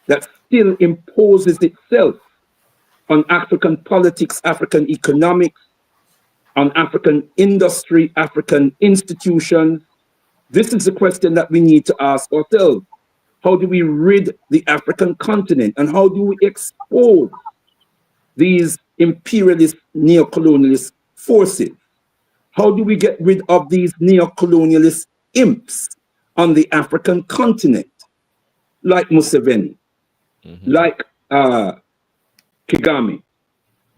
S5: that still imposes itself on African politics, African economics, on African industry, African institutions? This is the question that we need to ask ourselves. How do we rid the African continent, and how do we expose these imperialist, neo-colonialist forces? How do we get rid of these neo-colonialist imps on the African continent, like Museveni,
S2: mm-hmm.
S5: like Kagame,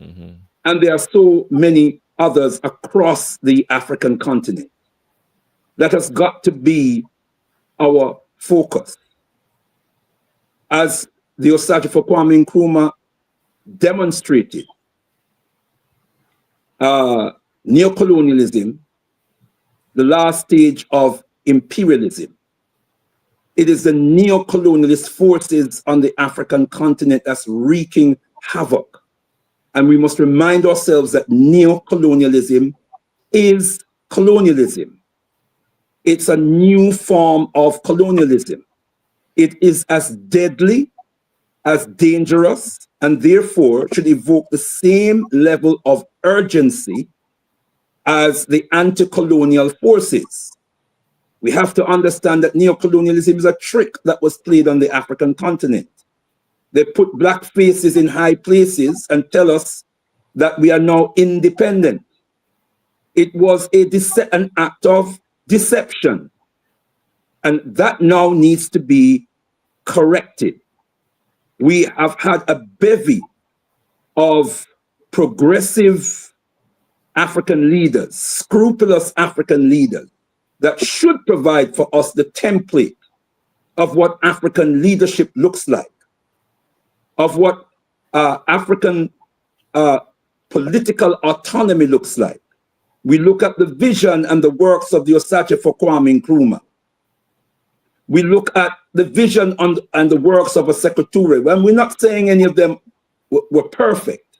S2: mm-hmm.
S5: and there are so many others across the African continent? That has got to be our focus. As the Osage for Kwame Nkrumah demonstrated, neocolonialism, the last stage of imperialism, it is the neocolonialist forces on the African continent that's wreaking havoc. And we must remind ourselves that neocolonialism is colonialism. It's a new form of colonialism. It is as deadly, as dangerous, and therefore should evoke the same level of urgency as the anti-colonial forces. We have to understand that neocolonialism is a trick that was played on the African continent. They put black faces in high places and tell us that we are now independent. It was an act of deception. And that now needs to be corrected. We have had a bevy of progressive African leaders, scrupulous African leaders, that should provide for us the template of what African leadership looks like, of what African political autonomy looks like. We look at the vision and the works of the Osache for Kwame Nkrumah. We look at the vision and the works of a Sekou. Well, we're not saying any of them were perfect,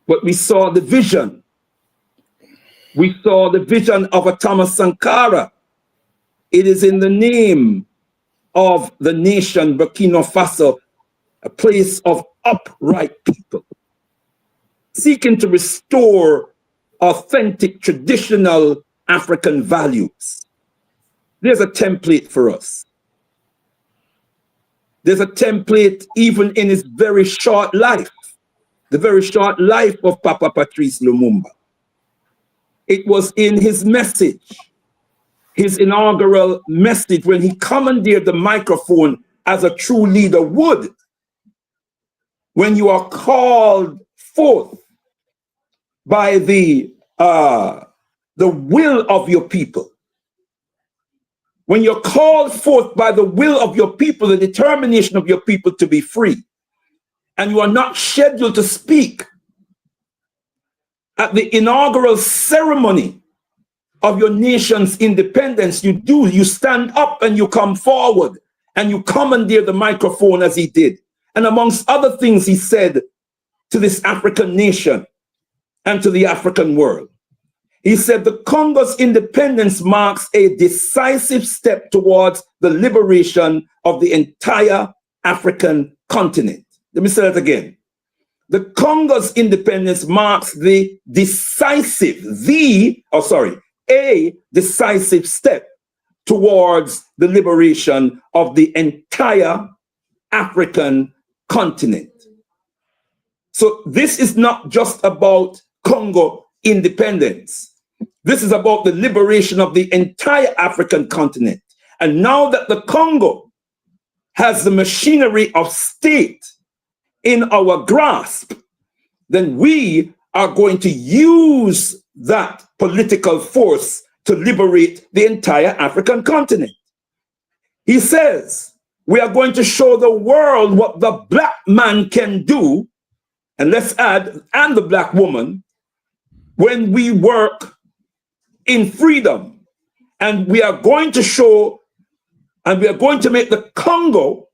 S5: but we saw the vision. We saw the vision of a Thomas Sankara. It is in the name of the nation Burkina Faso, a place of upright people, seeking to restore authentic, traditional African values. There's a template for us. There's a template even in his very short life, the very short life of Papa Patrice Lumumba. It was in his message, his inaugural message, when he commandeered the microphone as a true leader would. When you are called forth by the will of your people, when you're called forth by the will of your people, the determination of your people to be free, and you are not scheduled to speak at the inaugural ceremony of your nation's independence, you stand up and you come forward and you commandeer the microphone as he did. And amongst other things, he said to this African nation and to the African world, he said, the Congo's independence marks a decisive step towards the liberation of the entire African continent. Let me say that again. The Congo's independence marks a decisive step towards the liberation of the entire African continent. So this is not just about Congo independence. This is about the liberation of the entire African continent. And now that the Congo has the machinery of state in our grasp, then we are going to use that political force to liberate the entire African continent. He says, we are going to show the world what the black man can do, and let's add, and the black woman, when we work in freedom. And we are going to show, and we are going to make the Congo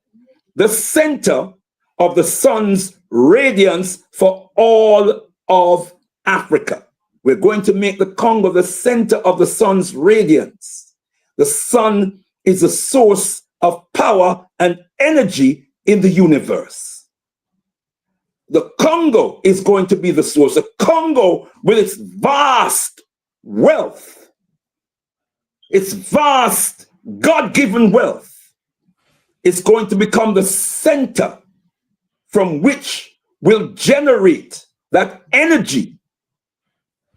S5: the center of the sun's radiance for all of Africa. We're going to make the Congo the center of the sun's radiance. The sun is a source of power and energy in the universe. The Congo is going to be the source. The Congo, with its vast wealth, its vast God-given wealth, is going to become the center from which will generate that energy,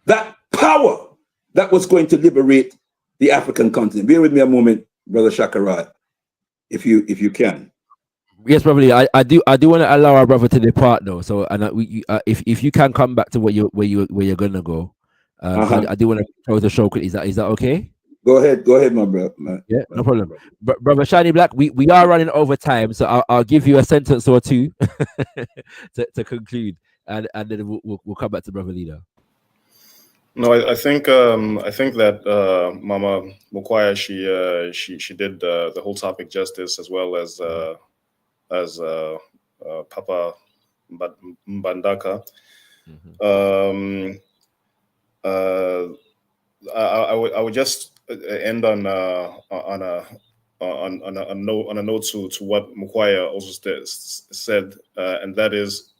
S5: that power that was going to liberate the African continent. Bear with me a moment, Brother Shakarat, if you can.
S2: Yes, probably. I do want to allow our brother to depart though. So, and if you can come back to where you're gonna go, I do want to close the show quickly. Is that okay?
S5: Go ahead, my brother.
S2: Yeah, no problem. Brother Shiny Black, we are running over time, so I'll give you a sentence or two to conclude, and then we'll come back to Brother Leader.
S9: No, I think that Mama Mukwaya, she did the whole topic justice, as well as Papa Mbandaka. Mm-hmm. I would just end on a note to what Mukwaya also said, and that is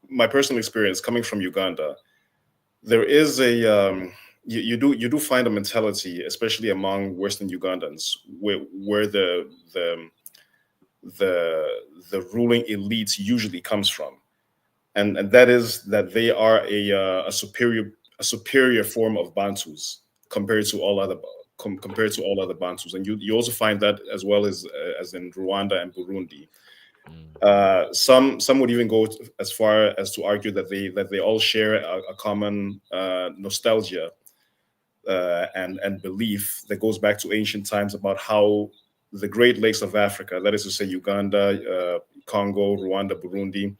S9: my personal experience coming from Uganda. There is a you do find a mentality, especially among Western Ugandans, where the ruling elites usually comes from, and that is that they are a superior form of Bantus compared to all other Bantus, and you also find that as well as in Rwanda and Burundi. Some would even go as far as to argue that they all share a common nostalgia and belief that goes back to ancient times about how the Great Lakes of Africa, that is to say Uganda, Congo, Rwanda, Burundi,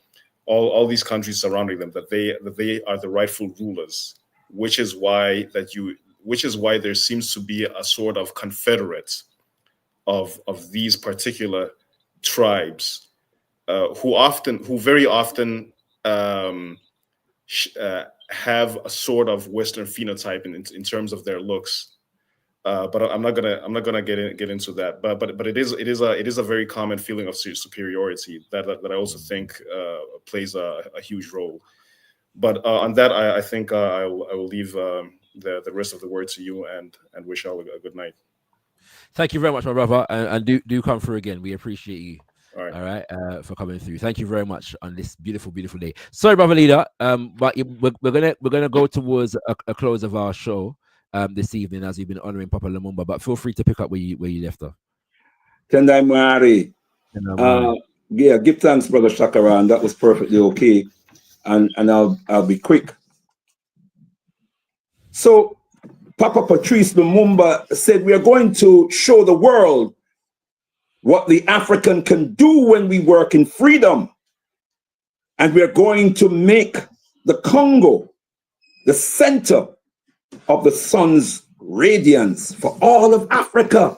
S9: all these countries surrounding them, that they are the rightful rulers, which is why there seems to be a sort of confederate of these particular tribes, who very often have a sort of Western phenotype in terms of their looks. But I'm not gonna get into that. But it is a very common feeling of superiority that I also think plays a huge role. But on that, I think I will leave the rest of the word to you and wish y'all a good night.
S2: Thank you very much, my brother, and do come through again. We appreciate you.
S9: All right,
S2: for coming through. Thank you very much on this beautiful day. Sorry, brother leader, but we're gonna go towards a close of our show this evening, as we've been honoring Papa Lumumba. But feel free to pick up where you left off.
S5: Tendai Mwari. Yeah, give thanks, Brother Shakaran. That was perfectly okay, and I'll be quick. So, Papa Patrice Lumumba said, we are going to show the world what the African can do when we work in freedom. And we're going to make the Congo the center of the sun's radiance for all of Africa.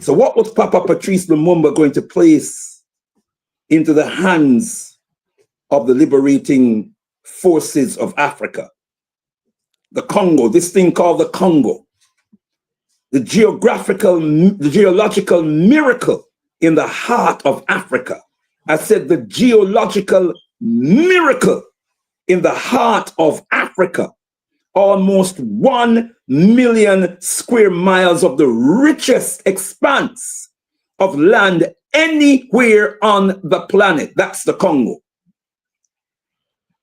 S5: So what was Papa Patrice Lumumba going to place into the hands of the liberating forces of Africa? The Congo, this thing called the Congo. The geological miracle in the heart of Africa. I said the geological miracle in the heart of Africa. Almost 1 million square miles of the richest expanse of land anywhere on the planet. That's the Congo.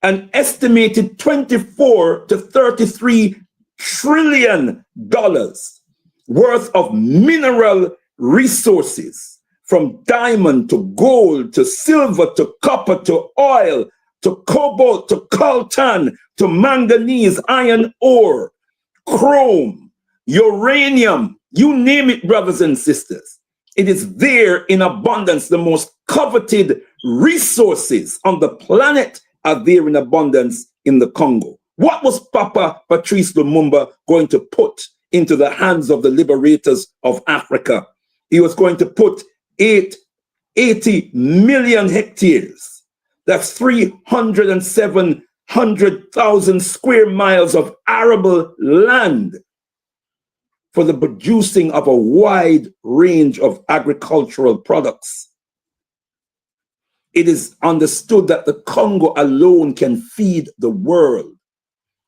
S5: An estimated 24 to 33 trillion dollars worth of mineral resources, from diamond to gold to silver to copper to oil to cobalt to coltan to manganese, iron ore, chrome, uranium, you name it, brothers and sisters. It is there in abundance. The most coveted resources on the planet are there in abundance in the Congo. What was Papa Patrice Lumumba going to put into the hands of the liberators of Africa? He was going to put 80 million hectares. That's 307,000 square miles of arable land for the producing of a wide range of agricultural products. It is understood that the Congo alone can feed the world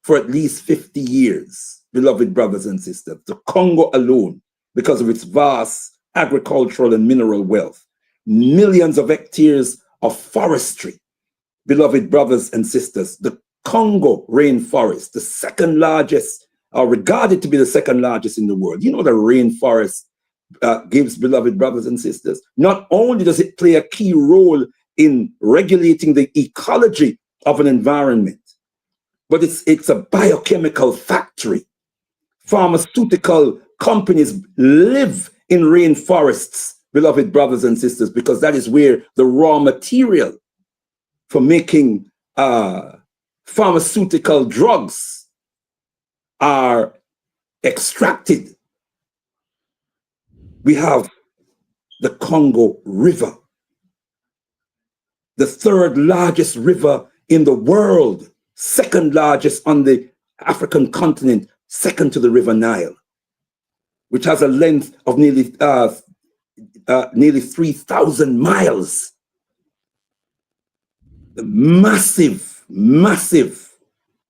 S5: for at least 50 years, beloved brothers and sisters. The Congo alone, because of its vast agricultural and mineral wealth, millions of hectares of forestry, beloved brothers and sisters. The Congo rainforest, the second largest, or regarded to be the second largest in the world. You know, the rainforest gives, beloved brothers and sisters, not only does it play a key role in regulating the ecology of an environment, but it's a biochemical factory. Pharmaceutical companies live in rainforests, beloved brothers and sisters, because that is where the raw material for making pharmaceutical drugs are extracted. We have the Congo River, the third largest river in the world, second largest on the African continent, second to the River Nile, which has a length of nearly 3,000 miles. The massive, massive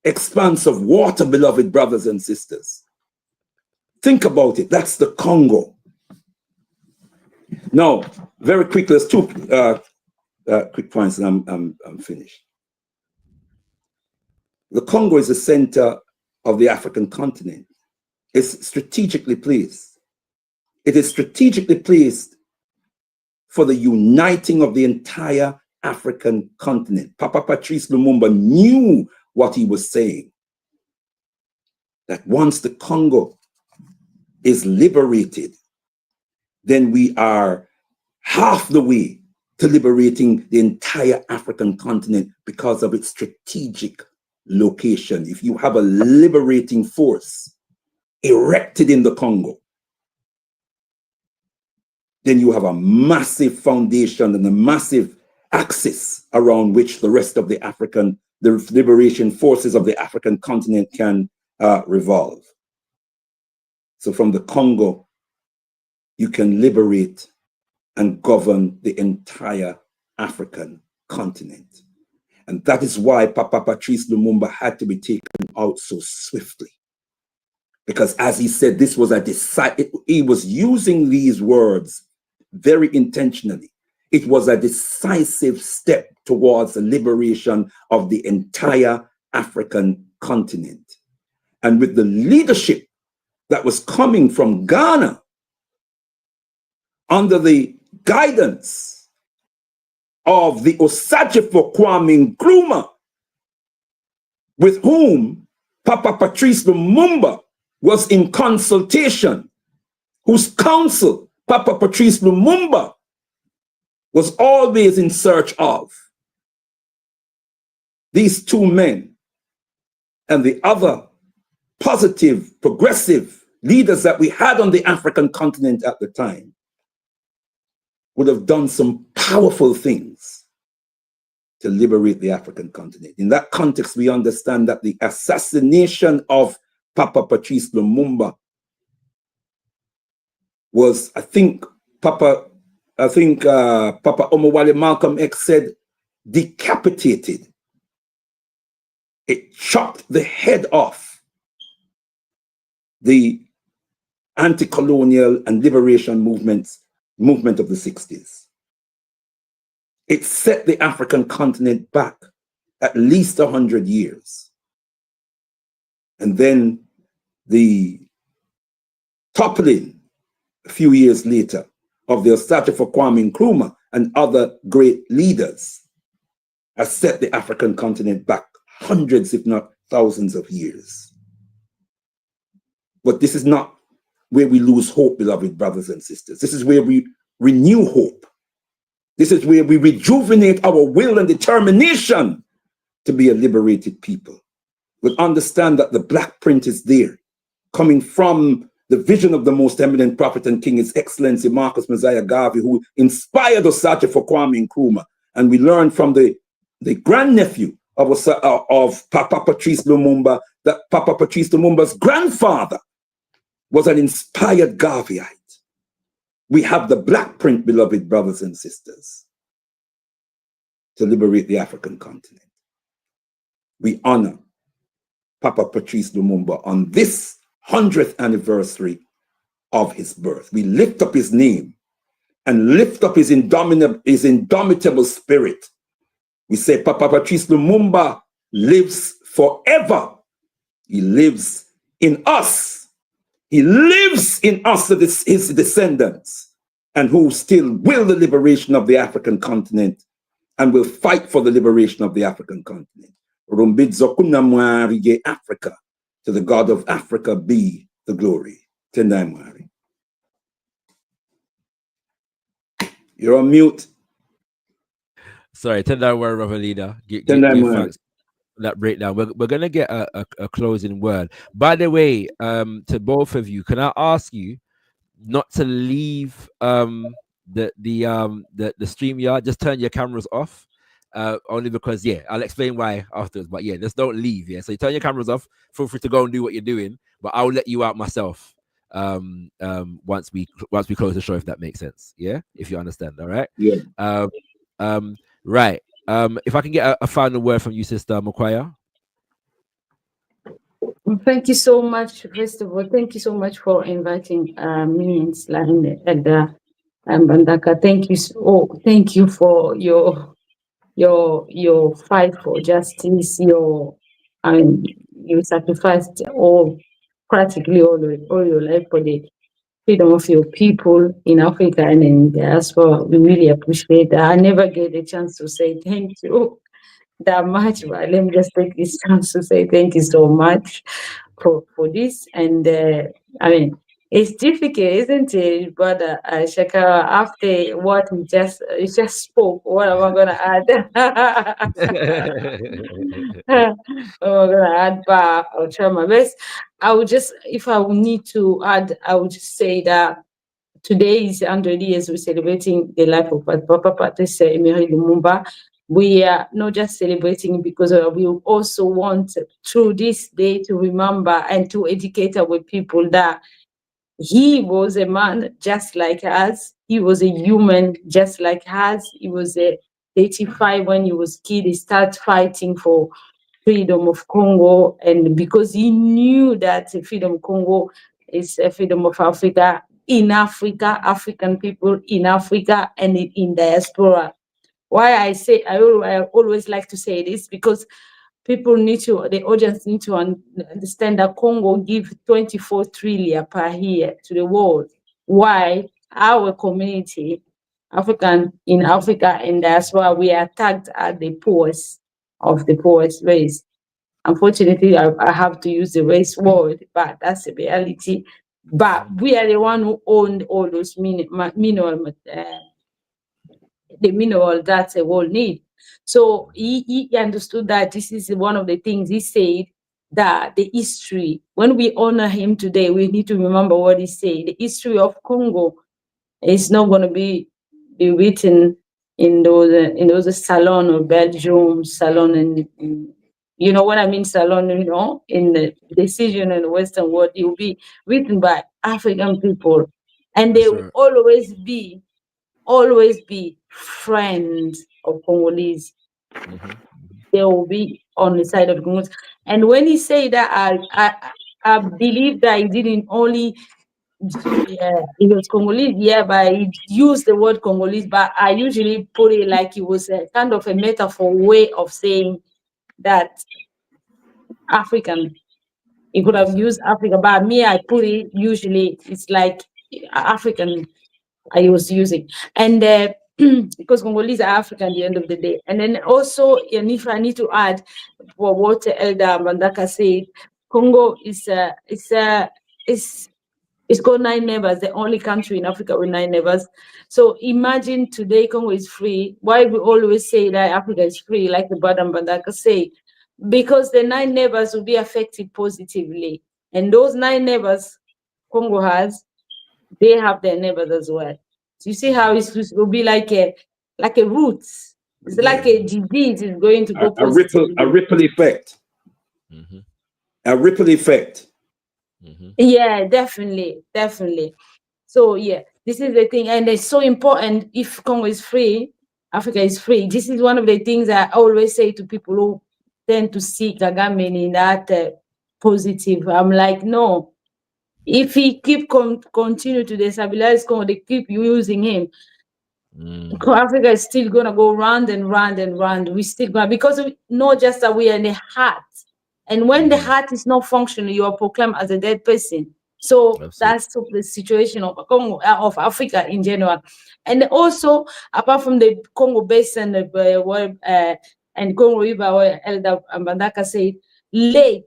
S5: expanse of water, beloved brothers and sisters. Think about it. That's the Congo. Now, very quickly, there's two quick points, and I'm finished. The Congo is the center of the African continent. It's strategically placed. It is strategically placed for the uniting of the entire African continent. Papa Patrice Lumumba knew what he was saying. That once the Congo is liberated, then we are half the way to liberating the entire African continent because of its strategic location. If you have a liberating force erected in the Congo, then you have a massive foundation and a massive axis around which the rest of the liberation forces of the African continent can revolve. So from the Congo, you can liberate and govern the entire African continent. And that is why Papa Patrice Lumumba had to be taken out so swiftly. Because as he said, this was he was using these words very intentionally. It was a decisive step towards the liberation of the entire African continent. And with the leadership that was coming from Ghana under the guidance of the Osajifo Kwame Nkrumah, with whom Papa Patrice Lumumba was in consultation, whose counsel Papa Patrice Lumumba was always in search of. These two men and the other positive, progressive leaders that we had on the African continent at the time would have done some powerful things to liberate the African continent. In that context, we understand that the assassination of Papa Patrice Lumumba was, I think Papa Omowale Malcolm X said, decapitated. It chopped the head off the anti-colonial and liberation movement of the 60s. It set the African continent back at least 100 years. And then the toppling a few years later of the Osajifo Kwame Nkrumah and other great leaders has set the African continent back hundreds, if not thousands of years. But this is not where we lose hope, beloved brothers and sisters. This is where we renew hope. This is where we rejuvenate our will and determination to be a liberated people. We understand that the black print is there, coming from the vision of the most eminent prophet and king, His Excellency Marcus Messiah Garvey, who inspired Osajifo Kwame Nkrumah. And we learned from the grandnephew of Papa Patrice Lumumba that Papa Patrice Lumumba's grandfather was an inspired Garveyite. We have the black print, beloved brothers and sisters, to liberate the African continent. We honor Papa Patrice Lumumba on this 100th anniversary of his birth. We lift up his name and lift up his indomitable spirit. We say Papa Patrice Lumumba lives forever. He lives in us. He lives in us, his descendants, and who still will the liberation of the African continent and will fight for the liberation of the African continent. Africa, to the God of Africa be the glory. Tendai Mwari. You're on mute.
S2: Sorry, Tendai Mwari, Brother Leader. That breakdown. We're gonna get a closing word. By the way, to both of you, can I ask you not to leave the StreamYard? Just turn your cameras off. Only because I'll explain why afterwards. But just don't leave. So you turn your cameras off. Feel free to go and do what you're doing. But I'll let you out myself. Once we close the show, if that makes sense. If you understand. All right. Right. If I can get a final word from you, Sister Mokwaya.
S6: Thank you so much. First of all, thank you so much for inviting me and Bandaka. Thank you for your fight for justice. You sacrificed practically all your life for the freedom of your people in Africa and in diaspora. We really appreciate that. I never get a chance to say thank you that much, but let me just take this chance to say thank you so much for this. And It's difficult, isn't it, brother Shakara? After what you just spoke, what am I gonna add? What am I gonna add back? I'll try my best. I would just, if I would need to add, I would just say that today is 100 years we're celebrating the life of Papa Patrice Lumumba. We are not just celebrating because we also want through this day to remember and to educate our people that he was a man just like us. He was a human just like us. He was 85 when he was killed. He started fighting for freedom of Congo, and because he knew that freedom of Congo is a freedom of Africa, in Africa, African people in Africa and in diaspora. Why I say I always like to say this, because people need to, the audience need to understand that Congo gives 24 trillion per year to the world. Why our community, African in Africa and diaspora, we are tagged as the poorest of the poorest race. Unfortunately, I have to use the race word, but that's the reality. But we are the one who owned all those mineral that the world need. So he understood that this is one of the things he said, that the history, when we honor him today, we need to remember what he said. The history of Congo is not going to be written in those salon or Belgium salon, and you know what I mean, salon, in the decision in the Western world. It will be written by African people, and they will always be friends of Congolese. They will be on the side of the Congolese. And when he said that, I believe that he didn't only, he was Congolese, but he used the word Congolese, but I usually put it like it was a kind of a metaphor way of saying that African. He could have used Africa, but me, I put it usually, it's like African I was using. And because Congolese are African at the end of the day. And then also, and if I need to add for what Elder Mandaka said, Congo is it's got 9 neighbors, the only country in Africa with 9 neighbors. So imagine today Congo is free. Why we always say that Africa is free, like the brother Mandaka say? Because the 9 neighbors will be affected positively. And those 9 neighbors Congo has, they have their neighbors as well. So you see how it will be like a root. It's like a disease is going to go positively.
S5: A ripple effect. A ripple effect.
S6: Yeah, definitely. So yeah, this is the thing, and it's so important. If Congo is free, Africa is free. This is one of the things I always say to people who tend to see Kagame in that positive. I'm like, no. If he continue to destabilize Congo, they keep using him. Africa is still gonna go round and round and round. We still gonna, because not just that we are in the heart, and when the heart is not functioning, you are proclaimed as a dead person. So that's the situation of Congo, of Africa in general, and also apart from the Congo basin and Congo River, where Elder Mbandaka said, lake.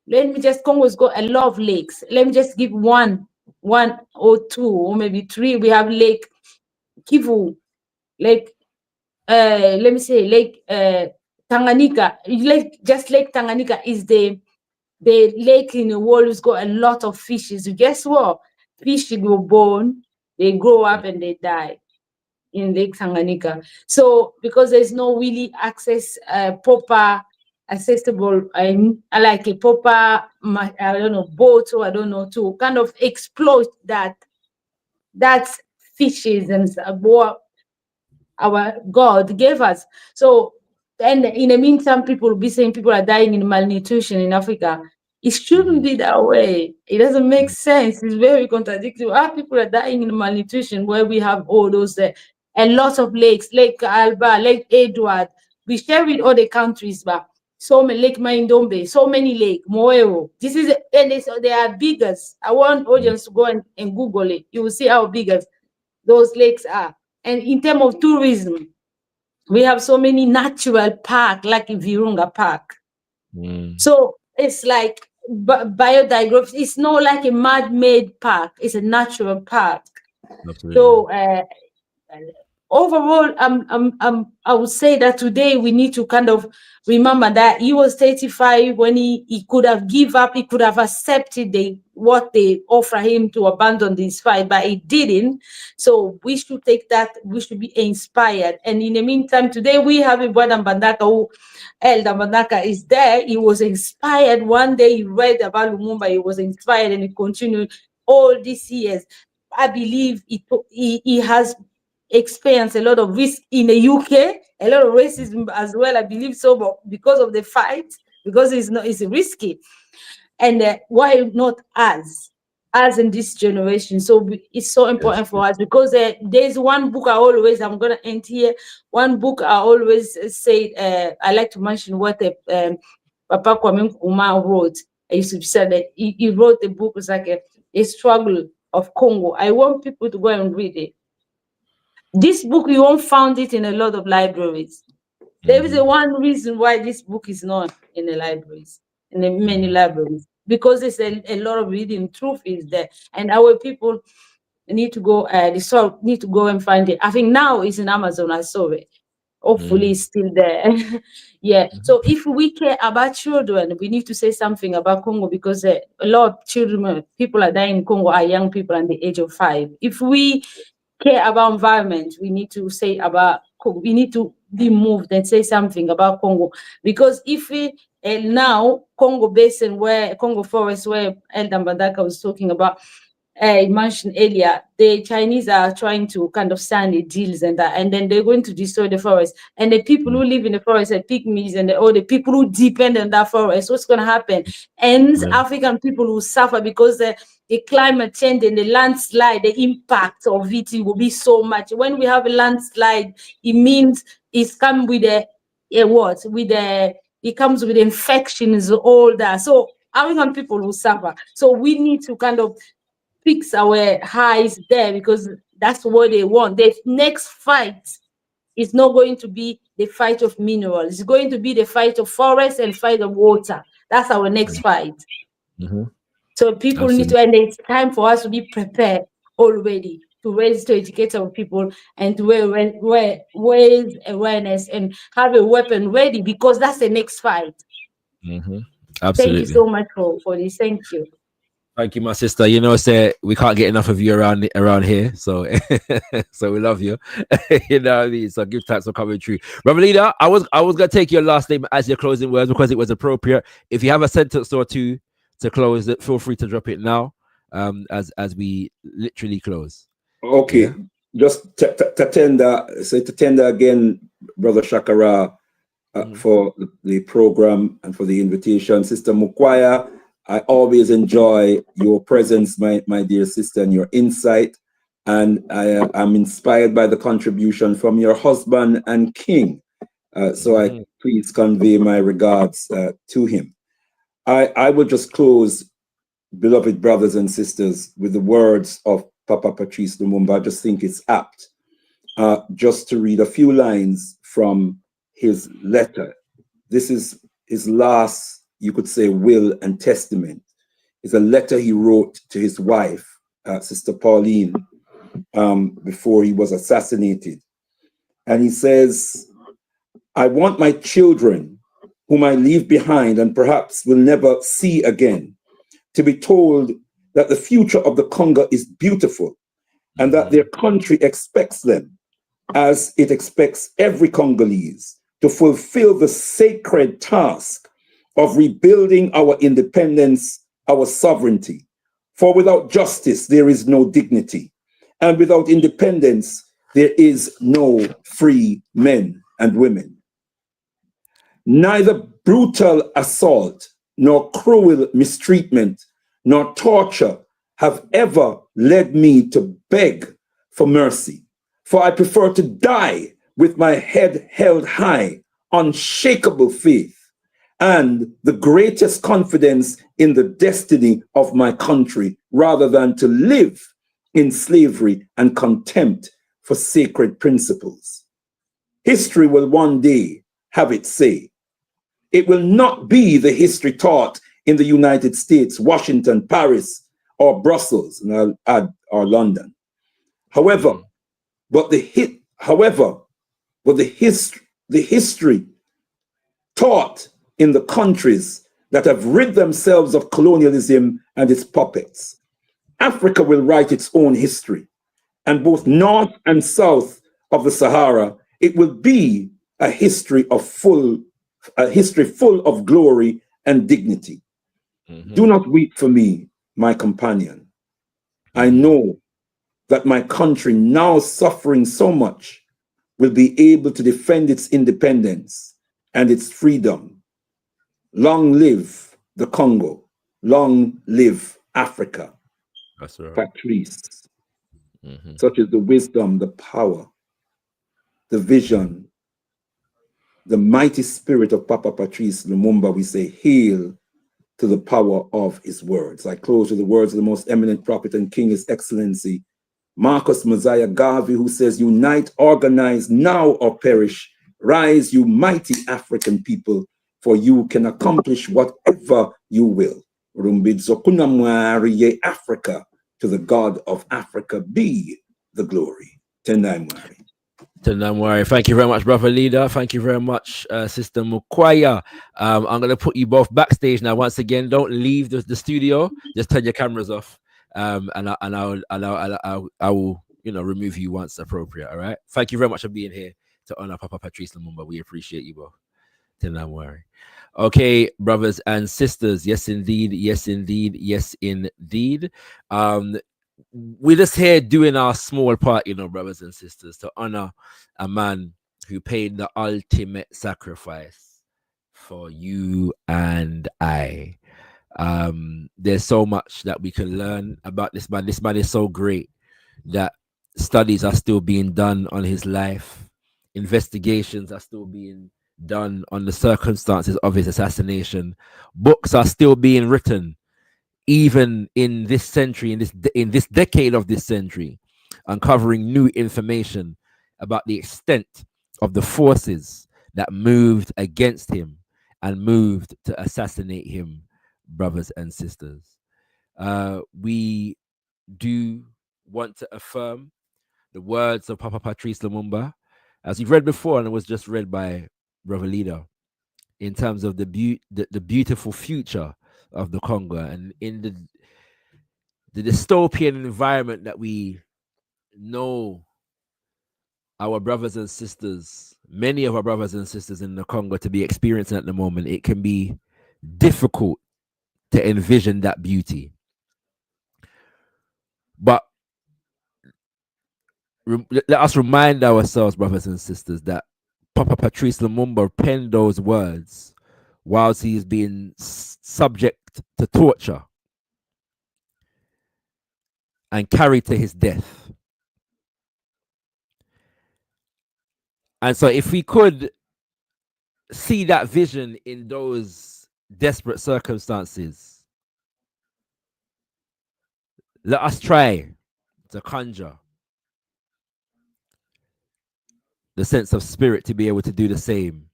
S6: Let me just, Congo's got a lot of lakes. Let me just give one or 2 or maybe 3. We have Lake Kivu, Lake, let me say Lake Tanganyika. Lake Tanganyika is the lake in the world who's got a lot of fishes. Guess what? Fish go born, they grow up and they die in Lake Tanganyika. So because there's no really proper accessible, like a proper, boat, or I don't know, to kind of exploit that fishes and what our God gave us. So, and in the meantime, people will be saying people are dying in malnutrition in Africa. It shouldn't be that way. It doesn't make sense. It's very contradictory. Our people are dying in malnutrition where we have all those, a lot of lakes, Lake Alba, Lake Edward. We share with other countries, but so many, Lake Maindombe, so many lakes, Moero. This is, and they are bigger. I want audience to go and Google it. You will see how big those lakes are. And in terms of tourism, we have so many natural parks, like Virunga Park. So it's like biodiversity. It's not like a man-made park. It's a natural park.
S2: Absolutely.
S6: So overall, I would say that today we need to kind of remember that he was 35 when he could have give up, he could have accepted what they offer him to abandon this fight, but he didn't. So we should take that, we should be inspired. And in the meantime, today we have a brother Mbandaka who, Elder Mbandaka is there. He was inspired. One day he read about Lumumba, he was inspired, and he continued all these years. I believe he has experienced a lot of risk in the UK, a lot of racism as well. I believe so, but because of the fight, because it's risky. And why not us in this generation? So it's so important for us, because there's one book I'm going to end here. One book I always say, I like to mention what Papa Kwame Nkrumah wrote. I used to say that he wrote the book, was like a struggle of Congo. I want people to go and read it. This book, you won't find it in a lot of libraries. There is one reason why this book is not in the libraries, in the many libraries, because there's a lot of reading. Truth is there, and our people need to go. Need to go and find it. I think now it's in Amazon. I saw it. Hopefully, it's still there. Yeah. So if we care about children, we need to say something about Congo, because a lot of children, people are dying in Congo, are young people under the age of 5. If we care about environment, we need to say about, we need to be moved and say something about Congo, because if we now Congo Basin, where Congo Forest, where Elder Mbandaka was talking about, I mentioned earlier, the Chinese are trying to kind of sign the deals and then they're going to destroy the forest. And the people who live in the forest are pygmies, and all the people who depend on that forest, what's going to happen? And African people will suffer, because the climate change and the landslide, the impact of it will be so much. When we have a landslide, it means it's come with it comes with infections, all that. So African people will suffer. So we need to kind of fix our eyes there, because that's what they want. The next fight is not going to be the fight of minerals. It's going to be the fight of forest and fight of water. That's our next fight. So people need to, and it's time for us to be prepared already, to educate our people and to raise awareness and have a weapon ready, because that's the next fight.
S2: Absolutely.
S6: Thank you so much for this. Thank you.
S2: Thank you, my sister. You know, we can't get enough of you around here, so so we love you. You know what I mean? So give thanks for coming through. Brother Leader, I was gonna take your last name as your closing words, because it was appropriate. If you have a sentence or two to close it, feel free to drop it now, as we literally close.
S5: Okay, just to tender again, Brother Shakara, for the program and for the invitation. Sister Mukwaya, I always enjoy your presence, my dear sister, and your insight. And I'm inspired by the contribution from your husband and king. So I please convey my regards to him. I will just close, beloved brothers and sisters, with the words of Papa Patrice Lumumba. I just think it's apt just to read a few lines from his letter. This is his last, you could say, will and testament. It's a letter he wrote to his wife, Sister Pauline, before he was assassinated. And he says, I want my children, whom I leave behind and perhaps will never see again, to be told that the future of the Congo is beautiful and that their country expects them, as it expects every Congolese, to fulfill the sacred task of rebuilding our independence, our sovereignty. For without justice, there is no dignity. And without independence, there is no free men and women. Neither brutal assault, nor cruel mistreatment, nor torture have ever led me to beg for mercy. For I prefer to die with my head held high, unshakable faith, and the greatest confidence in the destiny of my country, rather than to live in slavery and contempt for sacred principles. History will one day have its say. It will not be the history taught in the United States, Washington, Paris, or Brussels, and I'll add, or London. However, the history taught in the countries that have rid themselves of colonialism and its puppets. Africa will write its own history, and both north and south of the Sahara, it will be a history full of glory and dignity. Do not weep for me, my companion. I know that my country, now suffering so much, will be able to defend its independence and its freedom. Long live the Congo. Long live Africa.
S2: That's right.
S5: Patrice. Such is the wisdom, the power, the vision, the mighty spirit of Papa Patrice Lumumba. We say, hail to the power of his words. I close with the words of the most eminent prophet and king, His Excellency, Marcus Mosiah Garvey, who says, unite, organize, now or perish. Rise, you mighty African people, for you can accomplish whatever you will. Rumbidzo Africa, to the God of Africa be the glory. Tendai Mwari.
S2: Thank you very much, brother leader. Thank you very much, Sister Mukwaya. I'm going to put you both backstage now. Once again, don't leave the studio. Just turn your cameras off, and I will remove you once appropriate. All right. Thank you very much for being here to honor Papa Patrice Lumumba. We appreciate you both. Don't worry. Okay, brothers and sisters. Yes, indeed. Yes, indeed. Yes, indeed. We're just here doing our small part, brothers and sisters, to honor a man who paid the ultimate sacrifice for you and I. There's so much that we can learn about this man. This man is so great that studies are still being done on his life. Investigations are still being done on the circumstances of his assassination. Books are still being written, even in this century, in this decade of this century, uncovering new information about the extent of the forces that moved against him and moved to assassinate him, brothers and sisters. We do want to affirm the words of Papa Patrice Lumumba, as you've read before, and it was just read by Brother Leader, in terms of the beautiful future of the Congo, and in the dystopian environment that we know our brothers and sisters, many of our brothers and sisters in the Congo, to be experiencing at the moment. It can be difficult to envision that beauty. But let us remind ourselves, brothers and sisters, that Papa Patrice Lumumba penned those words whilst he is being subject to torture and carried to his death. And so if we could see that vision in those desperate circumstances, let us try to conjure the sense of spirit to be able to do the same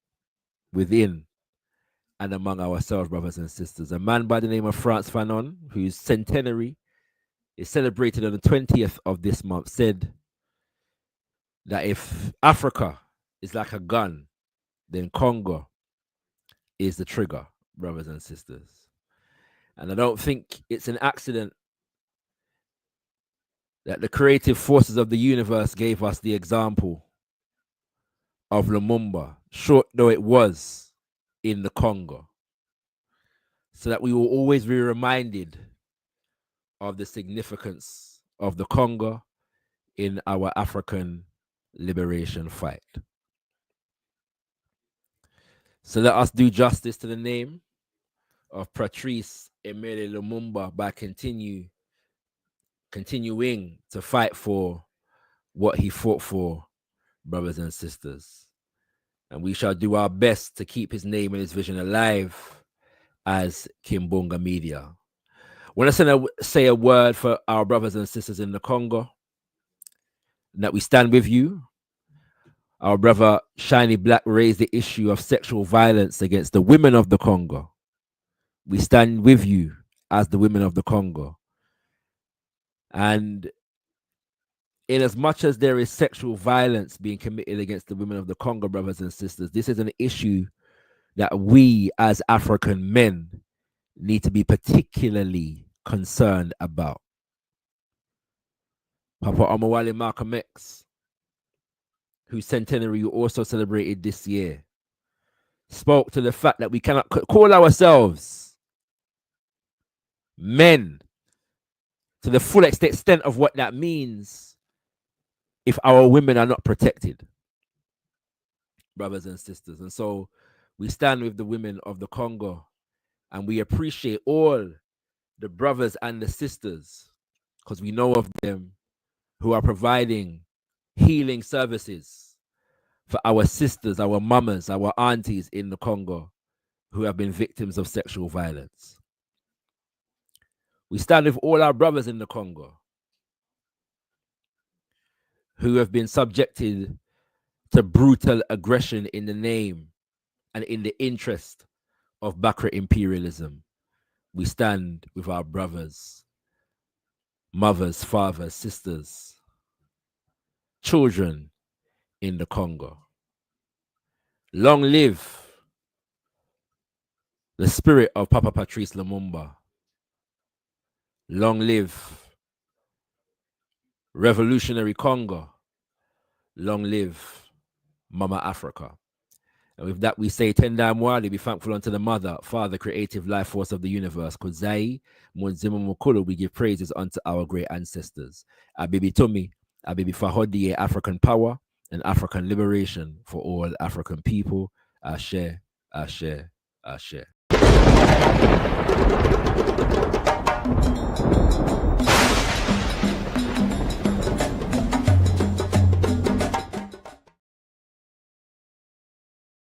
S2: within and among ourselves, brothers and sisters. A man by the name of Frantz Fanon, whose centenary is celebrated on the 20th of this month, said that if Africa is like a gun, then Congo is the trigger, brothers and sisters. And I don't think it's an accident that the creative forces of the universe gave us the example of Lumumba, short though it was, in the Congo, so that we will always be reminded of the significance of the Congo in our African liberation fight. So let us do justice to the name of Patrice Emery Lumumba by continuing to fight for what he fought for, brothers and sisters. And we shall do our best to keep his name and his vision alive as Kimbunga Media. I want to say a word for our brothers and sisters in the Congo, that we stand with you. Our brother Shiny Black raised the issue of sexual violence against the women of the Congo. We stand with you as the women of the Congo. And in as much as there is sexual violence being committed against the women of the Congo, brothers and sisters, this is an issue that we as African men need to be particularly concerned about. Papa Omowale Malcolm X, whose centenary also celebrated this year, spoke to the fact that we cannot call ourselves men to the full extent of what that means if our women are not protected, brothers and sisters. And so we stand with the women of the Congo, and we appreciate all the brothers and the sisters, because we know of them, who are providing healing services for our sisters, our mamas, our aunties in the Congo who have been victims of sexual violence. We stand with all our brothers in the Congo who have been subjected to brutal aggression in the name and in the interest of Bakra imperialism. We stand with our brothers, mothers, fathers, sisters, children in the Congo. Long live the spirit of Papa Patrice Lumumba. Long live Revolutionary Congo. Long live Mama Africa. And with that, we say, Tendai Mwali, be thankful unto the Mother, Father, creative life force of the universe. Kuzai, Munzimu Mukulu, we give praises unto our great ancestors. Abibi Tumi, Abibi Fahodi, African power and African liberation for all African people. Ashe, Ashe, Ashe.